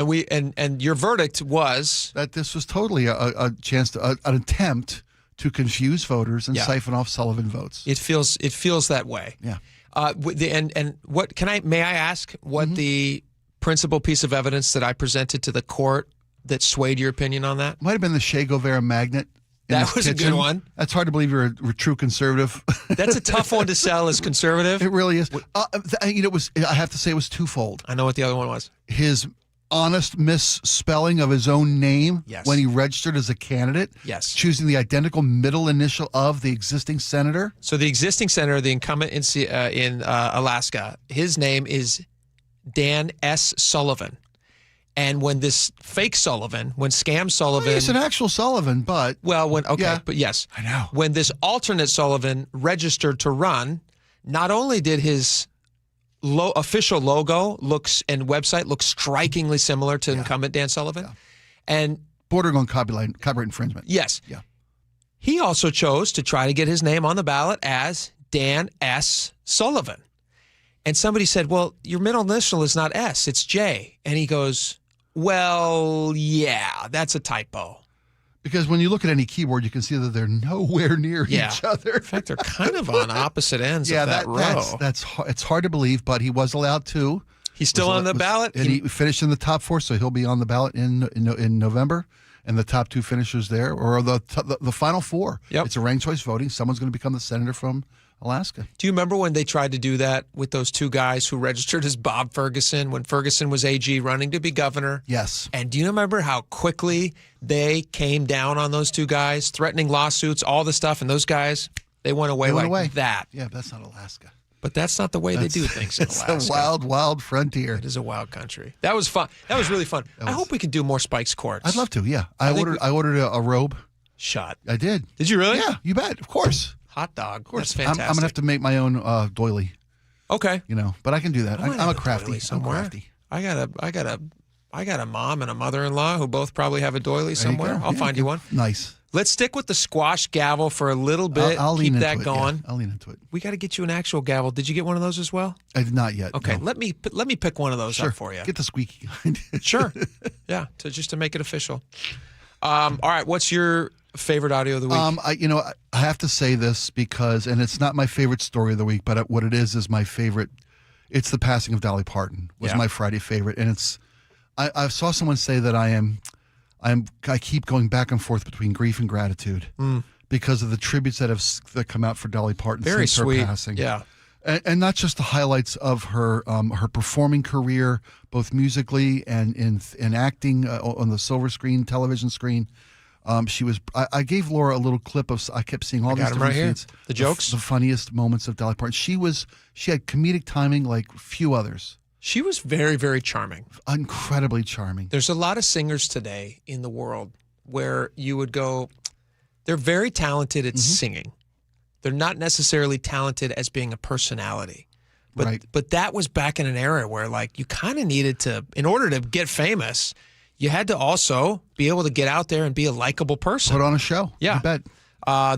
And your verdict was that this was totally a chance to an attempt to confuse voters and siphon off Sullivan votes. It feels that way. Yeah. And what may I ask what the principal piece of evidence that I presented to the court that swayed your opinion on that? Might have been the Che Guevara magnet That was a good one. That's hard to believe you're a true conservative. That's a tough one to sell as conservative. It really is. It was. I have to say it was twofold. I know what the other one was. His honest misspelling of his own name when he registered as a candidate. Yes. Choosing the identical middle initial of the existing senator. So the existing senator, the incumbent in Alaska, his name is Dan S. Sullivan. And when this fake Sullivan, when scam Sullivan... Well, it's an actual Sullivan, but... But yes. I know. When this alternate Sullivan registered to run, not only did his official logo and website look strikingly similar to incumbent Dan Sullivan, and... bordering on copyright infringement. Yes. Yeah. He also chose to try to get his name on the ballot as Dan S. Sullivan. And somebody said, well, your middle initial is not S, it's J. And he goes... well, yeah, that's a typo. Because when you look at any keyboard, you can see that they're nowhere near each other. In fact, they're kind of on opposite ends of that row. It's hard to believe, but he was allowed to. He's still on the ballot? And he finished in the top 4, so he'll be on the ballot in November. And the top 2 finishers there, or the final 4. Yep. It's a ranked choice voting. Someone's going to become the senator from Alaska. Do you remember when they tried to do that with those 2 guys who registered as Bob Ferguson when Ferguson was AG running to be governor? Yes. And do you remember how quickly they came down on those 2 guys, threatening lawsuits, all the stuff, and those guys, they went away that. Yeah, but that's not Alaska. But that's not the way they do things in Alaska. It's a wild, wild frontier. It is a wild country. That was fun. That was really fun. I hope we could do more Spike's Courts. I'd love to, yeah. I ordered a robe. Shot. I did. Did you really? Yeah, you bet. Of course. Hot dog. Of course. That's fantastic. I'm going to have to make my own doily. Okay. But I can do that. I'm a crafty. I'm crafty. I got a mom and a mother-in-law who both probably have a doily somewhere. I'll find you one. Nice. Let's stick with the squash gavel for a little bit. I'll keep lean that into going. Yeah, I'll lean into it. We got to get you an actual gavel. Did you get one of those as well? I did not yet. Okay, no. let me pick one of those up for you. Get the squeaky kind. Sure. Yeah, just to make it official. All right, what's your favorite audio of the week? I have to say this because, and it's not my favorite story of the week, but what it is my favorite. It's the passing of Dolly Parton was my Friday favorite, and it's. I saw someone say that I keep going back and forth between grief and gratitude because of the tributes that come out for Dolly Parton since her passing. Yeah. And not just the highlights of her performing career, both musically and in acting on the silver screen, television screen. She was. I gave Laura a little clip of. I kept seeing all these different feeds. The jokes, the funniest moments of Dolly Parton. She had comedic timing like few others. She was very, very charming. Incredibly charming. There's a lot of singers today in the world where you would go, they're very talented at singing. They're not necessarily talented as being a personality. But that was back in an era where like you kind of needed to, in order to get famous, you had to also be able to get out there and be a likable person. Put on a show. Yeah. You bet.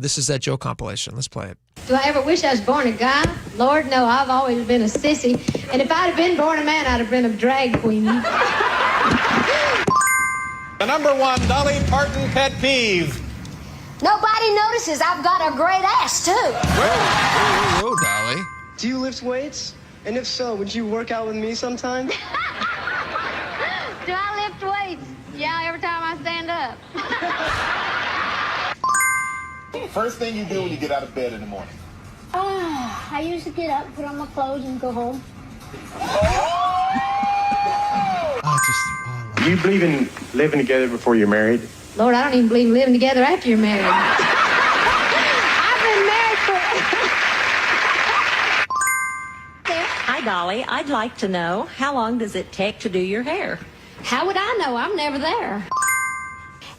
This is that Joe compilation. Let's play it. Do I ever wish I was born a guy? Lord, no, I've always been a sissy. And if I'd have been born a man, I'd have been a drag queen. The number 1 Dolly Parton pet peeve. Nobody notices I've got a great ass, too. Whoa, Dolly. Do you lift weights? And if so, would you work out with me sometime? Do I lift weights? Yeah, every time I stand up. First thing you do when you get out of bed in the morning? I used to get up, put on my clothes, and go home. Do you believe in living together before you're married? Lord, I don't even believe in living together after you're married. I've been married for... Hi, Dolly. I'd like to know, how long does it take to do your hair? How would I know? I'm never there.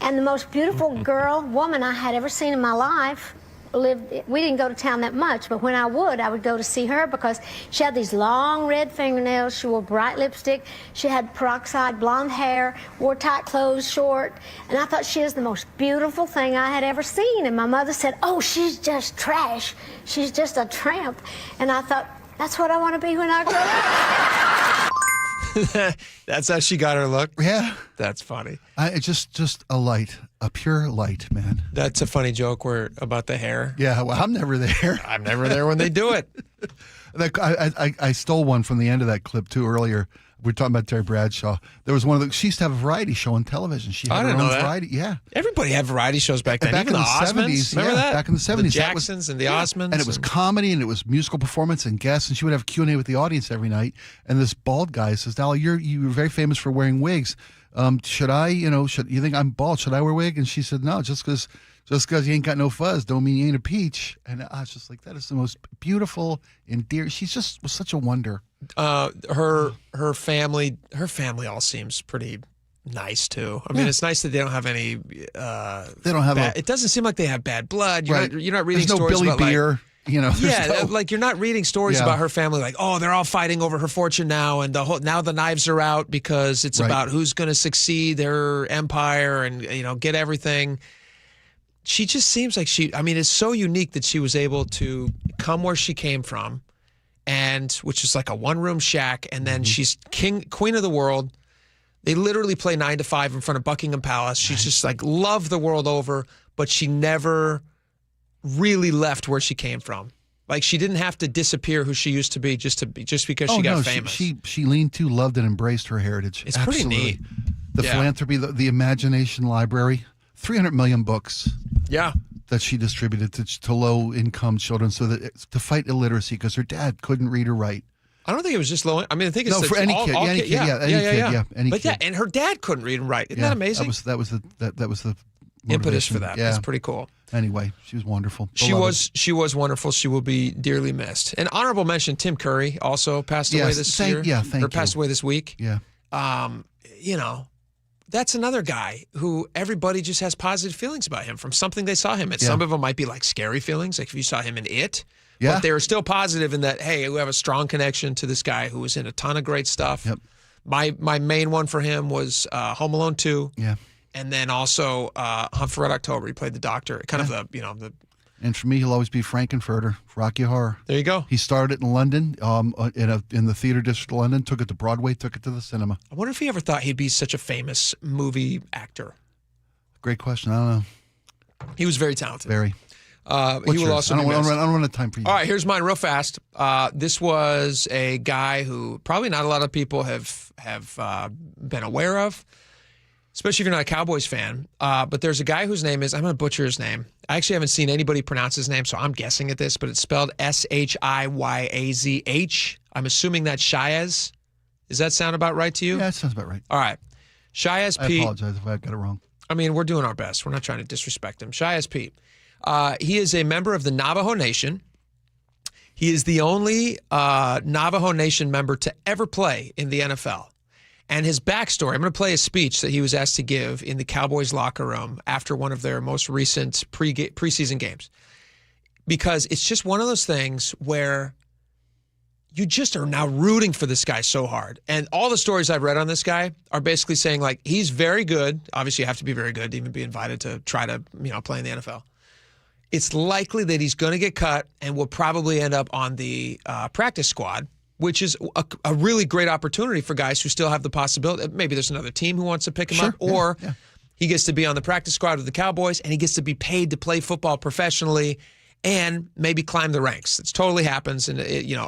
And the most beautiful woman I had ever seen in my life we didn't go to town that much, but when I would go to see her because she had these long red fingernails, she wore bright lipstick, she had peroxide blonde hair, wore tight clothes, short, and I thought she was the most beautiful thing I had ever seen. And my mother said, oh, she's just trash. She's just a tramp. And I thought, that's what I want to be when I grow up. That's how she got her look? Yeah. That's funny. It's just a light, a pure light, man. That's a funny joke about the hair. Yeah, well, I'm never there. I'm never there when they do it. I stole one from the end of that clip, too, earlier, we're talking about Terry Bradshaw. There was one of the. She used to have a variety show on television. She had her own variety. Yeah, everybody had variety shows back then. Back even in the Osmonds, 70s. remember that? Back in the 70s, the Jacksons and the Osmonds, and it was comedy and it was musical performance and guests. And she would have Q&A with the audience every night. And this bald guy says, "Dolly, you're very famous for wearing wigs. Should I? Should you think I'm bald? Should I wear a wig?" And she said, "No, just because you ain't got no fuzz don't mean you ain't a peach." And I was just like, that is the most beautiful, endearing. She just was such a wonder. Her family all seems pretty nice too. I mean, it's nice that they don't have any. They don't have. It doesn't seem like they have bad blood. You're not reading There's no stories Billy about Beer. Like you're not reading stories about her family like, oh, they're all fighting over her fortune now, and now the knives are out because it's about who's going to succeed their empire and get everything. She just seems like it's so unique that she was able to come where she came from, and which is like a one-room shack, and then she's queen of the world. They literally play 9 to 5 in front of Buckingham Palace. She's just like loved the world over, but she never really left where she came from. Like she didn't have to disappear who she used to be just because she got famous. She leaned to, loved, and embraced her heritage. It's pretty neat. The philanthropy, the Imagination Library, 300 million books. Yeah. That she distributed to low-income children to fight illiteracy because her dad couldn't read or write. I don't think it was just low. I mean, I think it's for any kid. Any kid. And her dad couldn't read and write. Isn't that amazing? That was the impetus for that. Yeah. That's pretty cool. Anyway, she was wonderful. She was wonderful. She will be dearly missed. An honorable mention: Tim Curry also passed away this year. Passed away this week. Yeah. That's another guy who everybody just has positive feelings about him from something they saw him in. Some of them might be like scary feelings, like if you saw him in It. Yeah. But they were still positive in that, hey, we have a strong connection to this guy who was in a ton of great stuff. Yep. My main one for him was Home Alone 2. Yeah. And then also Hunt for Red October. He played the doctor. Kind of the. And for me, he'll always be Frankenfurter, Rocky Horror. There you go. He started in London, in the theater district of London, took it to Broadway, took it to the cinema. I wonder if he ever thought he'd be such a famous movie actor. Great question. I don't know. He was very talented. Very. He will also. I don't want to time for you. All right, here's mine real fast. This was a guy who probably not a lot of people have been aware of, especially if you're not a Cowboys fan. But there's a guy whose name is, I'm going to butcher his name. I actually haven't seen anybody pronounce his name, so I'm guessing at this, but it's spelled Shiyazh. I'm assuming that's Shiyaz. Does that sound about right to you? Yeah, that sounds about right. All right. Shiyaz Pete. I apologize if I got it wrong. I mean, we're doing our best. We're not trying to disrespect him. Shiyaz Pete. He is a member of the Navajo Nation. He is the only Navajo Nation member to ever play in the NFL. And his backstory, I'm going to play a speech that he was asked to give in the Cowboys locker room after one of their most recent preseason games. Because it's just one of those things where you just are now rooting for this guy so hard. And all the stories I've read on this guy are basically saying, like, he's very good. Obviously, you have to be very good to even be invited to try to, play in the NFL. It's likely that he's going to get cut and will probably end up on the practice squad, which is a really great opportunity for guys who still have the possibility. Maybe there's another team who wants to pick him up, or he gets to be on the practice squad with the Cowboys and he gets to be paid to play football professionally and maybe climb the ranks. It totally happens, and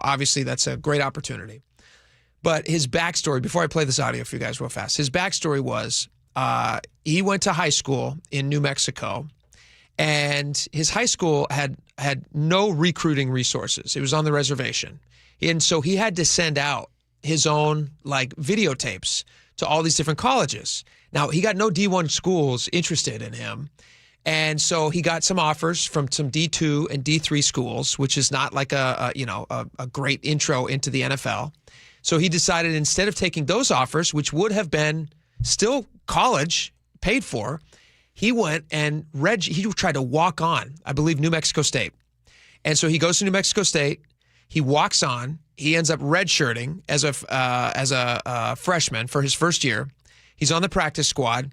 obviously that's a great opportunity. But his backstory, before I play this audio for you guys real fast, his backstory was he went to high school in New Mexico, and his high school had no recruiting resources. It was on the reservation. And so he had to send out his own videotapes to all these different colleges. Now, he got no D1 schools interested in him. And so he got some offers from some D2 and D3 schools, which is not like a great intro into the NFL. So he decided, instead of taking those offers, which would have been still college paid for, he went and he tried to walk on, I believe, New Mexico State. And so he goes to New Mexico State. He walks on. He ends up redshirting as a freshman for his first year. He's on the practice squad.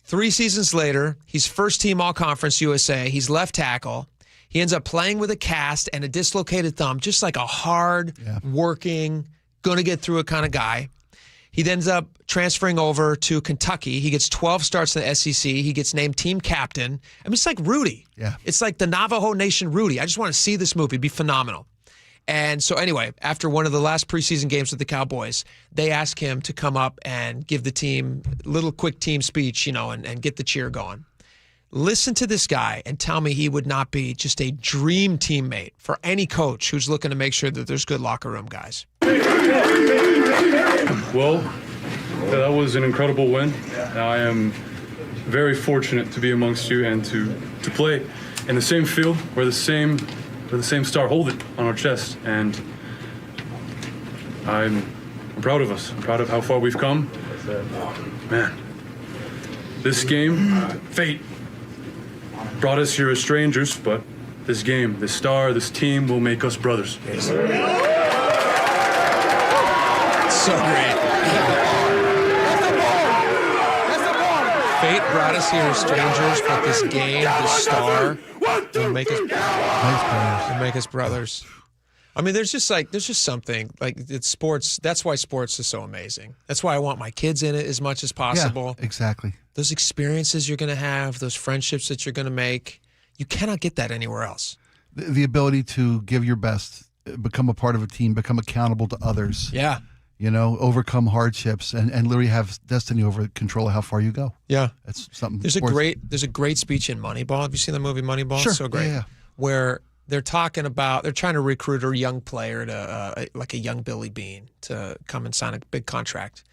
3 seasons later, he's first team All-Conference USA. He's left tackle. He ends up playing with a cast and a dislocated thumb, just like a hard-working, going-to-get-through-it kind of guy. He ends up transferring over to Kentucky. He gets 12 starts in the SEC. He gets named team captain. I mean, it's like Rudy. Yeah. It's like the Navajo Nation Rudy. I just want to see this movie. It'd be phenomenal. And so anyway, after one of the last preseason games with the Cowboys, they asked him to come up and give the team a little quick team speech, and get the cheer going. Listen to this guy and tell me he would not be just a dream teammate for any coach who's looking to make sure that there's good locker room guys. Well, that was an incredible win. I am very fortunate to be amongst you and to play in the same field where the same star hold it on our chest. And I'm proud of us. I'm proud of how far we've come. Man, this game, fate brought us here as strangers, but this game, this star, this team will make us brothers. So great. Fate brought us here as strangers, but this game, this star, will make us brothers. I mean, there's just something like it's sports. That's why sports is so amazing. That's why I want my kids in it as much as possible. Yeah, exactly. Those experiences you're going to have, those friendships that you're going to make, you cannot get that anywhere else. The ability to give your best, become a part of a team, become accountable to others. Yeah. Overcome hardships and literally have destiny over control of how far you go. Yeah. That's something. There's a great speech in Moneyball. Have you seen the movie Moneyball? Sure. It's so great. Yeah. Where they're trying to recruit a young player to like a young Billy Bean to come and sign a big contract.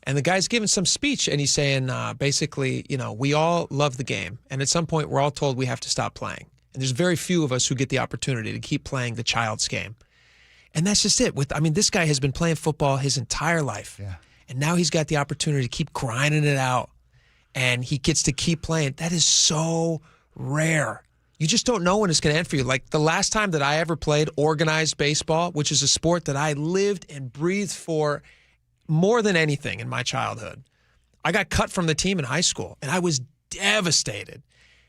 And the guy's giving some speech and he's saying, basically, we all love the game. And at some point we're all told we have to stop playing. And there's very few of us who get the opportunity to keep playing the child's game. And that's just it. This guy has been playing football his entire life. Yeah. And now he's got the opportunity to keep grinding it out. And he gets to keep playing. That is so rare. You just don't know when it's going to end for you. Like the last time that I ever played organized baseball, which is a sport that I lived and breathed for more than anything in my childhood, I got cut from the team in high school, and I was devastated.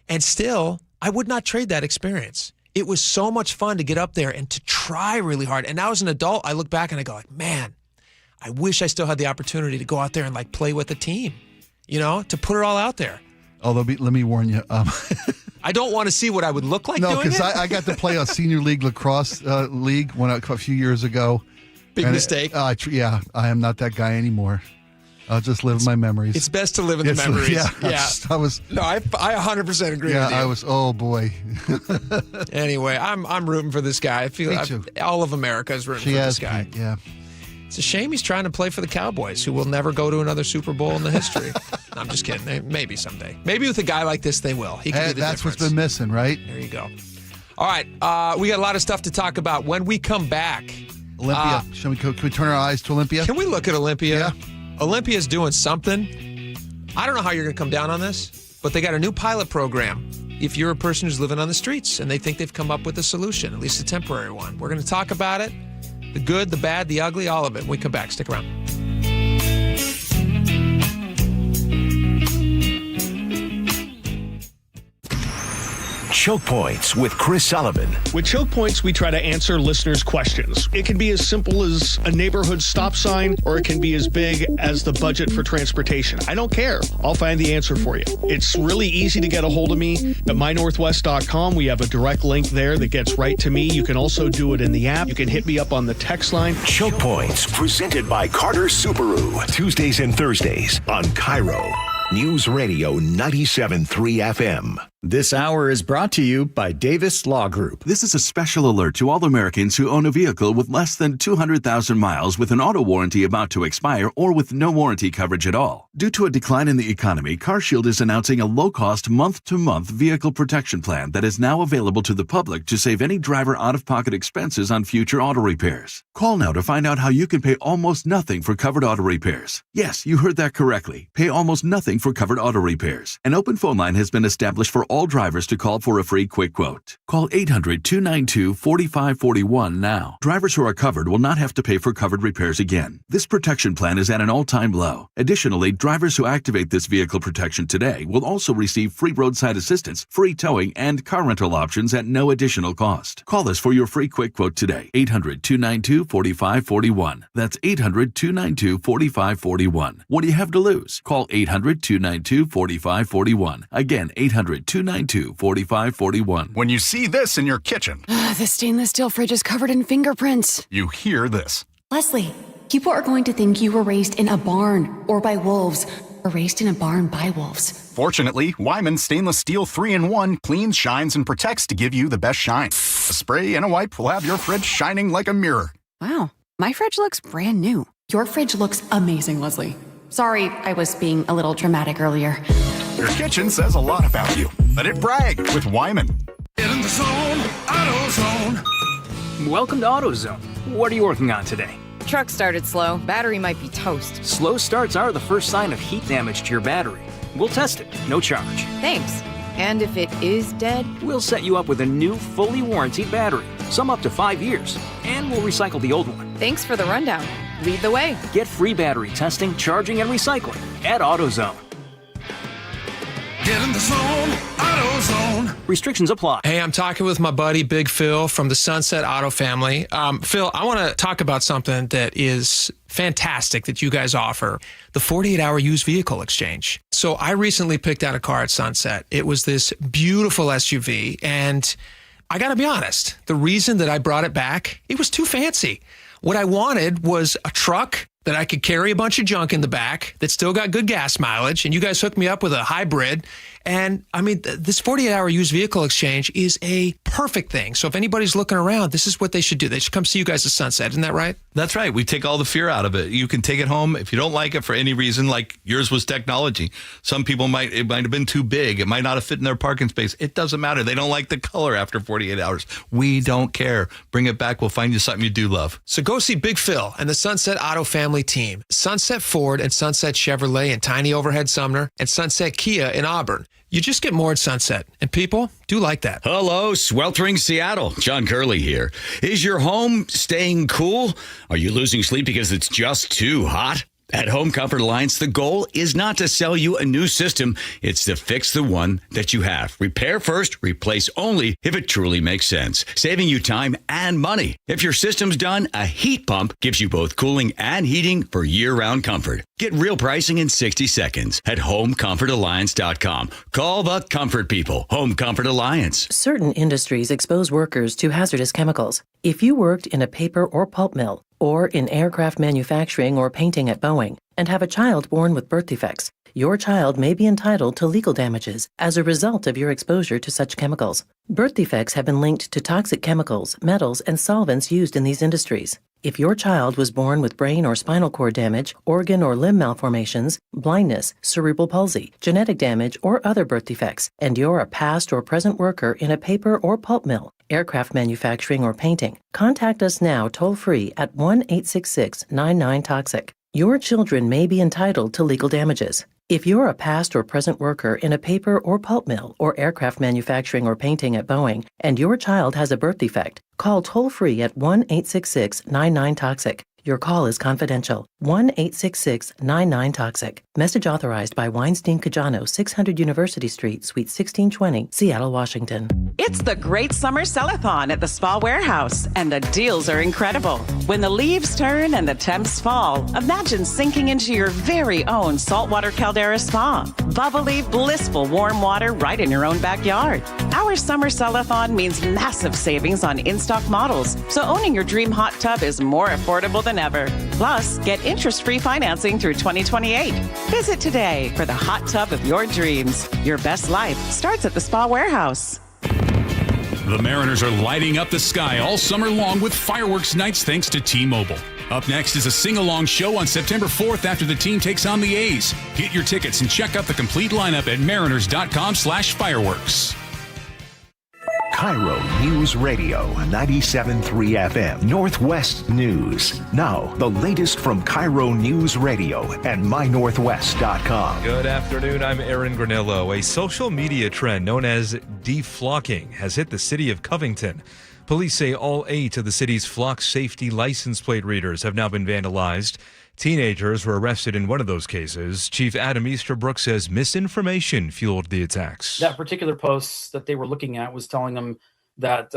And still, I would not trade that experience. It was so much fun to get up there and to try really hard. And now as an adult, I look back and I go like, man, I wish I still had the opportunity to go out there and like play with a team, to put it all out there. Although, let me warn you. I don't want to see what I would look like doing it. No, because I got to play a senior league lacrosse league a few years ago. Big mistake. I am not that guy anymore. I'll just live in my memories. It's best to live in the memories. Yeah. I 100% agree with you. Yeah, oh boy. Anyway, I'm rooting for this guy. I feel all of America is rooting for this guy. Yeah. It's a shame he's trying to play for the Cowboys, who will never go to another Super Bowl in the history. No, I'm just kidding. Maybe someday. Maybe with a guy like this, they will. He can be the that's difference. What's been missing, right? There you go. All right. We got a lot of stuff to talk about when we come back. Olympia. Can we turn our eyes to Olympia? Can we look at Olympia? Yeah. Olympia's doing something. I don't know how you're going to come down on this, but they got a new pilot program. If you're a person who's living on the streets and they think they've come up with a solution, at least a temporary one. We're going to talk about it. The good, the bad, the ugly, all of it. When we come back, stick around. Choke Points with Chris Sullivan. With Choke Points, we try to answer listeners' questions. It can be as simple as a neighborhood stop sign, or it can be as big as the budget for transportation. I don't care. I'll find the answer for you. It's really easy to get a hold of me at mynorthwest.com. We have a direct link there that gets right to me. You can also do it in the app. You can hit me up on the text line. Choke Points, presented by Carter Subaru. Tuesdays and Thursdays on KIRO Newsradio 97.3 FM. This hour is brought to you by Davis Law Group. This is a special alert to all Americans who own a vehicle with less than 200,000 miles with an auto warranty about to expire or with no warranty coverage at all. Due to a decline in the economy, CarShield is announcing a low-cost month-to-month vehicle protection plan that is now available to the public to save any driver out-of-pocket expenses on future auto repairs. Call now to find out how you can pay almost nothing for covered auto repairs. Yes, you heard that correctly. Pay almost nothing for covered auto repairs. An open phone line has been established for all drivers to call for a free quick quote. Call 800-292-4541 now. Drivers who are covered will not have to pay for covered repairs again. This protection plan is at an all-time low. Additionally, drivers who activate this vehicle protection today will also receive free roadside assistance, free towing, and car rental options at no additional cost. Call us for your free quick quote today. 800-292-4541. That's 800-292-4541. What do you have to lose? Call 800-292-4541. Again, 800-292-4541. 292-4541. When you see this in your kitchen, The stainless steel fridge is covered in fingerprints. you hear this. Leslie, people are going to think you were raised in a barn or by wolves, or raised in a barn by wolves. Fortunately, Wyman Stainless Steel 3-in-1 cleans, shines, and protects to give you the best shine. A spray and a wipe will have your fridge shining like a mirror. Wow, my fridge looks brand new. Your fridge looks amazing, Leslie. Sorry, I was being a little dramatic earlier. Your kitchen says a lot about you. Let it brag with Wyman. Get in the zone, AutoZone. Welcome to AutoZone. What are you working on today? Truck started slow. Battery might be toast. Slow starts are the first sign of heat damage to your battery. We'll test it, no charge. Thanks. And if it is dead? We'll set you up with a new, fully warranted battery, some up to 5 years, and we'll recycle the old one. Thanks for the rundown. Lead the way. Get free battery testing, charging, and recycling at AutoZone. Get in the zone, AutoZone. Restrictions apply. Hey, I'm talking with my buddy Big Phil from the Sunset Auto family. Phil, I want to talk about something that is fantastic that you guys offer, the 48-hour used vehicle exchange. So I recently picked out a car at Sunset. It was this beautiful SUV, and I got to be honest, the reason that I brought it back, it was too fancy. What I wanted was a truck that I could carry a bunch of junk in the back that still got good gas mileage, and you guys hooked me up with a hybrid. And I mean, this 48-hour used vehicle exchange is a perfect thing. So if anybody's looking around, this is what they should do. They should come see you guys at Sunset. Isn't that right? That's right. We take all the fear out of it. You can take it home if you don't like it for any reason, like yours was technology. Some people it might have been too big. It might not have fit in their parking space. It doesn't matter. They don't like the color after 48 hours. We don't care. Bring it back. We'll find you something you do love. So go see Big Phil and the Sunset Auto family team. Sunset Ford and Sunset Chevrolet in Tiny Overhead Sumner and Sunset Kia in Auburn. You just get more at Sunset, and people do like that. Hello, sweltering Seattle. John Curley here. Is your home staying cool? Are you losing sleep because it's just too hot? At Home Comfort Alliance, the goal is not to sell you a new system. It's to fix the one that you have. Repair first, replace only if it truly makes sense, saving you time and money. If your system's done, a heat pump gives you both cooling and heating for year-round comfort. Get real pricing in 60 seconds at HomeComfortAlliance.com. Call the comfort people. Home Comfort Alliance. Certain industries expose workers to hazardous chemicals. If you worked in a paper or pulp mill, or in aircraft manufacturing or painting at Boeing, and have a child born with birth defects, your child may be entitled to legal damages as a result of your exposure to such chemicals. Birth defects have been linked to toxic chemicals, metals, and solvents used in these industries. If your child was born with brain or spinal cord damage, organ or limb malformations, blindness, cerebral palsy, genetic damage, or other birth defects, and you're a past or present worker in a paper or pulp mill, aircraft manufacturing, or painting, contact us now toll-free at 1-866-99-TOXIC. Your children may be entitled to legal damages. If you're a past or present worker in a paper or pulp mill or aircraft manufacturing or painting at Boeing, and your child has a birth defect, call toll-free at 1-866-99-TOXIC. Your call is confidential. 1-866-99-TOXIC. Message authorized by Weinstein Cajano, 600 University Street, Suite 1620, Seattle, Washington. It's the Great Summer Sell-a-thon at the Spa Warehouse, and the deals are incredible. When the leaves turn and the temps fall, imagine sinking into your very own saltwater caldera spa. Bubbly, blissful, warm water right in your own backyard. Our Summer Sell-a-thon means massive savings on in-stock models, so owning your dream hot tub is more affordable than ever. Plus, get interest-free financing through 2028. Visit today for the hot tub of your dreams. Your best life starts at the Spa Warehouse. The Mariners are lighting up the sky all summer long with fireworks nights thanks to T-Mobile. Up next is a sing-along show on September 4th after the team takes on the A's. Get your tickets and check out the complete lineup at mariners.com/fireworks. KIRO News Radio 97.3 FM Northwest News. Now, the latest from KIRO News Radio and mynorthwest.com. Good afternoon. I'm Aaron Granillo. A social media trend known as deflocking has hit the city of Covington. Police say all 8 of the city's flock safety license plate readers have now been vandalized. Teenagers were arrested in one of those cases. Chief Adam Easterbrook says misinformation fueled the attacks. That particular post that they were looking at was telling them that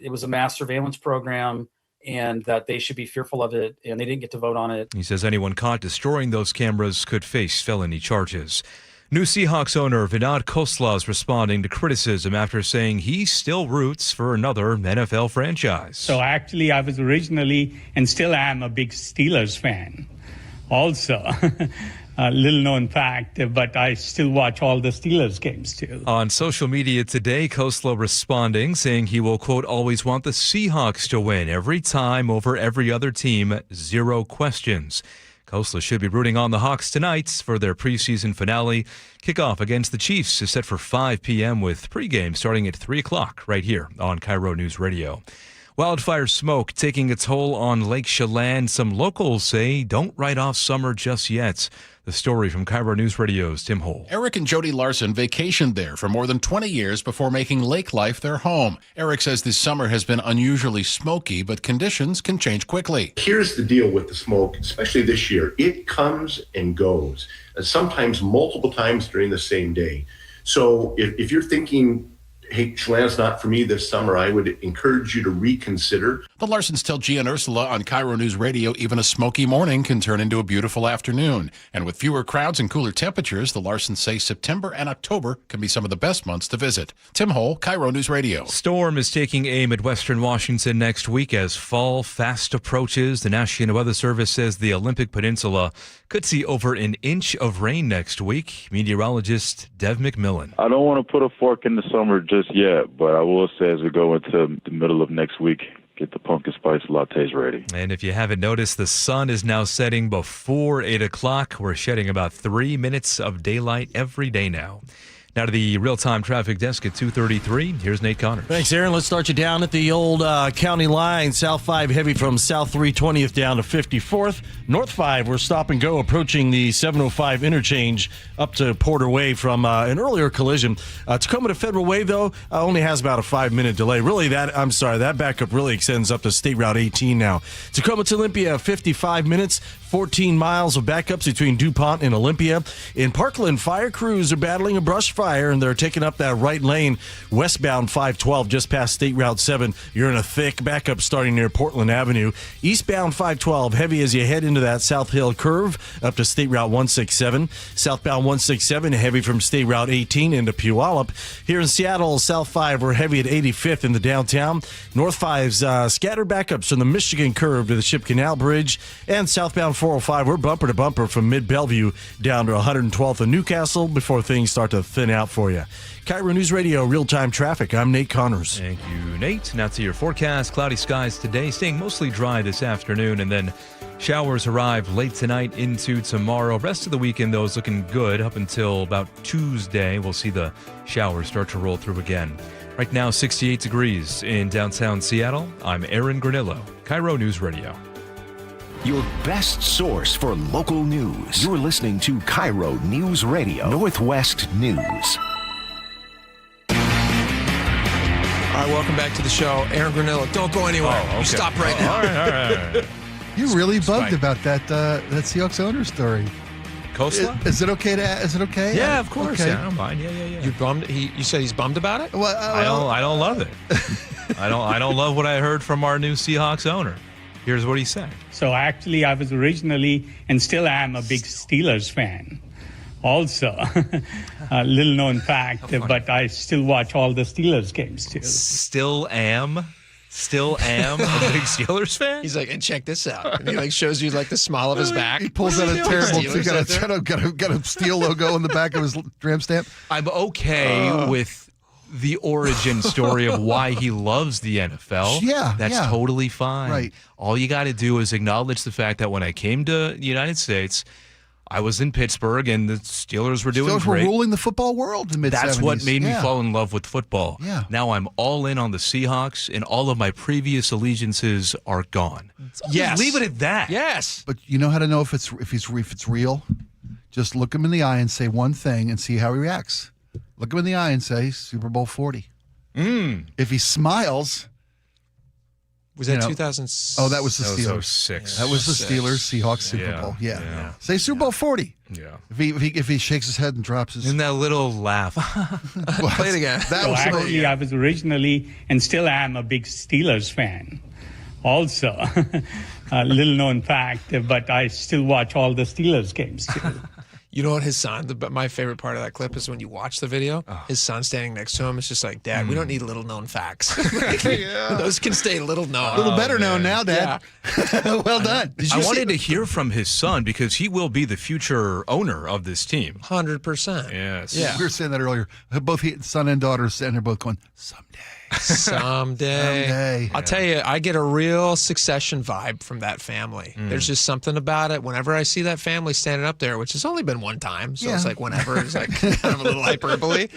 it was a mass surveillance program and that they should be fearful of it, and they didn't get to vote on it. He says anyone caught destroying those cameras could face felony charges. New Seahawks owner Vinod Khosla is responding to criticism after saying he still roots for another NFL franchise. So actually, I was originally and still am a big Steelers fan. Also, a little known fact, but I still watch all the Steelers games too. On social media today, Khosla responding, saying he will, quote, always want the Seahawks to win every time over every other team, 0 questions. Khosla should be rooting on the Hawks tonight for their preseason finale. Kickoff against the Chiefs is set for 5 p.m. with pregame starting at 3 o'clock right here on KIRO News Radio. Wildfire smoke taking a toll on Lake Chelan. Some locals say don't write off summer just yet. The story from KIRO News Radio's Tim Hole. Eric and Jody Larson vacationed there for more than 20 years before making lake life their home. Eric says this summer has been unusually smoky, but conditions can change quickly. Here's the deal with the smoke, especially this year. It comes and goes, and sometimes multiple times during the same day. So if you're thinking, hey, Chelan's not for me this summer, I would encourage you to reconsider. The Larsons tell Gia and Ursula on KIRO News Radio even a smoky morning can turn into a beautiful afternoon. And with fewer crowds and cooler temperatures, the Larsons say September and October can be some of the best months to visit. Tim Hole, KIRO News Radio. Storm is taking aim at western Washington next week as fall fast approaches. The National Weather Service says the Olympic Peninsula could see over an inch of rain next week. Meteorologist Dev McMillan. I don't want to put a fork in the summer just yet, but I will say as we go into the middle of next week, get the pumpkin spice lattes ready. And if you haven't noticed, the sun is now setting before 8 o'clock. We're shedding about 3 minutes of daylight every day now. Now to the real-time traffic desk at 2:33. Here's Nate Connors. Thanks, Aaron. Let's start you down at the old county line. South 5 heavy from South 320th down to 54th. North 5, we're stop and go approaching the 705 interchange up to Porter Way from an earlier collision. Tacoma to Federal Way, though, only has about a 5-minute delay. Really, that backup really extends up to State Route 18 now. Tacoma to Olympia, 55 minutes, 14 miles of backups between DuPont and Olympia. In Parkland, fire crews are battling a brush fire, and they're taking up that right lane westbound 512 just past State Route 7. You're in a thick backup starting near Portland Avenue. Eastbound 512, heavy as you head into that South Hill curve up to State Route 167. Southbound 167, heavy from State Route 18 into Puyallup. Here in Seattle, South 5, we're heavy at 85th in the downtown. North 5's scattered backups from the Michigan curve to the Ship Canal Bridge. And southbound 405, we're bumper to bumper from Mid-Bellevue down to 112th in Newcastle before things start to thin out for you. KIRO News Radio, real-time traffic. I'm Nate Connors. Thank you, Nate. Now to your forecast. Cloudy skies today, staying mostly dry this afternoon, and then showers arrive late tonight into tomorrow. Rest of the weekend, though, is looking good up until about Tuesday. We'll see the showers start to roll through again. Right now, 68 degrees in downtown Seattle. I'm Aaron Granillo, KIRO News Radio. Your best source for local news. You're listening to KIRO News Radio, Northwest News. All right, welcome back to the show. Aaron Granillo, don't go anywhere. Oh, okay. You stop right now. All right. You really bugged Spike. about that Seahawks owner story. Khosla? Is it okay to? Is it okay? Yeah, of course. Okay. Yeah, I don't mind. Yeah. You bummed? You said he's bummed about it? Well, I don't love it. I don't love what I heard from our new Seahawks owner. Here's what he said. So actually, I was originally and still am a big Steelers fan. Also, a little known fact, but I still watch all the Steelers games too. Still am a big Steelers fan. He's like, and check this out. And he like shows you like the smile of his back. He pulls out a terrible. Got a steel logo on the back of his tramp stamp. I'm okay with the origin story of why he loves the NFL. Yeah, that's totally fine. Right. All you got to do is acknowledge the fact that when I came to the United States, I was in Pittsburgh and the Steelers were doing great. Were ruling the football world in the mid-70s. That's what made me fall in love with football. Yeah. Now I'm all in on the Seahawks, and all of my previous allegiances are gone. Yes. Just leave it at that. Yes. But you know how to know if it's real? Just look him in the eye and say one thing and see how he reacts. Look him in the eye and say Super Bowl 40. If he smiles. Was that 2006? Oh, that was the Steelers. That was 06. That was the Steelers Seahawks Super Bowl. Yeah. Say Super Bowl 40. Yeah. If he shakes his head and drops his. And that little laugh. Play it again. Actually, I was originally and still am a big Steelers fan. Also, a little known fact, but I still watch all the Steelers games too. You know what his son, my favorite part of that clip is when you watch the video, his son standing next to him is just like, Dad, we don't need little known facts. Those can stay little known. A little better known now, Dad. Yeah. Well done. I wanted to hear from his son because he will be the future owner of this team. 100%. Yes. Yeah. We were saying that earlier. Both son and daughter are sitting there both going, someday. Someday. I'll tell you, I get a real Succession vibe from that family. There's just something about it. Whenever I see that family standing up there, which has only been one time, so it's like whenever, it's like kind of a little hyperbole.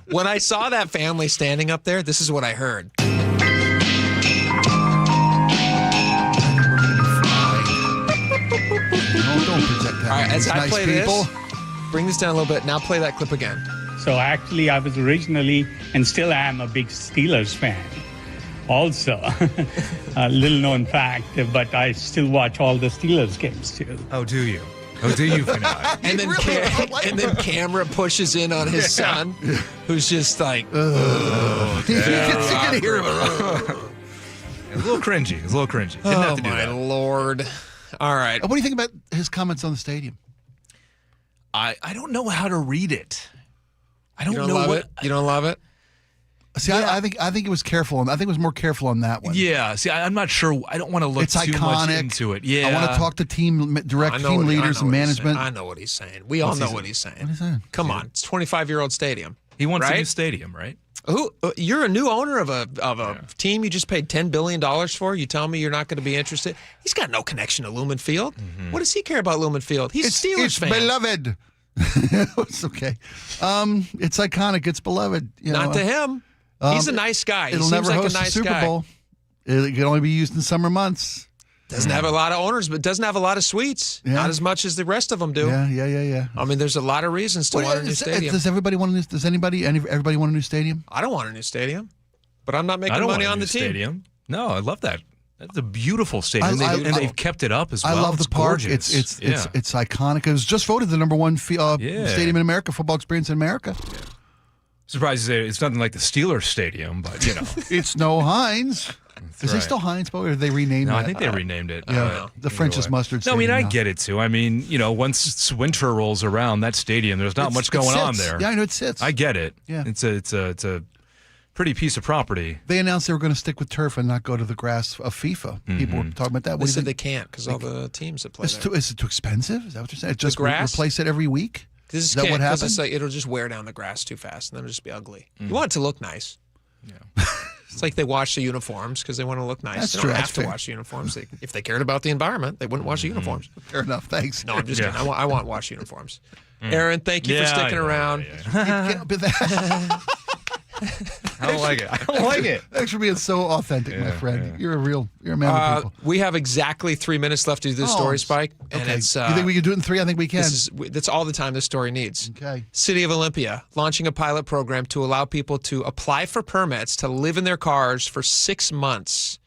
When I saw that family standing up there, this is what I heard. Don't project that. All right, as I nice play people. this, bring this down a little bit. Now play that clip again. So actually, I was originally and still am a big Steelers fan. Also, a little known fact, but I still watch all the Steelers games too. Oh, do you? Oh, do you? And then, and then camera pushes in on his son, who's just like, you can hear him. It's a little cringy. It's a little cringy. Didn't have to do my that. Lord. All right. What do you think about his comments on the stadium? I don't know how to read it. I don't know love what it. You don't love it. See, I think it was careful. I think it was more careful on that one. Yeah. See, I'm not sure. I don't want to look It's too iconic. much into it. Yeah. I want to talk to team leaders and management. I know what he's saying. We all know what he's saying. What is that? Come on, it's a 25-year-old stadium. He wants a right? new stadium, right? Who? You're a new owner of a team you just paid $10 billion for. You tell me you're not going to be interested. He's got no connection to Lumen Field. What does he care about Lumen Field? He's a Steelers it's fan. beloved. It's okay. It's iconic. It's beloved. Not to him. He's a nice guy. He It'll seems never like host a nice the Super guy. Bowl. It can only be used in summer months. Doesn't have a lot of owners, but doesn't have a lot of suites. Yeah. Not as much as the rest of them do. Yeah. I mean, there's a lot of reasons to want a new stadium. Does everybody want a new? Does everybody want a new stadium? I don't want a new stadium, but I'm not I making don't money want a on new the team. stadium. No, I love that. That's a beautiful stadium, and they've kept it up as well. I love It's the park. gorgeous. It's iconic. It was just voted the #1 stadium in America, football experience in America. Surprised it's nothing like the Steelers stadium, but you know, it's no Heinz. Is right. it still Heinz, or did they rename it? No, I think they renamed it. Yeah, the French's mustard. No, I mean, I stadium now. get it too. I mean, you know, once winter rolls around, that stadium, there's not much going on there. Yeah, I know it sits. I get it. Yeah, it's a pretty piece of property. They announced they were going to stick with turf and not go to the grass of FIFA. People were talking about that. They said they can't because all the teams that play there. Is it too expensive? Is that what you're saying? Just grass? replace it every week? Is that what happens? It's like, it'll just wear down the grass too fast, and then it'll just be ugly. You want it to look nice. Yeah. It's like they wash the uniforms because they want to look nice. That's they true. don't That's have to fair. wash the uniforms. If they cared about the environment, they wouldn't wash the uniforms. Fair enough. Thanks. No, I'm just kidding. I want wash uniforms. Aaron, thank you for sticking around. I don't like it. I don't like it. Thanks for being so authentic, my friend. You're a man of people. We have exactly 3 minutes left to do this story, Spike. And okay. it's you think we can do it in 3? I think we can. That's all the time this story needs. Okay. City of Olympia launching a pilot program to allow people to apply for permits to live in their cars for 6 months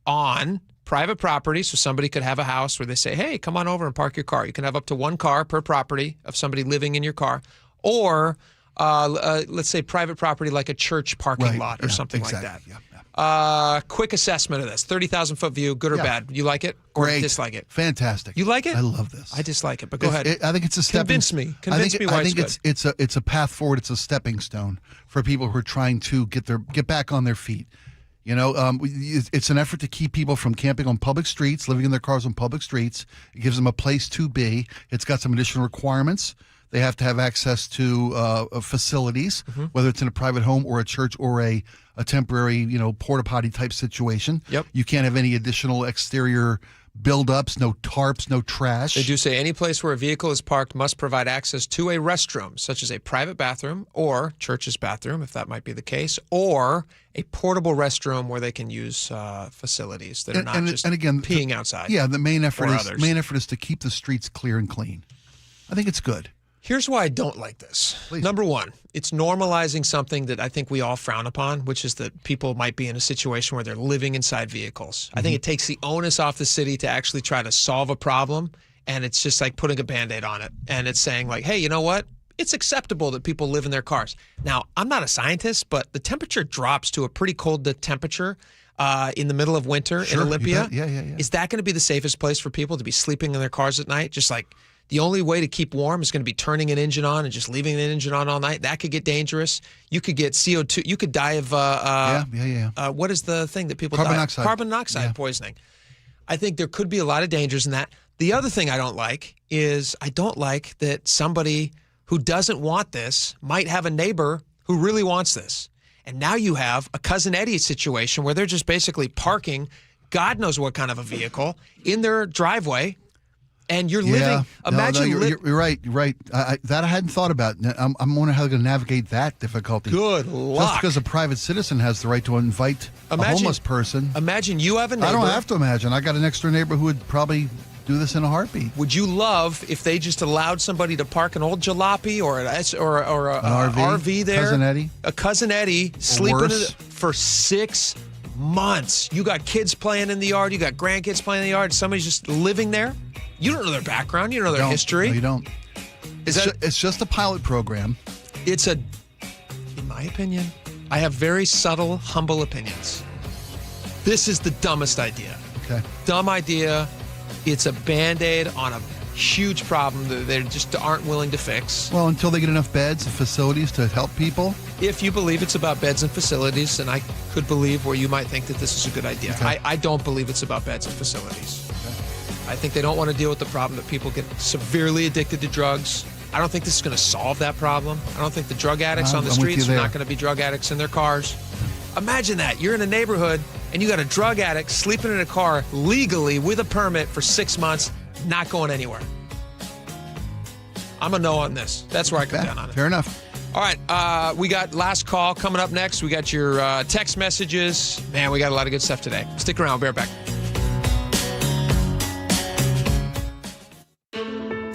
on private property. So somebody could have a house where they say, hey, come on over and park your car. You can have up to 1 car per property of somebody living in your car. Or let's say private property like a church parking lot or something like that. Quick assessment of this. 30,000-foot view, good or bad? You like it or Great. dislike it? Fantastic. You like it? I love this. I dislike it, but go ahead. I think it's a stepping. Convince me. Convince me why I think it's good. it's a path forward. It's a stepping stone for people who are trying to get back on their feet. You know, it's an effort to keep people from camping on public streets, living in their cars on public streets. It gives them a place to be. It's got some additional requirements. They have to have access to facilities, whether it's in a private home or a church or a temporary, porta potty type situation. Yep. You can't have any additional exterior buildups, no tarps, no trash. They do say any place where a vehicle is parked must provide access to a restroom, such as a private bathroom or church's bathroom, if that might be the case, or a portable restroom where they can use facilities that are not just peeing outside. Yeah, the main effort others. is to keep the streets clear and clean. I think it's good. Here's why I don't like this. Please. Number one, it's normalizing something that I think we all frown upon, which is that people might be in a situation where they're living inside vehicles. I think it takes the onus off the city to actually try to solve a problem, and it's just like putting a Band-Aid on it. And it's saying like, hey, you know what? It's acceptable that people live in their cars. Now, I'm not a scientist, but the temperature drops to a pretty cold temperature in the middle of winter in Olympia. Yeah. Is that going to be the safest place for people to be sleeping in their cars at night? Just like The only way to keep warm is going to be turning an engine on and just leaving an engine on all night. That could get dangerous. You could get CO2. You could die of what is the thing that people Carbon die? monoxide. Carbon monoxide poisoning. I think there could be a lot of dangers in that. The other thing I don't like is I don't like that somebody who doesn't want this might have a neighbor who really wants this. And now you have a Cousin Eddie situation where they're just basically parking God knows what kind of a vehicle in their driveway. And you're living. Imagine. You're right. You're right. I hadn't thought about. I'm wondering how they're going to navigate that difficulty. Good luck. Just because a private citizen has the right to invite a homeless person. Imagine you have a neighbor. I don't have to imagine. I got a next door neighbor who would probably do this in a heartbeat. Would you love if they just allowed somebody to park an old jalopy or an RV there? Cousin Eddie. A Cousin Eddie sleeping in it for 6 months. You got kids playing in the yard. You got grandkids playing in the yard. Somebody's just living there. You don't know their background. You don't know their history. No, you don't. It's just a pilot program. In my opinion, I have very subtle, humble opinions. This is the dumbest idea. Okay. Dumb idea. It's a Band-Aid on a huge problem that they just aren't willing to fix. Well, until they get enough beds and facilities to help people. If you believe it's about beds and facilities, and I could believe where you might think that this is a good idea. Okay. I don't believe it's about beds and facilities. I think they don't want to deal with the problem that people get severely addicted to drugs. I don't think this is going to solve that problem. I don't think the drug addicts on the streets are not going to be drug addicts in their cars. Imagine that. You're in a neighborhood and you got a drug addict sleeping in a car legally with a permit for 6 months, not going anywhere. I'm a no on this. That's where I come down on it. Fair enough. All right. We got last call coming up next. We got your text messages. Man, we got a lot of good stuff today. Stick around. We'll be right back.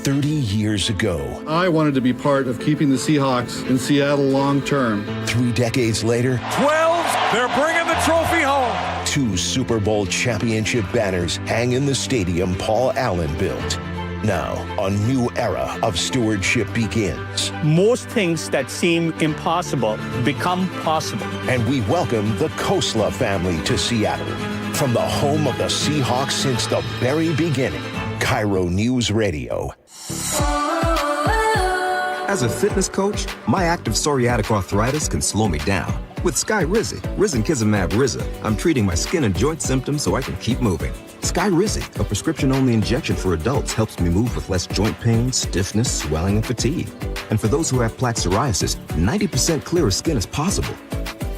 30 years ago, I wanted to be part of keeping the Seahawks in Seattle long term. 3 decades later, 12, they're bringing the trophy home. 2 Super Bowl championship banners hang in the stadium Paul Allen built. Now, a new era of stewardship begins. Most things that seem impossible become possible. And we welcome the Kosla family to Seattle. From the home of the Seahawks since the very beginning, KIRO News Radio. As a fitness coach, my active psoriatic arthritis can slow me down. With Skyrizi, Risankizumab Riza, I'm treating my skin and joint symptoms so I can keep moving. Skyrizi, a prescription-only injection for adults, helps me move with less joint pain, stiffness, swelling, and fatigue. And for those who have plaque psoriasis, 90% clearer skin is possible.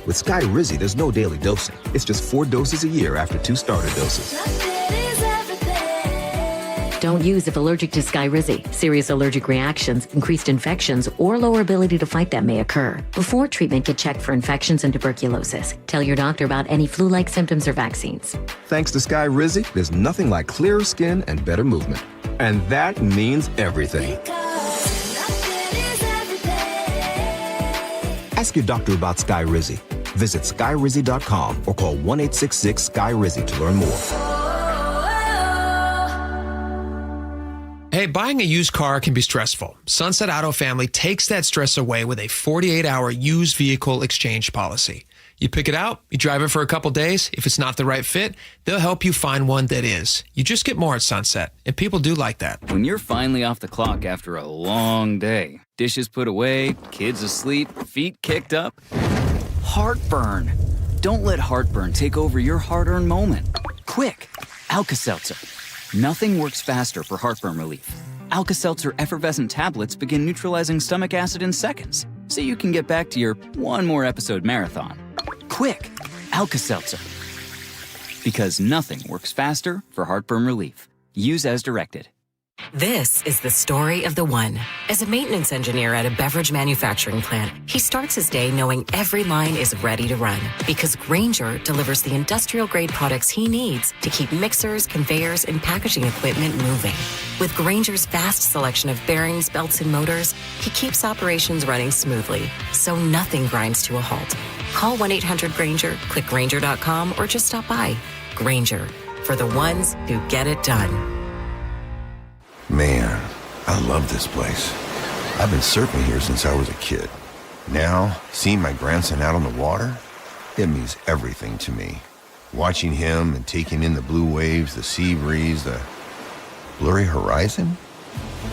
With Skyrizi, there's no daily dosing. It's just 4 doses a year after 2 starter doses. Don't use if allergic to Skyrizi. Serious allergic reactions, increased infections, or lower ability to fight them may occur. Before treatment, get checked for infections and tuberculosis. Tell your doctor about any flu-like symptoms or vaccines. Thanks to Skyrizi, there's nothing like clearer skin and better movement. And that means everything. Ask your doctor about Skyrizi. Visit Skyrizi.com or call 1-866-SKY-RIZI to learn more. Hey, buying a used car can be stressful. Sunset Auto Family takes that stress away with a 48-hour used vehicle exchange policy. You pick it out, you drive it for a couple days. If it's not the right fit, they'll help you find one that is. You just get more at Sunset, and people do like that. When you're finally off the clock after a long day, dishes put away, kids asleep, feet kicked up, heartburn. Don't let heartburn take over your hard-earned moment. Quick, Alka-Seltzer. Nothing works faster for heartburn relief. Alka-Seltzer effervescent tablets begin neutralizing stomach acid in seconds, so you can get back to your one more episode marathon. Quick, Alka-Seltzer. Because nothing works faster for heartburn relief. Use as directed. This is the story of the one. As a maintenance engineer at a beverage manufacturing plant, he starts his day knowing every line is ready to run because Grainger delivers the industrial-grade products he needs to keep mixers, conveyors, and packaging equipment moving. With Grainger's vast selection of bearings, belts, and motors, he keeps operations running smoothly, so nothing grinds to a halt. Call 1-800-GRAINGER, click Grainger.com, or just stop by. Grainger, for the ones who get it done. Man, I love this place. I've been surfing here since I was a kid. Now, seeing my grandson out on the water, it means everything to me. Watching him and taking in the blue waves, the sea breeze, the blurry horizon,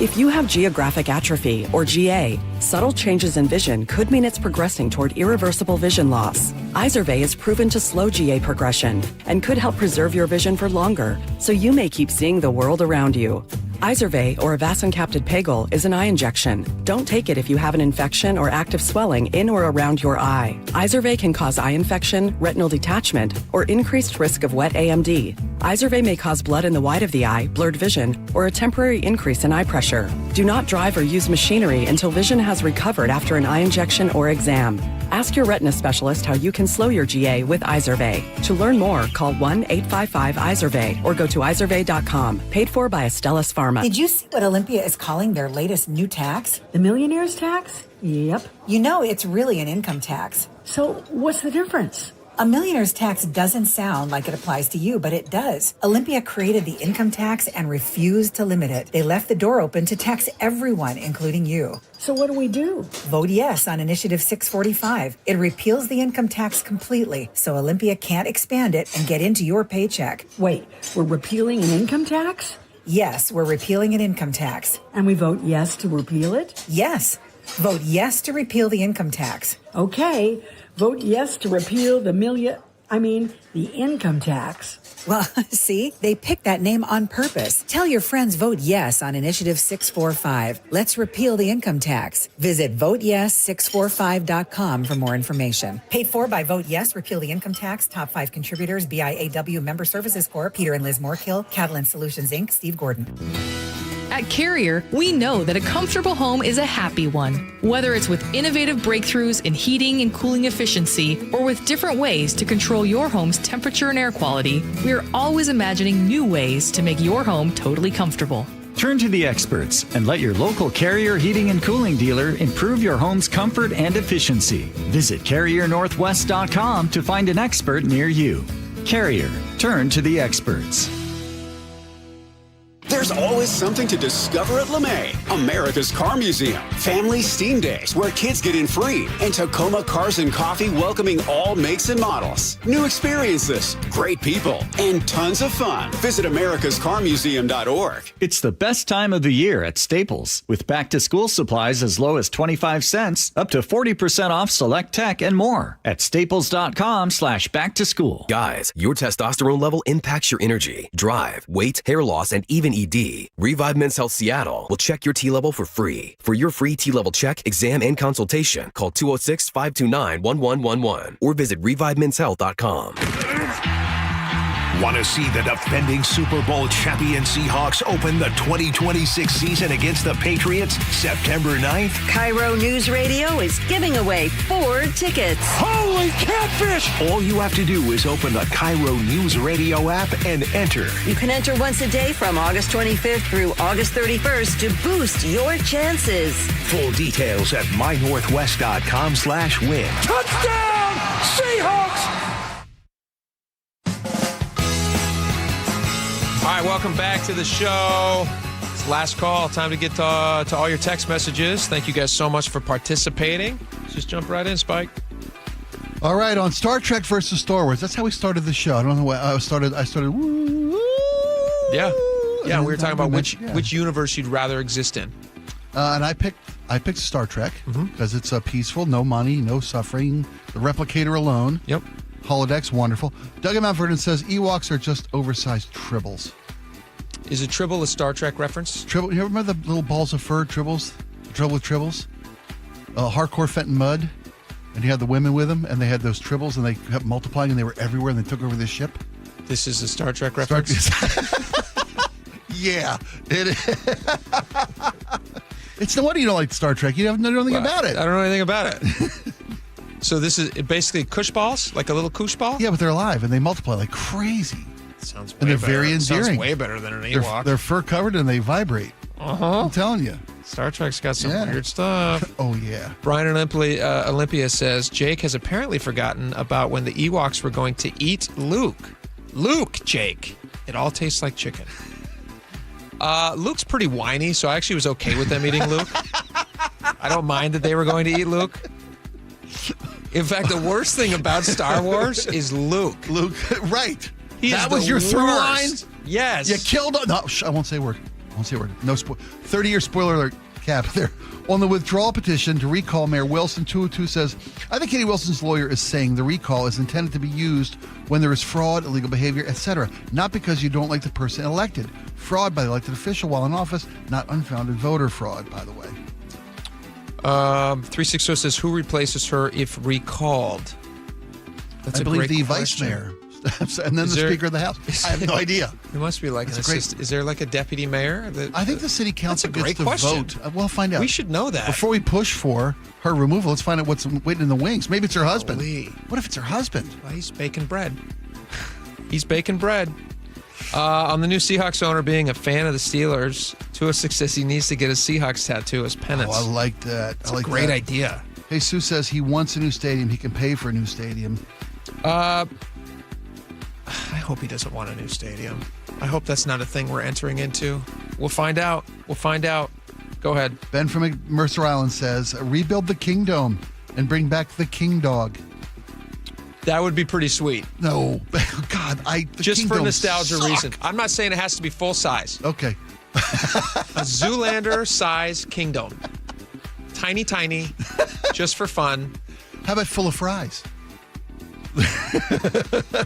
If you have geographic atrophy, or GA, subtle changes in vision could mean it's progressing toward irreversible vision loss. Izervay is proven to slow GA progression and could help preserve your vision for longer, so you may keep seeing the world around you. Izervay, or avacincaptad pegol, is an eye injection. Don't take it if you have an infection or active swelling in or around your eye. Izervay can cause eye infection, retinal detachment, or increased risk of wet AMD. Izervay may cause blood in the white of the eye, blurred vision, or a temporary increase in eye pressure. Do not drive or use machinery until vision has recovered after an eye injection or exam. Ask your retina specialist how you can slow your GA with Izervay. To learn more, call 1-855-IZERVAY or go to izervay.com. Paid for by Astellas Pharma. Did you see what Olympia is calling their latest new tax? The millionaire's tax? Yep. You know, it's really an income tax. So what's the difference? A millionaire's tax doesn't sound like it applies to you, but it does. Olympia created the income tax and refused to limit it. They left the door open to tax everyone, including you. So what do we do? Vote yes on Initiative 645. It repeals the income tax completely, so Olympia can't expand it and get into your paycheck. Wait, we're repealing an income tax? Yes, we're repealing an income tax. And we vote yes to repeal it? Yes. Vote yes to repeal the income tax. Okay. Vote yes to repeal the income tax. Well, see, they picked that name on purpose. Tell your friends vote yes on Initiative 645. Let's repeal the income tax. Visit voteyes645.com for more information. Paid for by Vote Yes, Repeal the Income Tax. Top 5 contributors, BIAW Member Services Corp., Peter and Liz Moorkill, Catalan Solutions, Inc., Steve Gordon. At Carrier, we know that a comfortable home is a happy one. Whether it's with innovative breakthroughs in heating and cooling efficiency, or with different ways to control your home's temperature and air quality, we are always imagining new ways to make your home totally comfortable. Turn to the experts and let your local Carrier heating and cooling dealer improve your home's comfort and efficiency. Visit CarrierNorthwest.com to find an expert near you. Carrier, turn to the experts. There's always something to discover at LeMay, America's Car Museum. Family Steam Days, where kids get in free. And Tacoma Cars and Coffee welcoming all makes and models. New experiences, great people, and tons of fun. Visit americascarmuseum.org. It's the best time of the year at Staples, with back-to-school supplies as low as 25 cents, up to 40% off select tech and more at staples.com/back-to-school. Guys, your testosterone level impacts your energy, drive, weight, hair loss, and even ED. Revive Men's Health Seattle will check your T level for free. For your free T level check, exam, and consultation, call 206-529-1111 or visit revivemenshealth.com. Want to see the defending Super Bowl champion Seahawks open the 2026 season against the Patriots September 9th? KIRO Newsradio is giving away 4 tickets. Holy catfish! All you have to do is open the KIRO Newsradio app and enter. You can enter once a day from August 25th through August 31st to boost your chances. Full details at mynorthwest.com/win. Touchdown, Seahawks! All right, welcome back to the show. It's last call. Time to get to all your text messages. Thank you guys so much for participating. Let's just jump right in, Spike. All right, on Star Trek versus Star Wars. That's how we started the show. I don't know why I started. Yeah, we were talking about which universe you'd rather exist in. And I picked Star Trek because it's peaceful, no money, no suffering. The replicator alone. Yep. Holodeck's wonderful. Doug in Mount Vernon says Ewoks are just oversized tribbles. Is a tribble a Star Trek reference? Tribble. You remember the little balls of fur tribbles? The trouble with tribbles? Hardcore Fenton Mud. And you had the women with them, and they had those tribbles, and they kept multiplying, and they were everywhere, and they took over the ship. This is a Star Trek reference? Yeah, it is. It's no wonder you don't like Star Trek. You don't know anything about it. I don't know anything about it. So this is basically cush balls, like a little cush ball? Yeah, but they're alive, and they multiply like crazy. Sounds way and they're better. very endearing. Sounds way better than an Ewok. They're fur covered, and they vibrate. I'm telling you. Star Trek's got some weird stuff. Oh, yeah. Brian Olympia says, Jake has apparently forgotten about when the Ewoks were going to eat Luke. Luke, Jake. It all tastes like chicken. Luke's pretty whiny, so I actually was okay with them eating Luke. I don't mind that they were going to eat Luke. In fact, the worst thing about Star Wars is Luke. Luke, right. He's that was your through line? Yes. You killed... No, I won't say a word. won't say a word. No 30-year spoiler alert cap there. On the withdrawal petition to recall Mayor Wilson, 202 says, I think Katie Wilson's lawyer is saying the recall is intended to be used when there is fraud, illegal behavior, etc., not because you don't like the person elected. Fraud by the elected official while in office, not unfounded voter fraud, by the way. 360 says, who replaces her if recalled? That's I believe the vice mayor. And then the Speaker of the House. I have no idea. There must be like an assistant. Is there like a deputy mayor? I think the city council gets to vote. We'll find out. We should know that. Before we push for her removal, let's find out what's waiting in the wings. Maybe it's her husband. Holy. What if it's her husband? Well, he's baking bread. He's baking bread. On the new Seahawks owner being a fan of the Steelers, 206 says he needs to get a Seahawks tattoo as penance. Oh, I like that. That's a great idea. Hey, Sue says he wants a new stadium. He can pay for a new stadium. I hope he doesn't want a new stadium. I hope that's not a thing we're entering into. We'll find out. Go ahead. Ben from Mercer Island says, rebuild the King Dome and bring back the King Dog. That would be pretty sweet. No. God, just King for Dome nostalgia suck. reason. I'm not saying it has to be full size. Okay. A Zoolander size King Dome. Tiny, just for fun. How about full of fries?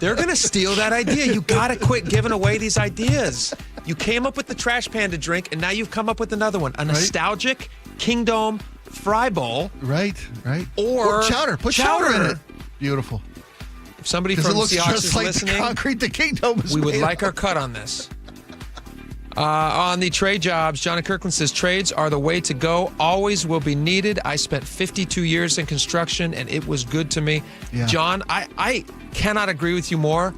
They're going to steal that idea. You got to quit giving away these ideas. You came up with the Trash Panda drink, and now you've come up with another one. A nostalgic King Dome fry bowl. Right. Or chowder. Put chowder in it. Beautiful. If somebody from the Seahawks is listening, the concrete the King Dome is we would made like of. our cut on this. On the trade jobs, Johnny Kirkland says, trades are the way to go. Always will be needed. I spent 52 years in construction, and it was good to me. Yeah. John, I cannot agree with you more.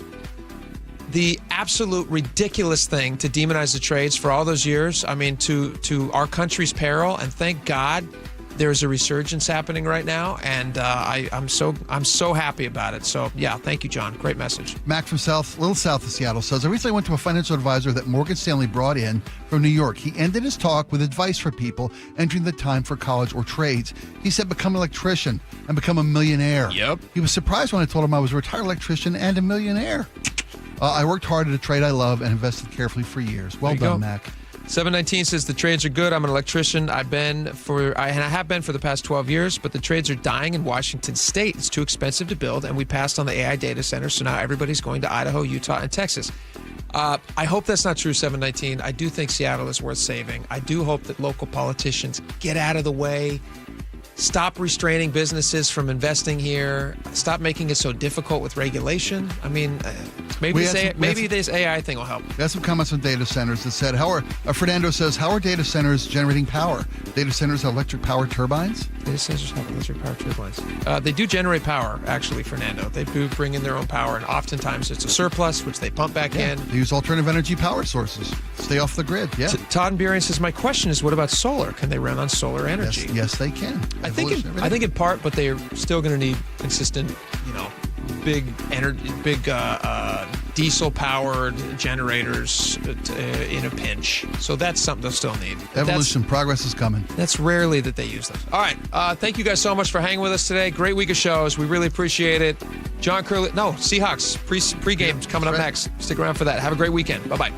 The absolute ridiculous thing to demonize the trades for all those years, I mean, to our country's peril, and thank God there's a resurgence happening right now, and I'm so happy about it. So, yeah, thank you, John. Great message. Mac from little south of Seattle says, I recently went to a financial advisor that Morgan Stanley brought in from New York. He ended his talk with advice for people entering the time for college or trades. He said, become an electrician and become a millionaire. Yep. He was surprised when I told him I was a retired electrician and a millionaire. I worked hard at a trade I love and invested carefully for years. Well done, Mac. 719 says the trades are good. I'm an electrician. I have been for the past 12 years, but the trades are dying in Washington State. It's too expensive to build, and we passed on the AI data center, so now everybody's going to Idaho, Utah, and Texas. I hope that's not true, 719. I do think Seattle is worth saving. I do hope that local politicians get out of the way. Stop restraining businesses from investing here. Stop making it so difficult with regulation. I mean, maybe this AI thing will help. We have some comments on data centers that said, Fernando says, how are data centers generating power? Data centers have electric power turbines? Data centers have electric power turbines. They do generate power, actually, Fernando. They do bring in their own power, and oftentimes it's a surplus, which they pump back in. They use alternative energy power sources. Stay off the grid, yeah. Todd and Burian says, my question is, what about solar? Can they run on solar energy? Yes, they can. I think in part, but they're still going to need consistent, big diesel-powered generators in a pinch. So that's something they'll still need. Evolution, progress is coming. That's rarely that they use those. All right. Thank you guys so much for hanging with us today. Great week of shows. We really appreciate it. John Curley. No, Seahawks pre-game's coming up next. Stick around for that. Have a great weekend. Bye-bye.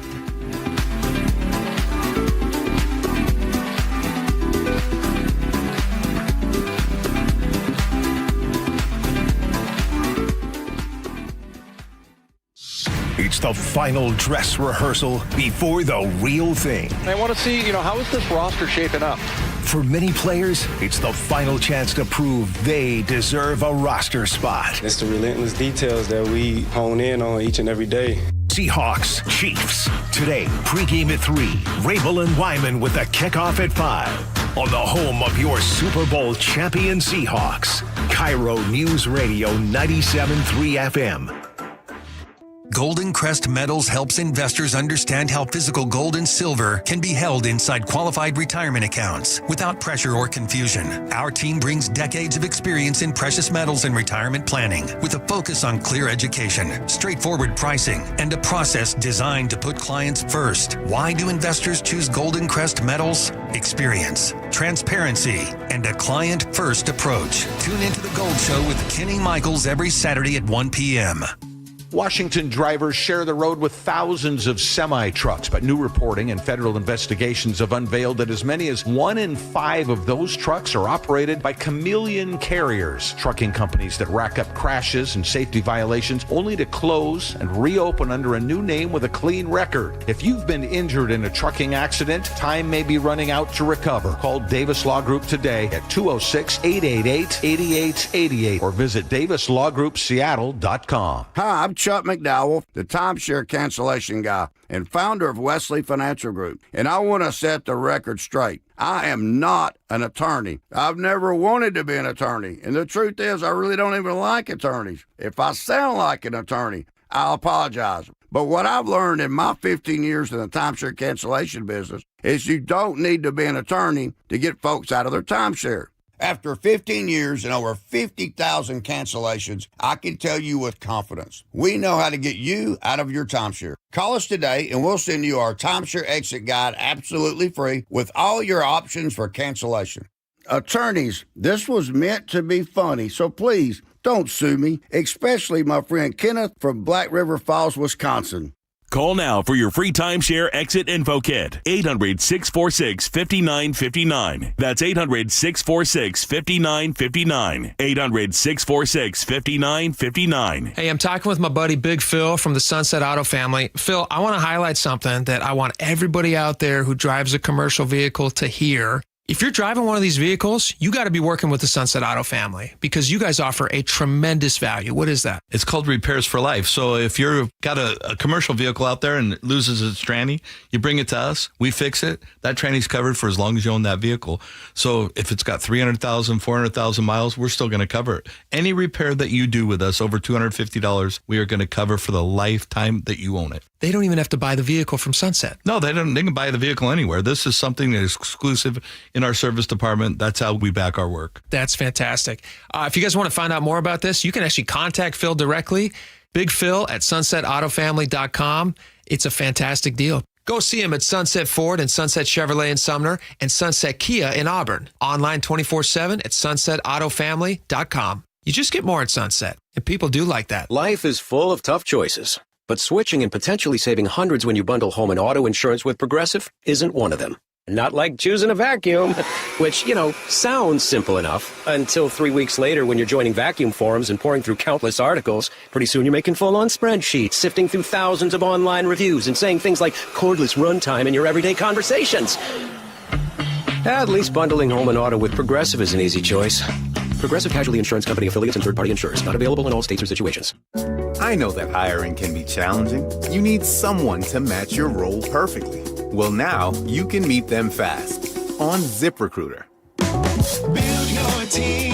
It's the final dress rehearsal before the real thing. I want to see, how is this roster shaping up? For many players, it's the final chance to prove they deserve a roster spot. It's the relentless details that we hone in on each and every day. Seahawks, Chiefs. Today, pregame at 3. Rabel and Wyman with the kickoff at 5. On the home of your Super Bowl champion Seahawks. KIRO Newsradio 97.3 FM. Golden Crest Metals helps investors understand how physical gold and silver can be held inside qualified retirement accounts without pressure or confusion. Our team brings decades of experience in precious metals and retirement planning with a focus on clear education, straightforward pricing, and a process designed to put clients first. Why do investors choose Golden Crest Metals? Experience, transparency, and a client-first approach. Tune into The Gold Show with Kenny Michaels every Saturday at 1 p.m. Washington drivers share the road with thousands of semi-trucks, but new reporting and federal investigations have unveiled that as many as 1 in 5 of those trucks are operated by chameleon carriers, trucking companies that rack up crashes and safety violations only to close and reopen under a new name with a clean record. If you've been injured in a trucking accident, time may be running out to recover. Call Davis Law Group today at 206-888-8888 or visit davislawgroupseattle.com. Hi, I'm Chuck McDowell, the timeshare cancellation guy and founder of Wesley Financial Group, and I want to set the record straight. I am not an attorney. I've never wanted to be an attorney, and the truth is I really don't even like attorneys. If I sound like an attorney, I'll apologize. But what I've learned in my 15 years in the timeshare cancellation business is you don't need to be an attorney to get folks out of their timeshare. After 15 years and over 50,000 cancellations, I can tell you with confidence, we know how to get you out of your timeshare. Call us today and we'll send you our timeshare exit guide absolutely free with all your options for cancellation. Attorneys, this was meant to be funny, so please don't sue me, especially my friend Kenneth from Black River Falls, Wisconsin. Call now for your free timeshare exit info kit. 800-646-5959. That's 800-646-5959. 800-646-5959. Hey, I'm talking with my buddy Big Phil from the Sunset Auto family. Phil, I want to highlight something that I want everybody out there who drives a commercial vehicle to hear. If you're driving one of these vehicles, you got to be working with the Sunset Auto family because you guys offer a tremendous value. What is that? It's called Repairs for Life. So if you've got a commercial vehicle out there and it loses its tranny, you bring it to us, we fix it. That tranny's covered for as long as you own that vehicle. So if it's got 300,000, 400,000 miles, we're still going to cover it. Any repair that you do with us over $250, we are going to cover for the lifetime that you own it. They don't even have to buy the vehicle from Sunset. No, they don't. They can buy the vehicle anywhere. This is something that is exclusive in our service department. That's how we back our work. That's fantastic. If you guys want to find out more about this, you can actually contact Phil directly. Big Phil at sunsetautofamily.com. It's a fantastic deal. Go see him at Sunset Ford and Sunset Chevrolet in Sumner and Sunset Kia in Auburn. Online 24/7 at sunsetautofamily.com. You just get more at Sunset, and people do like that. Life is full of tough choices, but switching and potentially saving hundreds when you bundle home and auto insurance with Progressive isn't one of them. Not like choosing a vacuum, which, sounds simple enough until 3 weeks later when you're joining vacuum forums and pouring through countless articles. Pretty soon you're making full-on spreadsheets, sifting through thousands of online reviews and saying things like cordless runtime in your everyday conversations. At least bundling home and auto with Progressive is an easy choice. Progressive Casualty Insurance Company affiliates and third-party insurers. Not available in all states or situations. I know that hiring can be challenging. You need someone to match your role perfectly. Well, now you can meet them fast on ZipRecruiter. Build your team.